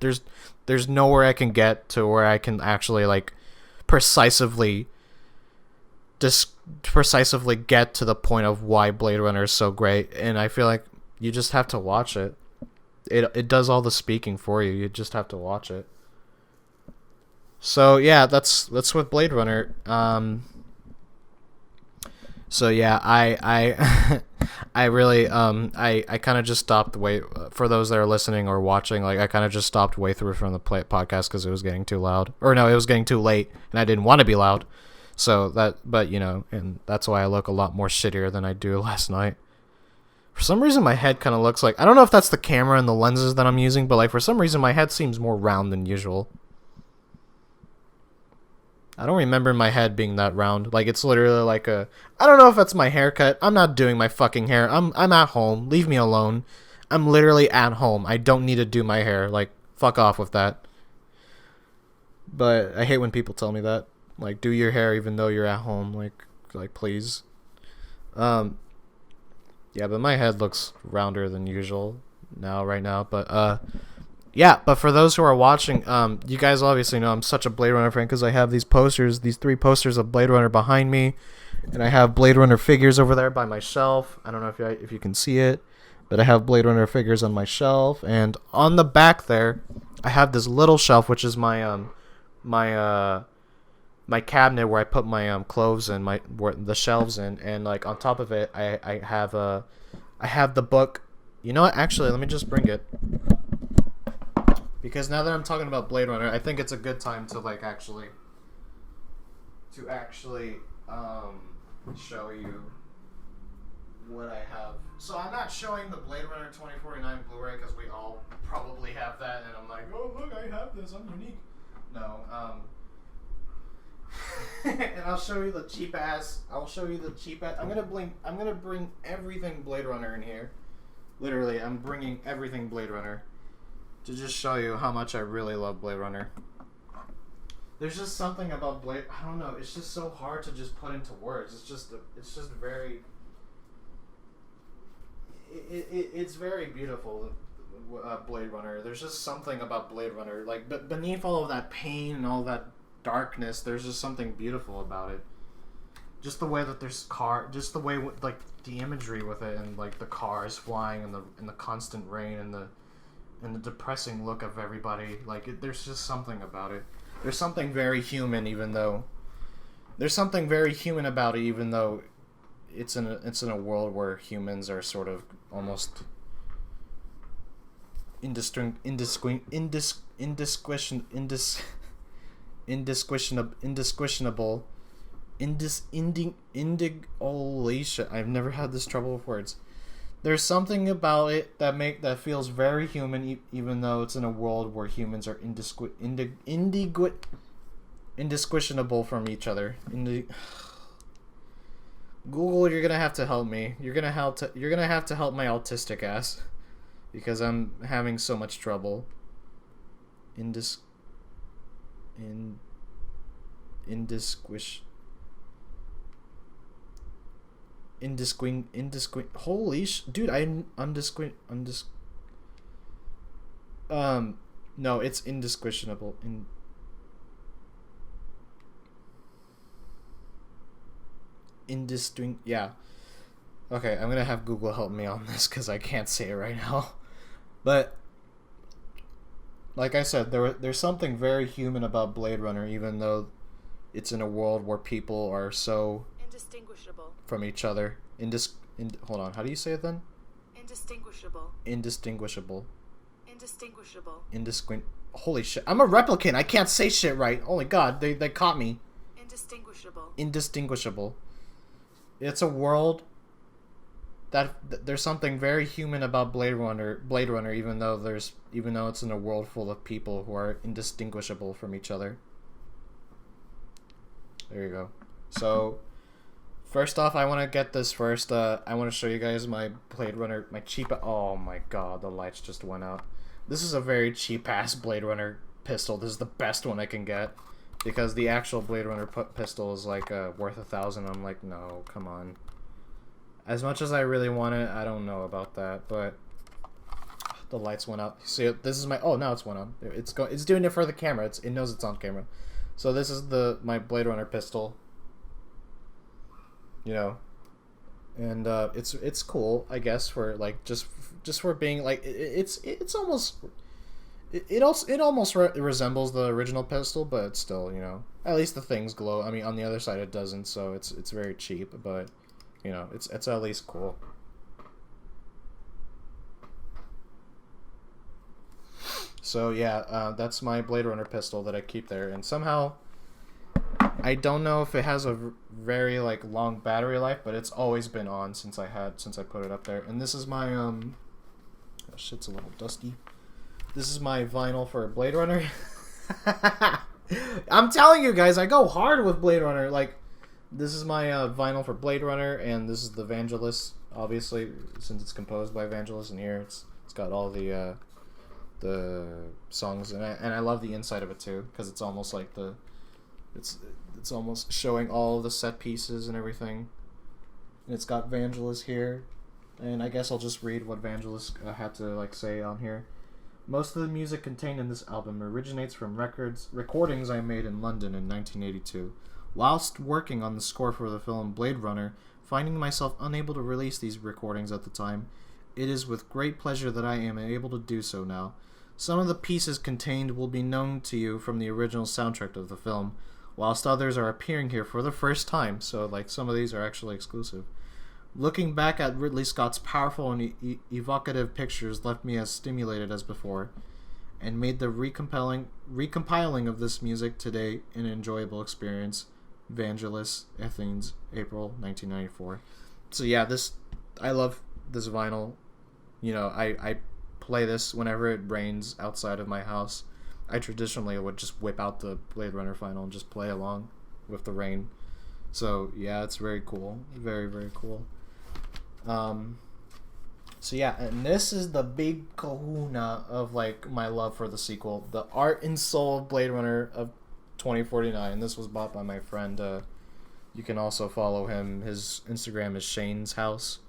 I can get to where I can actually like precisely get to the point of why Blade Runner is so great, and I feel like you just have to watch it. It does all the speaking for you. You just have to watch it. So yeah, that's with Blade Runner. So yeah, I I really I kind of just stopped for those that are listening or watching. Like, I kind of just stopped way through from the podcast because it was getting too loud. Or no, it was getting too late, and I didn't want to be loud. So but and that's why I look a lot more shittier than I do last night. For some reason, my head kind of looks like... I don't know if that's the camera and the lenses that I'm using, but like for some reason, my head seems more round than usual. I don't remember my head being that round. Like, it's literally like a... I don't know if that's my haircut. I'm not doing my fucking hair. I'm at home. Leave me alone. I'm literally at home. I don't need to do my hair. Like, fuck off with that. But I hate when people tell me that. Like, do your hair even though you're at home. Like please. Yeah, but my head looks rounder than usual right now. But, yeah, but for those who are watching, you guys obviously know I'm such a Blade Runner fan because I have these 3 posters of Blade Runner behind me, and I have Blade Runner figures over there by my shelf. I don't know if you can see it, but I have Blade Runner figures on my shelf, and on the back there, I have this little shelf, which is my cabinet where I put my clothes and the shelves in, and like on top of it, I have the book. You know what? Actually, let me just bring it. Because now that I'm talking about Blade Runner, I think it's a good time to like actually show you what I have. So I'm not showing the Blade Runner 2049 Blu-ray because we all probably have that, and I'm like, oh look, I have this, I'm unique. No, and I'll show you the cheap ass. I'm gonna bring everything Blade Runner in here. Literally, I'm bringing everything Blade Runner. To just show you how much I really love Blade Runner. There's just something about Blade... I don't know. It's just so hard to just put into words. It's just very... It's very beautiful, Blade Runner. There's just something about Blade Runner. Like, but beneath all of that pain and all that darkness, there's just something beautiful about it. Just the way that just the way, like, the imagery with it, and, like, the cars flying in the constant rain and the depressing look of everybody. Like, there's just something about it. There's something very human, even though it's in a world where humans are sort of almost indisquishinable. I've never had this trouble with words. There's something about it that feels very human, even though it's in a world where humans are indisquishinable from each other. Google, you're gonna have to help me. You're gonna have to help my autistic ass, because I'm having so much trouble. Holy dude, no, it's indisquishinable. Yeah. Okay, I'm gonna have Google help me on this because I can't say it right now. But like I said, there's something very human about Blade Runner, even though it's in a world where people are so indistinguishable from each other. Hold on, how do you say it then? Indistinguishable. Holy shit, I'm a replicant. I can't say shit right. Holy god, they caught me. Indistinguishable. It's a world that there's something very human about Blade Runner, even though it's in a world full of people who are indistinguishable from each other. There you go. So, first off, I want to get this first. I want to show you guys my Blade Runner, my cheap... Oh my god, the lights just went out. This is a very cheap-ass Blade Runner pistol. This is the best one I can get. Because the actual Blade Runner pistol is, like, worth $1,000. I'm like, no, come on. As much as I really want it, I don't know about that, but... The lights went out. See, this is my... Oh, now it's went on. It's doing it for the camera. It knows it's on camera. So this is my Blade Runner pistol, you know, and it's cool, I guess, for like just for being like it almost resembles the original pistol, but it's still, you know, at least the things glow. I mean, on the other side it doesn't, so it's very cheap, but you know, it's at least cool. So yeah, that's my Blade Runner pistol that I keep there, and somehow I don't know if it has a very like long battery life, but it's always been on since I put it up there. And this is my oh, shit's a little dusty. This is my vinyl for Blade Runner. I'm telling you guys, I go hard with Blade Runner. Like, this is my vinyl for Blade Runner, and this is the Vangelis, obviously, since it's composed by Vangelis. And here it's got all the songs, and I love the inside of it too, because it's almost like it's almost showing all the set pieces and everything. And it's got Vangelis here, and I guess I'll just read what Vangelis had to like say on here. Most of the music contained in this album originates from recordings I made in London in 1982. Whilst working on the score for the film Blade Runner, finding myself unable to release these recordings at the time, it is with great pleasure that I am able to do so now. Some of the pieces contained will be known to you from the original soundtrack of the film, whilst others are appearing here for the first time, so like some of these are actually exclusive. Looking back at Ridley Scott's powerful and evocative pictures left me as stimulated as before, and made the recompiling of this music today an enjoyable experience. Vangelis, Athens, April 1994. So yeah, I love this vinyl. You know, I play this whenever it rains outside of my house. I traditionally would just whip out the Blade Runner vinyl and just play along with the rain. So yeah, it's very cool. Very, very cool. So yeah, and this is the big kahuna of like my love for the sequel, the art and soul of Blade Runner of 2049. This was bought by my friend. You can also follow him. His Instagram is Shane's House.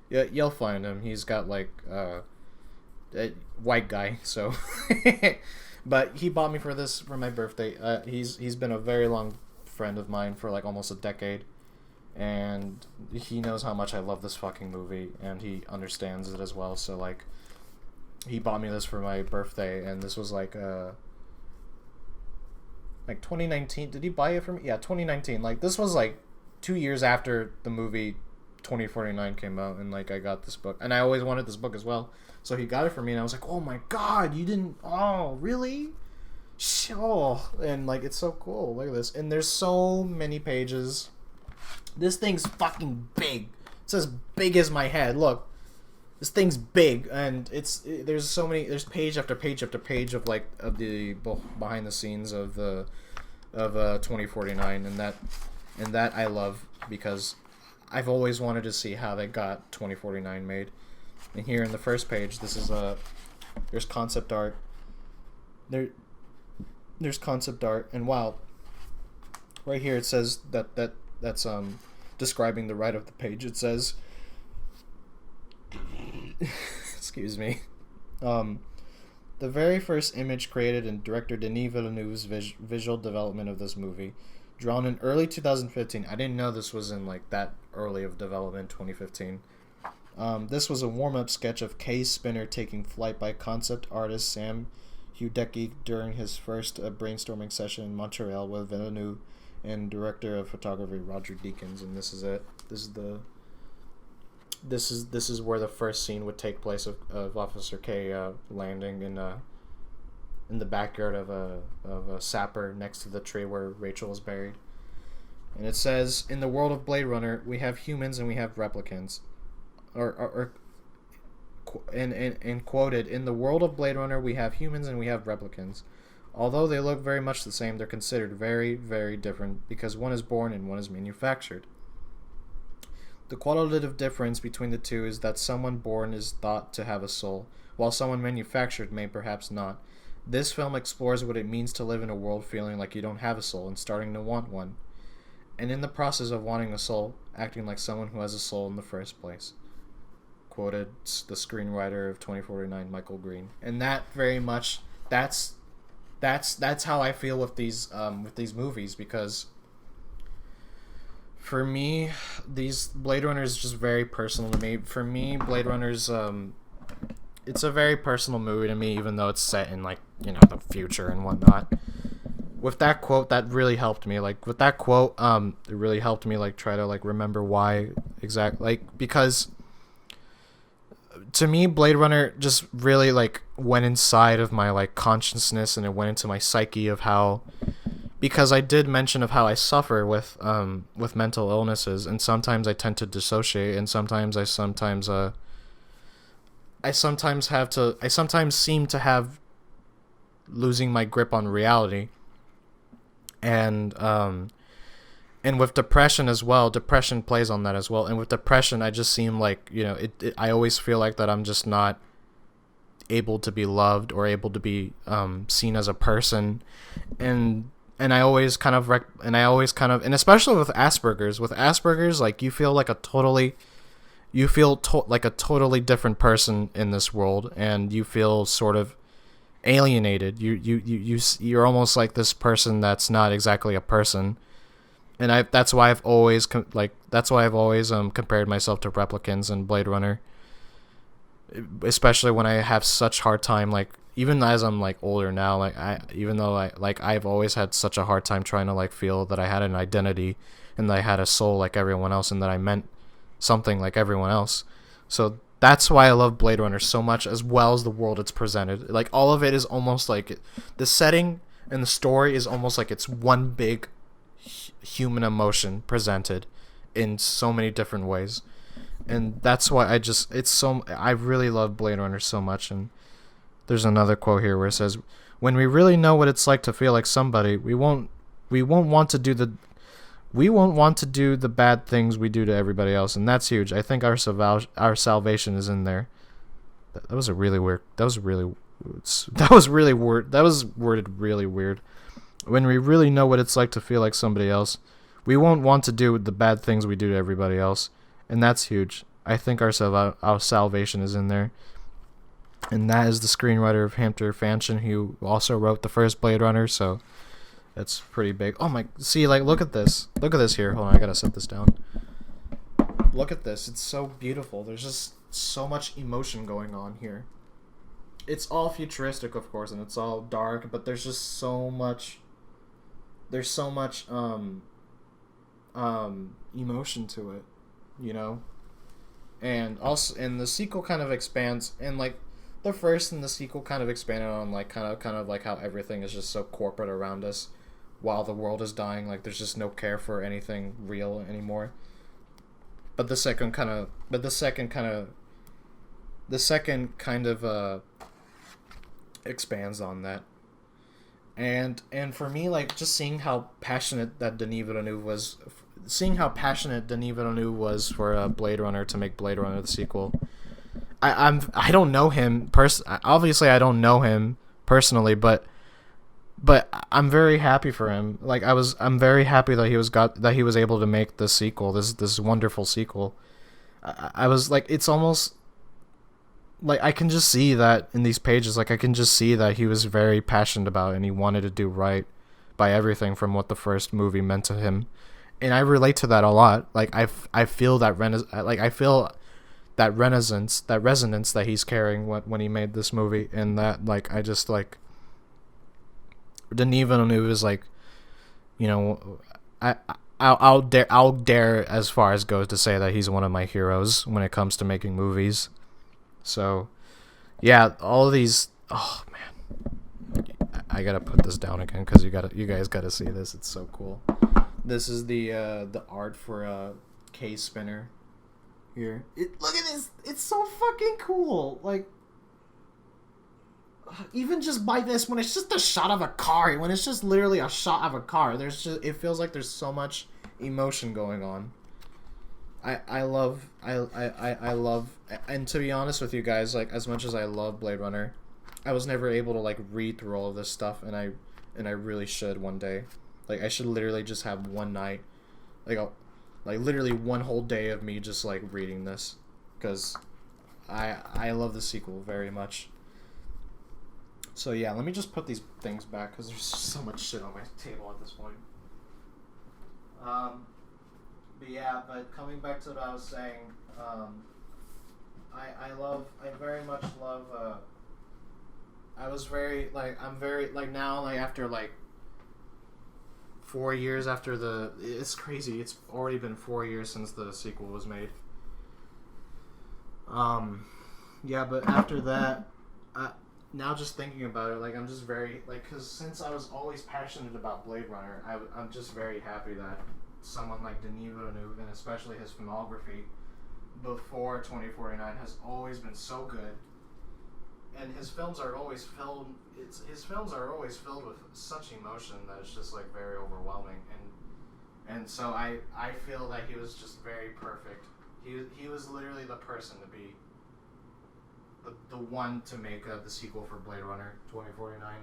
Yeah, you'll find him. He's got like a white guy, so but he bought me for this for my birthday. He's been a very long friend of mine for like almost a decade. And he knows how much I love this fucking movie, and he understands it as well. So like, he bought me this for my birthday, and this was like 2019. Did he buy it for me? Yeah, 2019. Like, this was like 2 years after the movie 2049 came out, and like I got this book, and I always wanted this book as well. So he got it for me, and I was like, oh my god, you didn't? Oh, really? Oh, and like, it's so cool. Look at this, and there's so many pages. This thing's fucking big. It's as big as my head. Look, this thing's big, and there's so many. There's page after page after page of like of the behind the scenes of 2049, and that I love, because I've always wanted to see how they got 2049 made. And here in the first page, this is there's concept art. There's concept art, and wow, right here it says that's describing the right of the page. It says, excuse me, the very first image created in director Denis Villeneuve's visual development of this movie, drawn in early 2015. I didn't know this was in like that early of development, 2015. This was a warm-up sketch of Kay's spinner taking flight by concept artist Sam Hudecki during his first brainstorming session in Montreal with Villeneuve and director of photography Roger Deakins. And this is it. This is where the first scene would take place of Officer K landing in the backyard of a sapper next to the tree where Rachel is buried. And it says, in the world of Blade Runner, we have humans and we have replicants. And quoted, in the world of Blade Runner, we have humans and we have replicants. Although they look very much the same, they're considered very, very different, because one is born and one is manufactured. The qualitative difference between the two is that someone born is thought to have a soul, while someone manufactured may perhaps not. This film explores what it means to live in a world feeling like you don't have a soul and starting to want one, and in the process of wanting a soul, acting like someone who has a soul in the first place. Quoted the screenwriter of 2049, Michael Green. And that very much, that's how I feel with these movies, because for me, these Blade Runner is just very personal to me. For me, Blade Runner's it's a very personal movie to me, even though it's set in like, you know, the future and whatnot. With that quote, that really helped me. Like, with that quote, it really helped me like try to like remember why exactly, like, because to me, Blade Runner just really like went inside of my like consciousness, and it went into my psyche of how because I did mention of how I suffer with mental illnesses, and sometimes I tend to dissociate, and I sometimes seem to have losing my grip on reality, and and with depression as well, depression plays on that as well. And with depression, I just seem like, I always feel like that I'm just not able to be loved or able to be seen as a person, and I always kind of and especially with Asperger's, like you feel like a totally different person in this world, and you feel sort of alienated. You're almost like this person that's not exactly a person. And that's why I've always compared myself to replicants in Blade Runner, especially when I have such hard time, like, even as I'm like older now, like I've always had such a hard time trying to like feel that I had an identity and that I had a soul like everyone else, and that I meant something like everyone else. So that's why I love Blade Runner so much, as well as the world it's presented. Like, all of it is almost like the setting and the story is almost like it's one big human emotion presented in so many different ways. And that's why I really love Blade Runner so much. And there's another quote here where it says, "When we really know what it's like to feel like somebody, we won't want to do the bad things we do to everybody else." And that's huge. I think our salvation is in there. That was worded really weird. When we really know what it's like to feel like somebody else, we won't want to do the bad things we do to everybody else. And that's huge. I think our salvation is in there. And that is the screenwriter of Hunter Fanchon, who also wrote the first Blade Runner, so that's pretty big. Oh my, see, like, look at this. Look at this here. Hold on, I gotta set this down. Look at this. It's so beautiful. There's just so much emotion going on here. It's all futuristic, of course, and it's all dark, but there's just so much... There's so much emotion to it, and also, and the sequel kind of expands, and like the first and the sequel kind of expanded on like kind of like how everything is just so corporate around us while the world is dying. Like, there's just no care for anything real anymore. But the second kind of expands on that. And for me, like, just seeing how passionate Denis Villeneuve was for Blade Runner to make Blade Runner the sequel. I don't know him obviously I don't know him personally, but I'm very happy for him. Like, I'm very happy that he was able to make this sequel, this wonderful sequel. I was like, it's almost like I can just see that in these pages. Like, I can just see that he was very passionate about it, and he wanted to do right by everything from what the first movie meant to him. And I relate to that a lot. Like, I feel that resonance that he's carrying when he made this movie, and that, like, I just, like, Denis Villeneuve is, like, I'll dare as far as goes to say that he's one of my heroes when it comes to making movies. So, yeah, all of these. Oh man, I gotta put this down again because you guys gotta see this. It's so cool. This is the art for K Spinner. Here, look at this. It's so fucking cool. Like, even just by this, when it's just a shot of a car, when it's just literally a shot of a car, it feels like there's so much emotion going on. I love, and to be honest with you guys, like, as much as I love Blade Runner, I was never able to, like, read through all of this stuff, and I really should one day. Like, I should literally just have one night, like literally one whole day of me just, like, reading this, because I love the sequel very much. So yeah, let me just put these things back, because there's so much shit on my table at this point. But yeah, coming back to what I was saying, I very much love, I'm very, like, now, like, after, like, 4 years after it's crazy, it's already been 4 years since the sequel was made. Yeah, but after that, now just thinking about it, like I'm just very like because since I was always passionate about Blade Runner, I'm just very happy that someone like Denis Villeneuve and especially his filmography before 2049 has always been so good, and his films are always filled. His films are always filled with such emotion that it's just like very overwhelming, and so I feel that he was just very perfect. He was literally the person to be the one to make the sequel for Blade Runner 2049.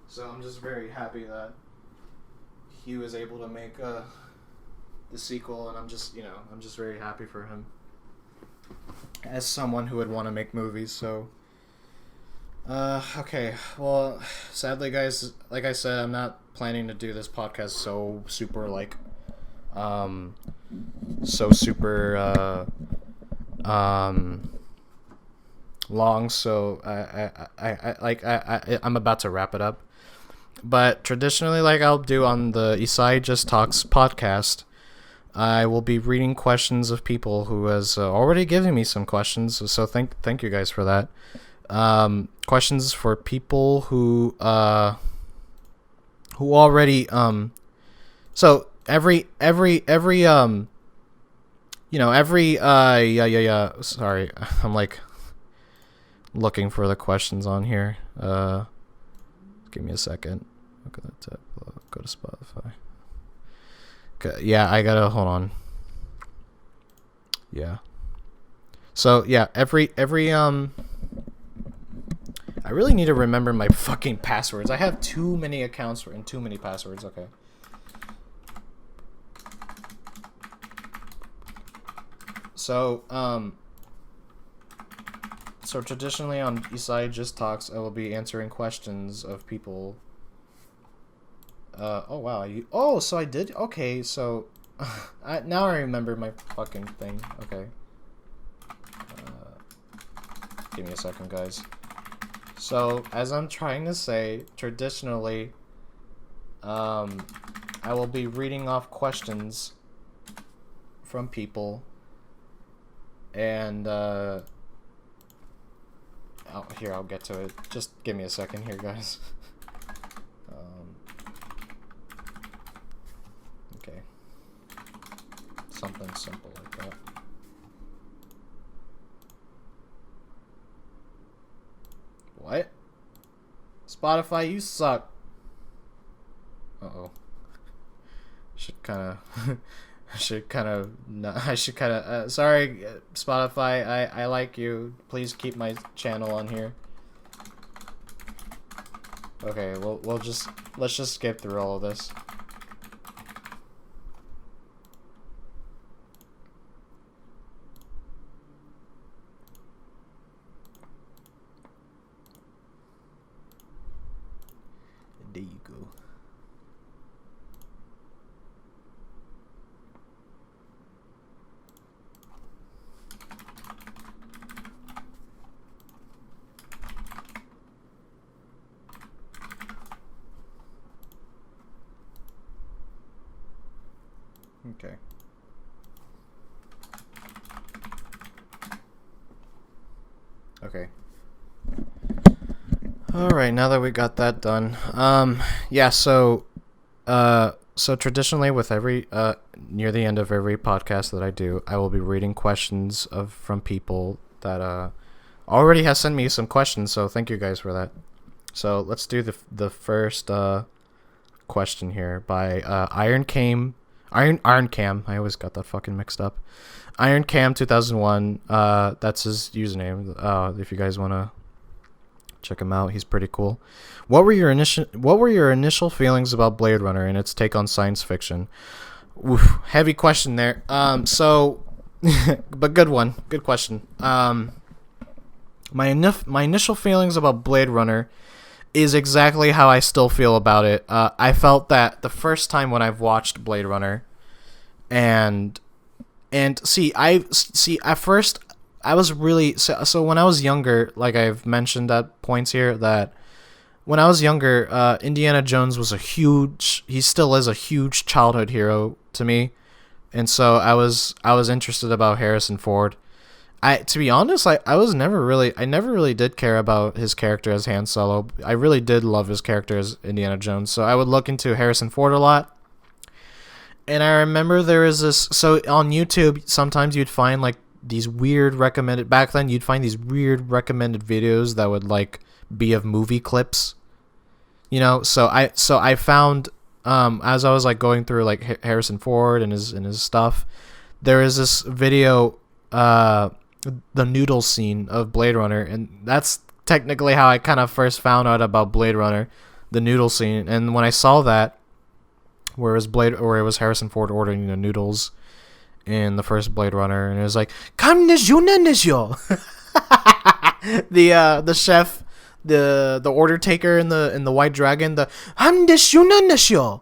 So I'm just very happy that he was able to make the sequel, and I'm just very happy for him as someone who would want to make movies. So okay, well, sadly guys, like I said, I'm not planning to do this podcast so super long, so I'm about to wrap it up. But traditionally, like I'll do on the Isahi Just Talks podcast, I will be reading questions of people who has already given me some questions. So thank you guys for that. Questions for people who already so every sorry, I'm like looking for the questions on here. Give me a second. Okay, go to Spotify. Okay, yeah, I gotta hold on. Yeah. So yeah, every I really need to remember my fucking passwords. I have too many accounts and too many passwords. Okay. So so traditionally on Isahi Just Talks, I will be answering questions of people. Oh wow, so I did. Okay, so now I remember my fucking thing. Okay. Give me a second, guys. So as I'm trying to say, traditionally, I will be reading off questions from people, and here, I'll get to it. Just give me a second here, guys. Okay. Something simple like that. What? Spotify, you suck. Uh-oh. Sorry, Spotify, I like you. Please keep my channel on here. Okay, let's just skip through all of this. There you go. Okay. Okay. Alright, now that we got that done. Yeah, so traditionally with every near the end of every podcast that I do, I will be reading questions from people that already has sent me some questions, so thank you guys for that. So let's do the first question here by Iron Cam. I always got that fucking mixed up. Iron Cam 2001. That's his username. If you guys wanna check him out, he's pretty cool. What were your initial feelings about Blade Runner and its take on science fiction? Oof, heavy question there. So, but good one. Good question. My initial feelings about Blade Runner is exactly how I still feel about it. I felt that the first time when I've watched Blade Runner, and at first I was really so when I was younger, like I've mentioned at points here, that when I was younger, Indiana Jones was he still is a huge childhood hero to me, and so I was interested about Harrison Ford. To be honest, I was never really I never really did care about his character as Han Solo. I really did love his character as Indiana Jones. So I would look into Harrison Ford a lot. And I remember there was this, so on YouTube sometimes you'd find like these weird recommended, back then you'd find these weird recommended videos that would like be of movie clips. You know, so I found as I was like going through like Harrison Ford and his stuff, there is this video, the noodle scene of Blade Runner, and that's technically how I kind of first found out about Blade Runner, the noodle scene. And when I saw that, where it was Harrison Ford ordering the noodles in the first Blade Runner, and it was like, "Come nisho." The chef, the order taker in the White Dragon, the "Nisho."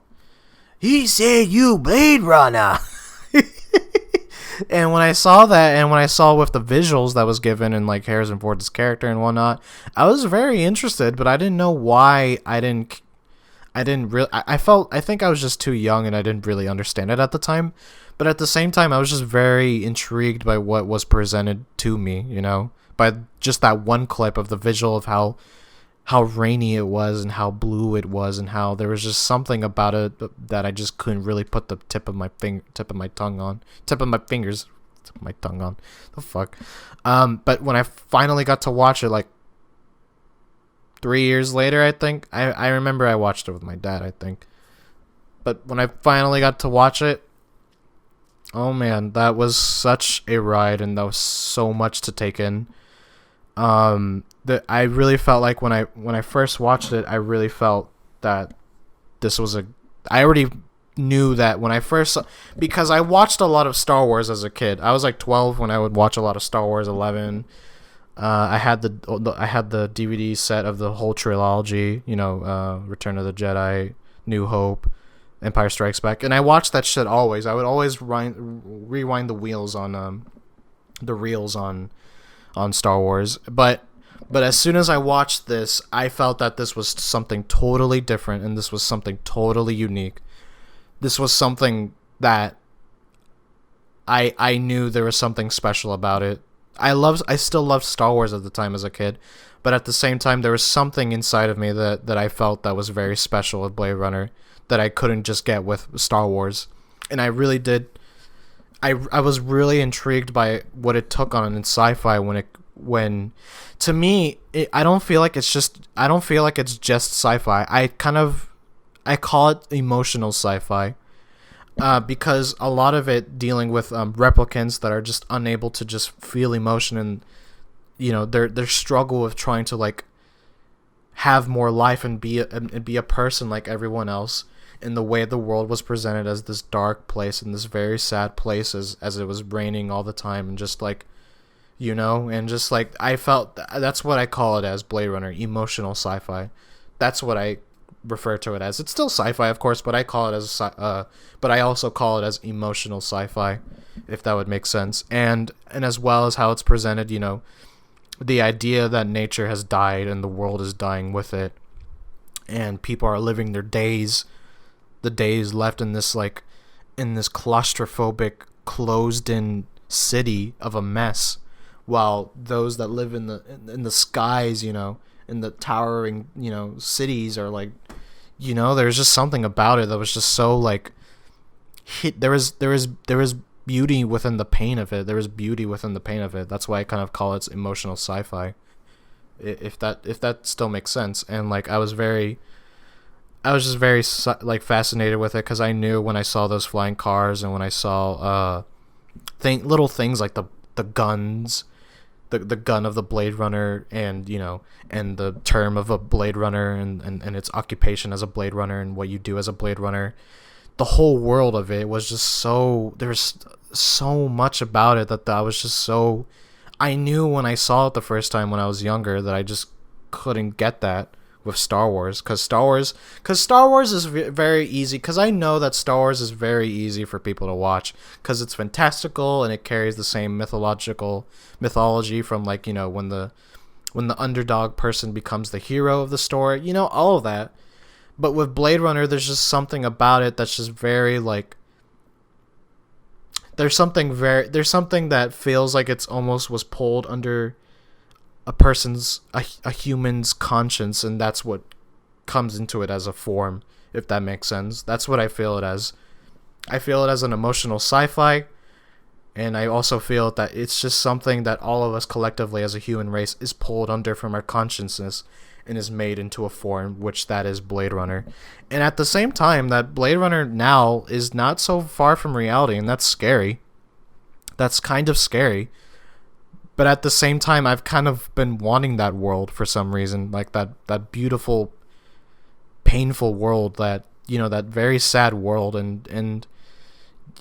He said, "You Blade Runner." And when I saw that, and when I saw with the visuals that was given and like Harrison Ford's character and whatnot, I was very interested, but I didn't know why I didn't really. I think I was just too young and I didn't really understand it at the time. But at the same time, I was just very intrigued by what was presented to me, you know, by just that one clip of the visual of how rainy it was and how blue it was and how there was just something about it that I just couldn't really put the tip of my tongue on. The fuck. But when I finally got to watch it, like 3 years later, I think. I remember I watched it with my dad, I think. But when I finally got to watch it, oh man, that was such a ride, and that was so much to take in. That I really felt like when I first watched it, I really felt that this was I already knew that when I first, because I watched a lot of Star Wars as a kid. I was like 12 when I would watch a lot of Star Wars, 11. I had the DVD set of the whole trilogy, you know, Return of the Jedi, New Hope, Empire Strikes Back, and I watched that shit always. I would always rewind the reels on Star Wars, but as soon as I watched this, I felt that this was something totally different, and this was something totally unique. This was something that I knew there was something special about it. I still loved Star Wars at the time as a kid, but at the same time there was something inside of me that I felt that was very special with Blade Runner that I couldn't just get with Star Wars. And I really did. I was really intrigued by what it took on in sci-fi when to me I don't feel like it's just sci-fi. I call it emotional sci-fi. Because a lot of it dealing with replicants that are just unable to just feel emotion, and you know their struggle of trying to like have more life and be a person like everyone else, in the way the world was presented as this dark place and this very sad place as it was raining all the time, and just like, you know, and just like I felt that's what I call it as, Blade Runner, emotional sci-fi. That's what I refer to it as. It's still sci-fi, of course, but I call it as but I also call it as emotional sci-fi, if that would make sense. And as well as how it's presented, you know, the idea that nature has died and the world is dying with it, and people are living the days left in this claustrophobic, closed-in city of a mess, while those that live in the skies, you know, in the towering, you know, cities are like, you know, there's just something about it that was just so like there was beauty within the pain of it. There was beauty within the pain of it. That's why I kind of call it emotional sci-fi, if that still makes sense. And like I was just very like fascinated with it, because I knew when I saw those flying cars and when I saw little things like the guns, the gun of the Blade Runner, and you know, and the term of a Blade Runner, and its occupation as a Blade Runner, and what you do as a Blade Runner, the whole world of it was just so, there's so much about it that I was just so, I knew when I saw it the first time when I was younger that I just couldn't get that with Star Wars, because Star Wars is very easy, because I know that Star Wars is very easy for people to watch, because it's fantastical and it carries the same mythology from, like, you know, when the underdog person becomes the hero of the story, you know, all of that. But with Blade Runner, there's just something about it that's just very, like, there's something that feels like it's almost was pulled under a human's conscience, and that's what comes into it as a form, if that makes sense. That's what I feel it as. I feel it as an emotional sci-fi, and I also feel that it's just something that all of us collectively as a human race is pulled under from our consciousness and is made into a form, which that is Blade Runner. And at the same time, that Blade Runner now is not so far from reality, and that's scary. That's kind of scary. But at the same time, I've kind of been wanting that world for some reason, like that beautiful, painful world, that, you know, that very sad world, and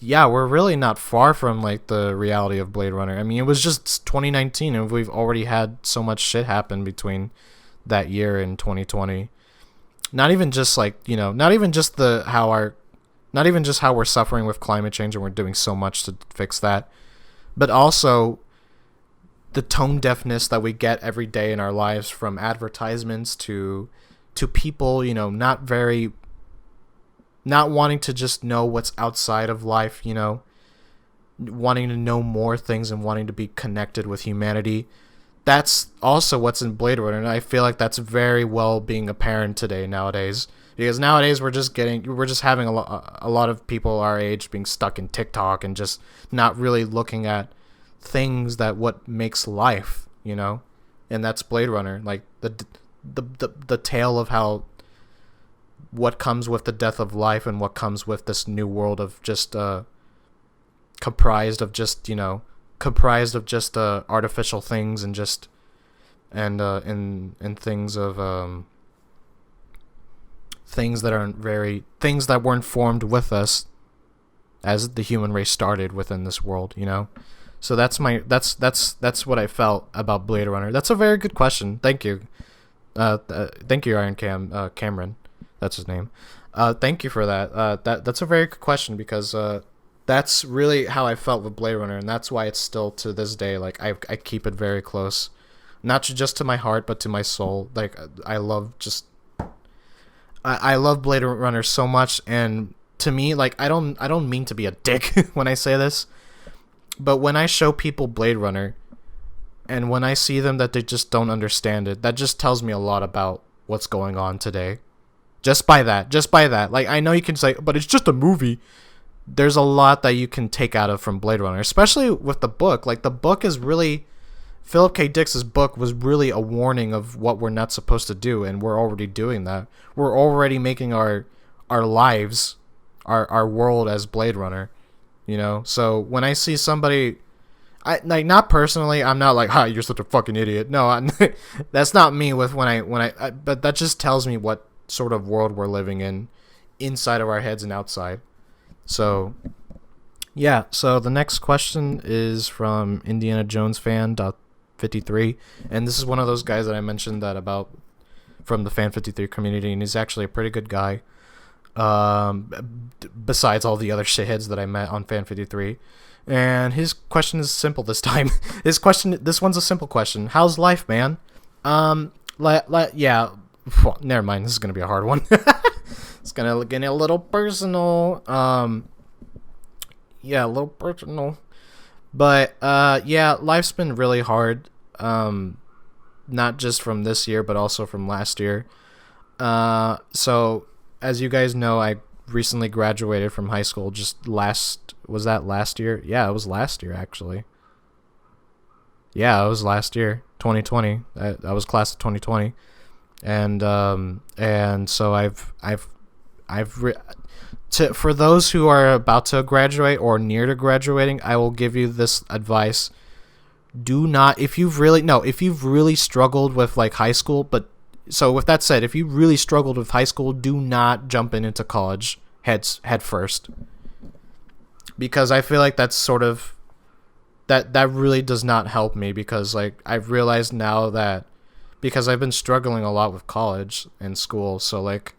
yeah, we're really not far from like the reality of Blade Runner. I mean, it was just 2019, and we've already had so much shit happen between that year and 2020. Not even just like, you know, not even just how we're suffering with climate change and we're doing so much to fix that, but also the tone deafness that we get every day in our lives, from advertisements to people, you know, not wanting to just know what's outside of life, you know, wanting to know more things and wanting to be connected with humanity. That's also what's in Blade Runner, and I feel like that's very well being apparent nowadays. Because nowadays we're just having a lot of people our age being stuck in TikTok and just not really looking at things that what makes life, you know, and that's Blade Runner, like the tale of how what comes with the death of life and what comes with this new world of just comprised of just artificial things and just and things of things that weren't formed with us as the human race started within this world, you know. So that's what I felt about Blade Runner. That's a very good question. Thank you. Thank you, Cameron. That's his name. Thank you for that. That's a very good question, because that's really how I felt with Blade Runner, and that's why it's still to this day, like, I keep it very close, not just to my heart but to my soul. Like, I love Blade Runner so much, and to me, like, I don't mean to be a dick when I say this, but when I show people Blade Runner, and when I see them that they just don't understand it, that just tells me a lot about what's going on today. Just by that. Like, I know you can say, but it's just a movie. There's a lot that you can take out of from Blade Runner, especially with the book. Like, the book is really, Philip K. Dick's book was really a warning of what we're not supposed to do, and we're already doing that. We're already making our lives, our world as Blade Runner, you know? So when I see somebody, not personally, I'm not like, you're such a fucking idiot. No, that's not me with but that just tells me what sort of world we're living in, inside of our heads and outside. So, yeah. So the next question is from Indiana Jones fan 53, and this is one of those guys that I mentioned that about from the Fan 53 community, and he's actually a pretty good guy. Besides all the other shitheads that I met on Fan 53, and his question is simple this time. This one's a simple question. How's life, man? Yeah. Never mind. This is gonna be a hard one. It's gonna get a little personal. Yeah, a little personal. But yeah, life's been really hard. Not just from this year, but also from last year. So as you guys know, I recently graduated from high school. Was that last year? Yeah, it was last year actually. Yeah, it was last year, 2020. I was class of 2020. And so for those who are about to graduate or near to graduating, I will give you this advice. Do not, if you've really struggled with like high school, so with that said, if you really struggled with high school, do not jump into college head first. Because I feel like that's sort of, that really does not help me, because like I've realized now that, because I've been struggling a lot with college and school, so like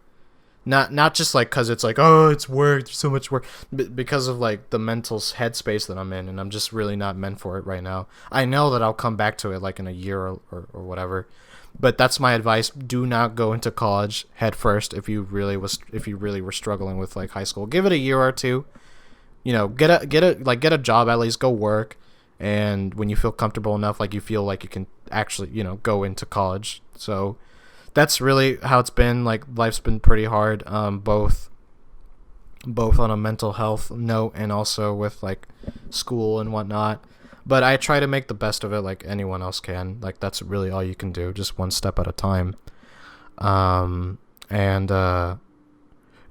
not just like because it's like, oh, it's work, there's so much work, but because of like the mental headspace that I'm in, and I'm just really not meant for it right now. I know that I'll come back to it like in a year or whatever, but that's my advice. Do not go into college head first if you really were struggling with like high school. Give it a year or two, get a job, at least go work, and when you feel comfortable enough, like you feel like you can actually, go into college. So that's really how it's been. Like, life's been pretty hard, both on a mental health note and also with like school and whatnot. But I try to make the best of it like anyone else can. Like, that's really all you can do, just one step at a time. And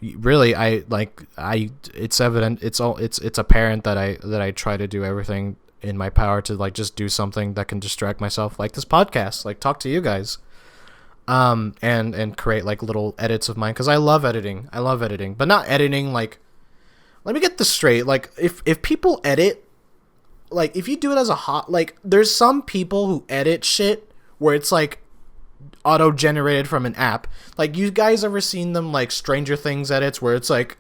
really, it's evident, it's apparent that I try to do everything in my power to like just do something that can distract myself, like this podcast, like talk to you guys, and create like little edits of mine, because I love editing, but not editing like, let me get this straight, like if people edit, like if you do it as a hot, like there's some people who edit shit where it's like auto-generated from an app. Like, you guys ever seen them like Stranger Things edits where it's like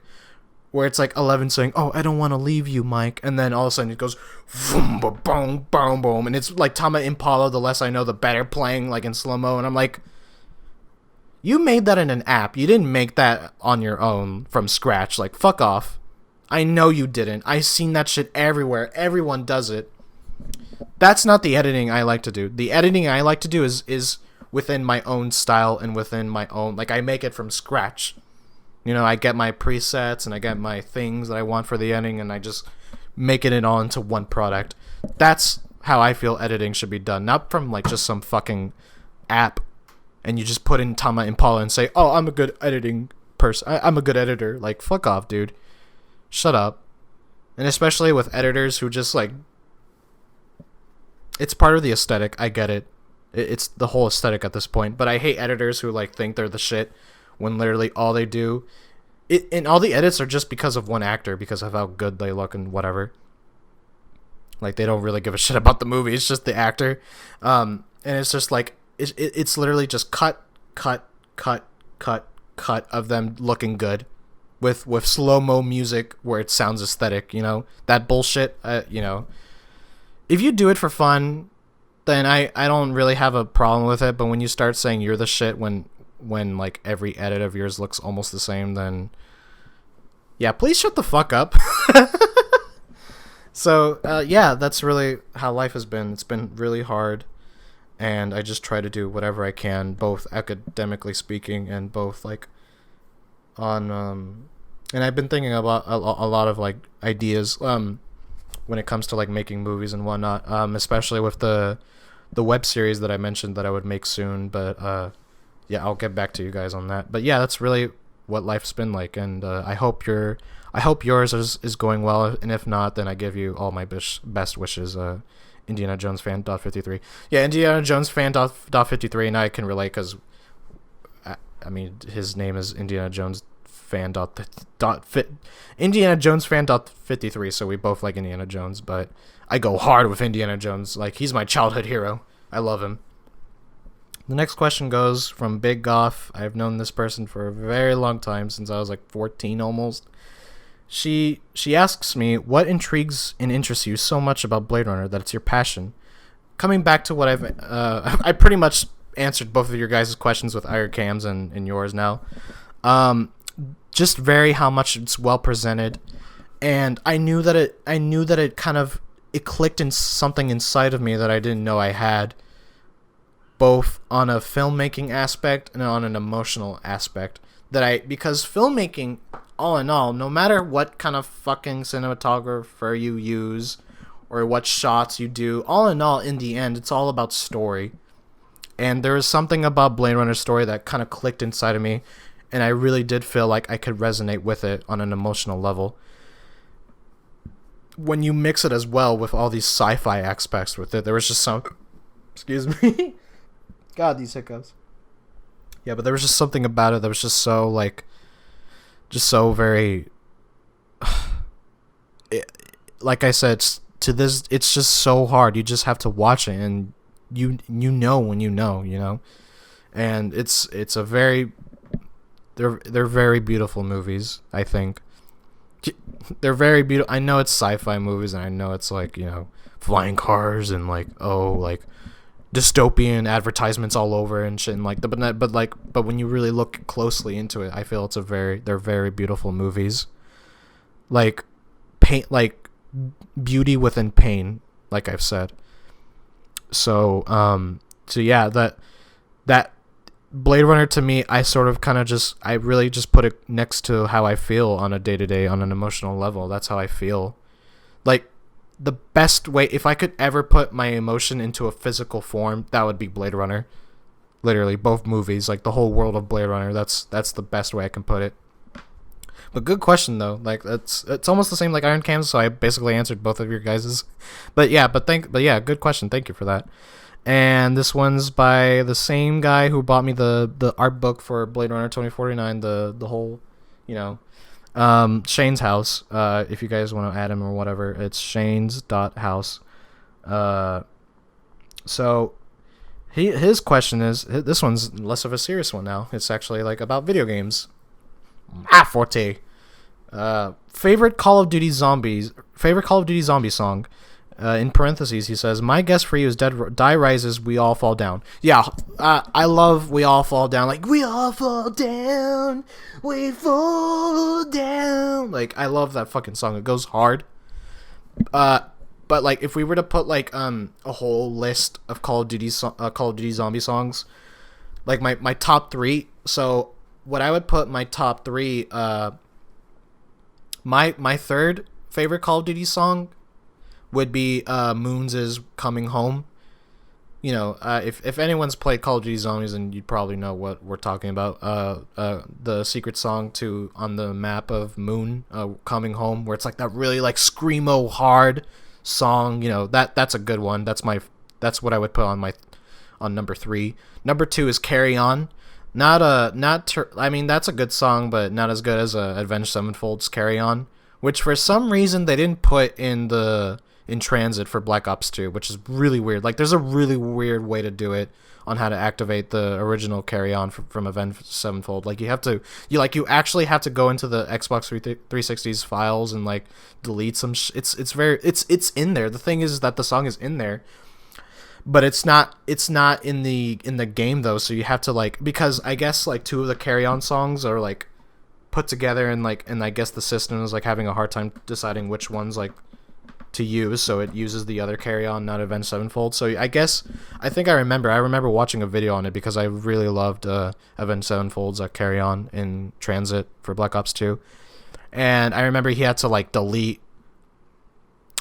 11 saying, "Oh, I don't want to leave you, Mike," and then all of a sudden it goes boom, boom, boom, boom, boom, and it's like Tama Impala, The Less I Know the Better, playing like in slow-mo, and I'm like, you made that in an app, you didn't make that on your own from scratch. Like, fuck off. I know you didn't. I've seen that shit everywhere. Everyone does it. That's not the editing I like to do. The editing I like to do is within my own style and within my own, like, I make it from scratch. I get my presets and I get my things that I want for the editing, and I just make it all into one product. That's how I feel editing should be done. Not from like just some fucking app and you just put in Tama Impala and say, "Oh, I'm a good editing person. I'm a good editor." Like, fuck off, dude. Shut up. And especially with editors who just like, it's part of the aesthetic. I get it. It's the whole aesthetic at this point. But I hate editors who like think they're the shit when literally all they do, and all the edits are just because of one actor, because of how good they look and whatever. Like, they don't really give a shit about the movie. It's just the actor. And it's just like, it's literally just cut of them looking good with slow-mo music where it sounds aesthetic, that bullshit. If you do it for fun, then I don't really have a problem with it. But when you start saying you're the shit when like every edit of yours looks almost the same, then yeah, please shut the fuck up. So yeah, that's really how life has been. It's been really hard, and I just try to do whatever I can, both academically speaking and both like on and I've been thinking about a lot of like ideas when it comes to like making movies and whatnot, especially with the web series that I mentioned that I would make soon. But yeah, I'll get back to you guys on that. But yeah, that's really what life's been like, and I hope yours is going well, and if not, then I give you all my best wishes. Indiana Jones fan .53. Yeah, Indiana Jones fan .53, and I can relate because I mean, his name is Indiana Jones fan Indiana Jones fan .53, so we both like Indiana Jones, but I go hard with Indiana Jones. Like, he's my childhood hero. I love him. The next question goes from Big Goff. I've known this person for a very long time, since I was like 14 almost. She asks me, what intrigues and interests you so much about Blade Runner that it's your passion? Coming back to what I pretty much answered both of your guys' questions with Cam's and yours now. Just how much it's well presented, and I knew that it kind of, it clicked in something inside of me that I didn't know I had, both on a filmmaking aspect and on an emotional aspect. Because filmmaking, all in all, no matter what kind of fucking cinematographer you use or what shots you do, all in all, in the end, it's all about story. And there was something about Blade Runner's story that kind of clicked inside of me, and I really did feel like I could resonate with it on an emotional level. When you mix it as well with all these sci-fi aspects with it, there was just some... Excuse me. God, these hiccups. Yeah, but there was just something about it that was just so, like... Just so very... like I said, it's just so hard. You just have to watch it, and you know when you know? And it's a very... They're very beautiful movies, I think. They're very beautiful. I know it's sci-fi movies, and I know it's like, flying cars and like dystopian advertisements all over and shit, and like but when you really look closely into it, I feel they're very beautiful movies. Like pain, like beauty within pain, like I've said. So yeah, that Blade Runner to me, I sort of kind of I really just put it next to how I feel on a day-to-day, on an emotional level. That's how I feel. Like, the best way, if I could ever put my emotion into a physical form, that would be Blade Runner. Literally, both movies, like the whole world of Blade Runner. That's the best way I can put it. But good question though. Like, it's almost the same like Iron Cams, so I basically answered both of your guys's. But yeah, good question. Thank you for that. And this one's by the same guy who bought me the art book for Blade Runner 2049, the whole, Shane's house. If you guys want to add him or whatever, it's shane's.house. So his question is, this one's less of a serious one now. It's actually like about video games. Forte. Favorite Call of Duty zombie song. In parentheses, he says, my guess for you is Die Rises, We All Fall Down. Yeah, I love We All Fall Down. Like, we all fall down, we fall down. Like, I love that fucking song. It goes hard. But, like, if we were to put, like, a whole list of Call of Duty zombie songs, like, my top three, so what I would put my top three, my third favorite Call of Duty song would be Moons' Coming Home. If anyone's played Call of Duty Zombies, then you'd probably know what we're talking about. The secret song on the map of Moon, Coming Home, where it's like that really like screamo hard song. That's a good one. That's what I would put on number 3. Number 2 is Carry On. I mean, that's a good song, but not as good as Avenged Sevenfold's Carry On, which for some reason they didn't put in transit for Black Ops 2, which is really weird. Like, there's a really weird way to do it on how to activate the original Carry On from Avenged Sevenfold. Like, you actually have to go into the Xbox 360's files and like delete some. It's in there. The thing is that the song is in there, but it's not in the game though. So you have to like, because I guess like 2 of the Carry On songs are like put together and I guess the system is like having a hard time deciding which ones like to use, so it uses the other Carry On, not Avenged Sevenfold. So I remember watching a video on it because I really loved Avenged Sevenfold's Carry On in transit for Black Ops 2, and I remember he had to like delete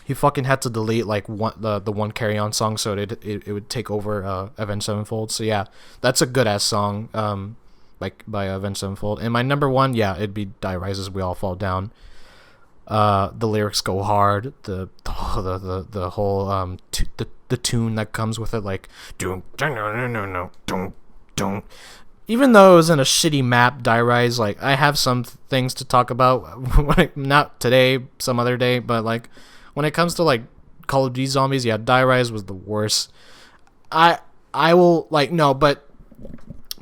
like the one Carry On song, so it would take over Avenged Sevenfold. So yeah, that's a good ass song, like by Avenged Sevenfold. And my number 1, yeah, it'd be Die Rises, We All Fall Down. The lyrics go hard. The whole the tune that comes with it, like even though it was in a shitty map, Die Rise, like I have some things to talk about, not today, some other day, but like when it comes to like Call of Duty Zombies, yeah, Die Rise was the worst. I will like no, but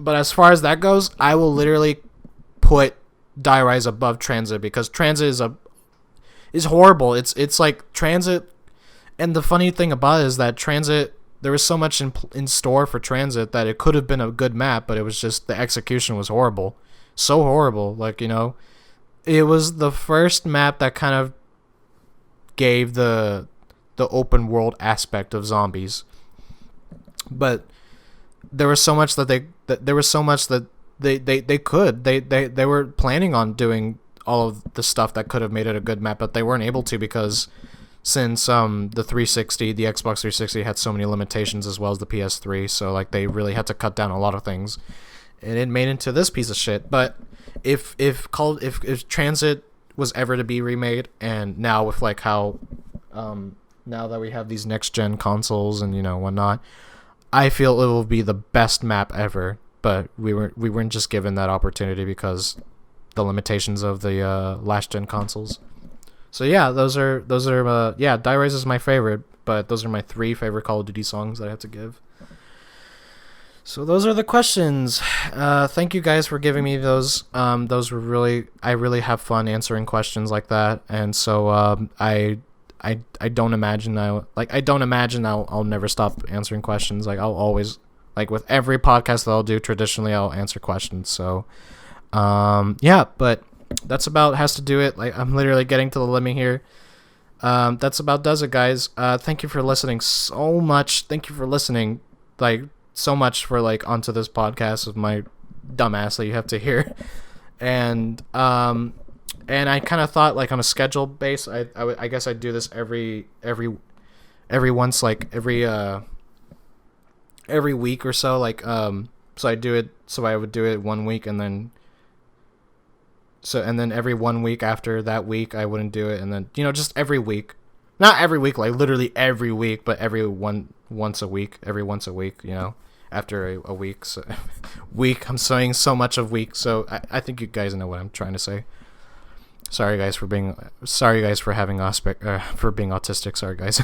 as far as that goes, I will literally put Die Rise above Transit, because Transit is horrible. It's like Transit, and the funny thing about it is that Transit, there was so much in store for Transit that it could have been a good map, but it was just the execution was horrible. So horrible. Like, it was the first map that kind of gave the open world aspect of zombies. But there was so much that they were planning on doing all of the stuff that could have made it a good map, but they weren't able to, because since the Xbox 360 had so many limitations, as well as the PS3, so like they really had to cut down a lot of things, and it made into this piece of shit. But if Transit was ever to be remade, and now with like how now that we have these next gen consoles and whatnot, I feel it will be the best map ever. But we weren't just given that opportunity because the limitations of the last gen consoles. So yeah, those are Die Rise is my favorite, but those are my 3 favorite Call of Duty songs that I have to give. So those are the questions. Thank you guys for giving me those. Those were I really have fun answering questions like that, and so I don't imagine I'll never stop answering questions. Like, I'll always, like with every podcast that I'll do, traditionally I'll answer questions. So yeah, but that's about has to do it. Like, I'm literally getting to the limit here. That's about does it, guys. Thank you for listening so much. Thank you for listening, like, so much for, like, onto this podcast of my dumbass that you have to hear. And I kind of thought, like, on a schedule base, I guess I'd do this every once, like, every week or so, like, so I would do it 1 week, and then every 1 week after that week I wouldn't do it, and then, just every week, not every week, like literally every week, but once a week, after a week. So I'm saying so much of week, so I think you guys know what I'm trying to say. Sorry guys for having for being autistic. Sorry guys.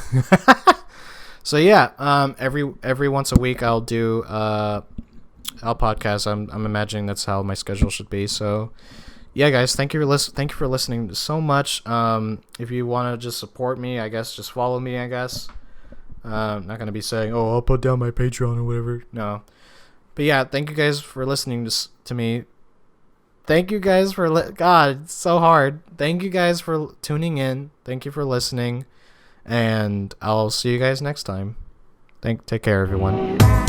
So yeah, every once a week I'll do I'll podcast. I'm imagining that's how my schedule should be. So yeah, guys, thank you for listening so much. If you want to just support me, I guess just follow me, I guess. I'm not gonna be saying, oh, I'll put down my Patreon or whatever. No, but yeah, thank you guys for listening to me. Thank you guys for God, it's so hard. Thank you guys for tuning in. Thank you for listening, and I'll see you guys next time. Take care, everyone.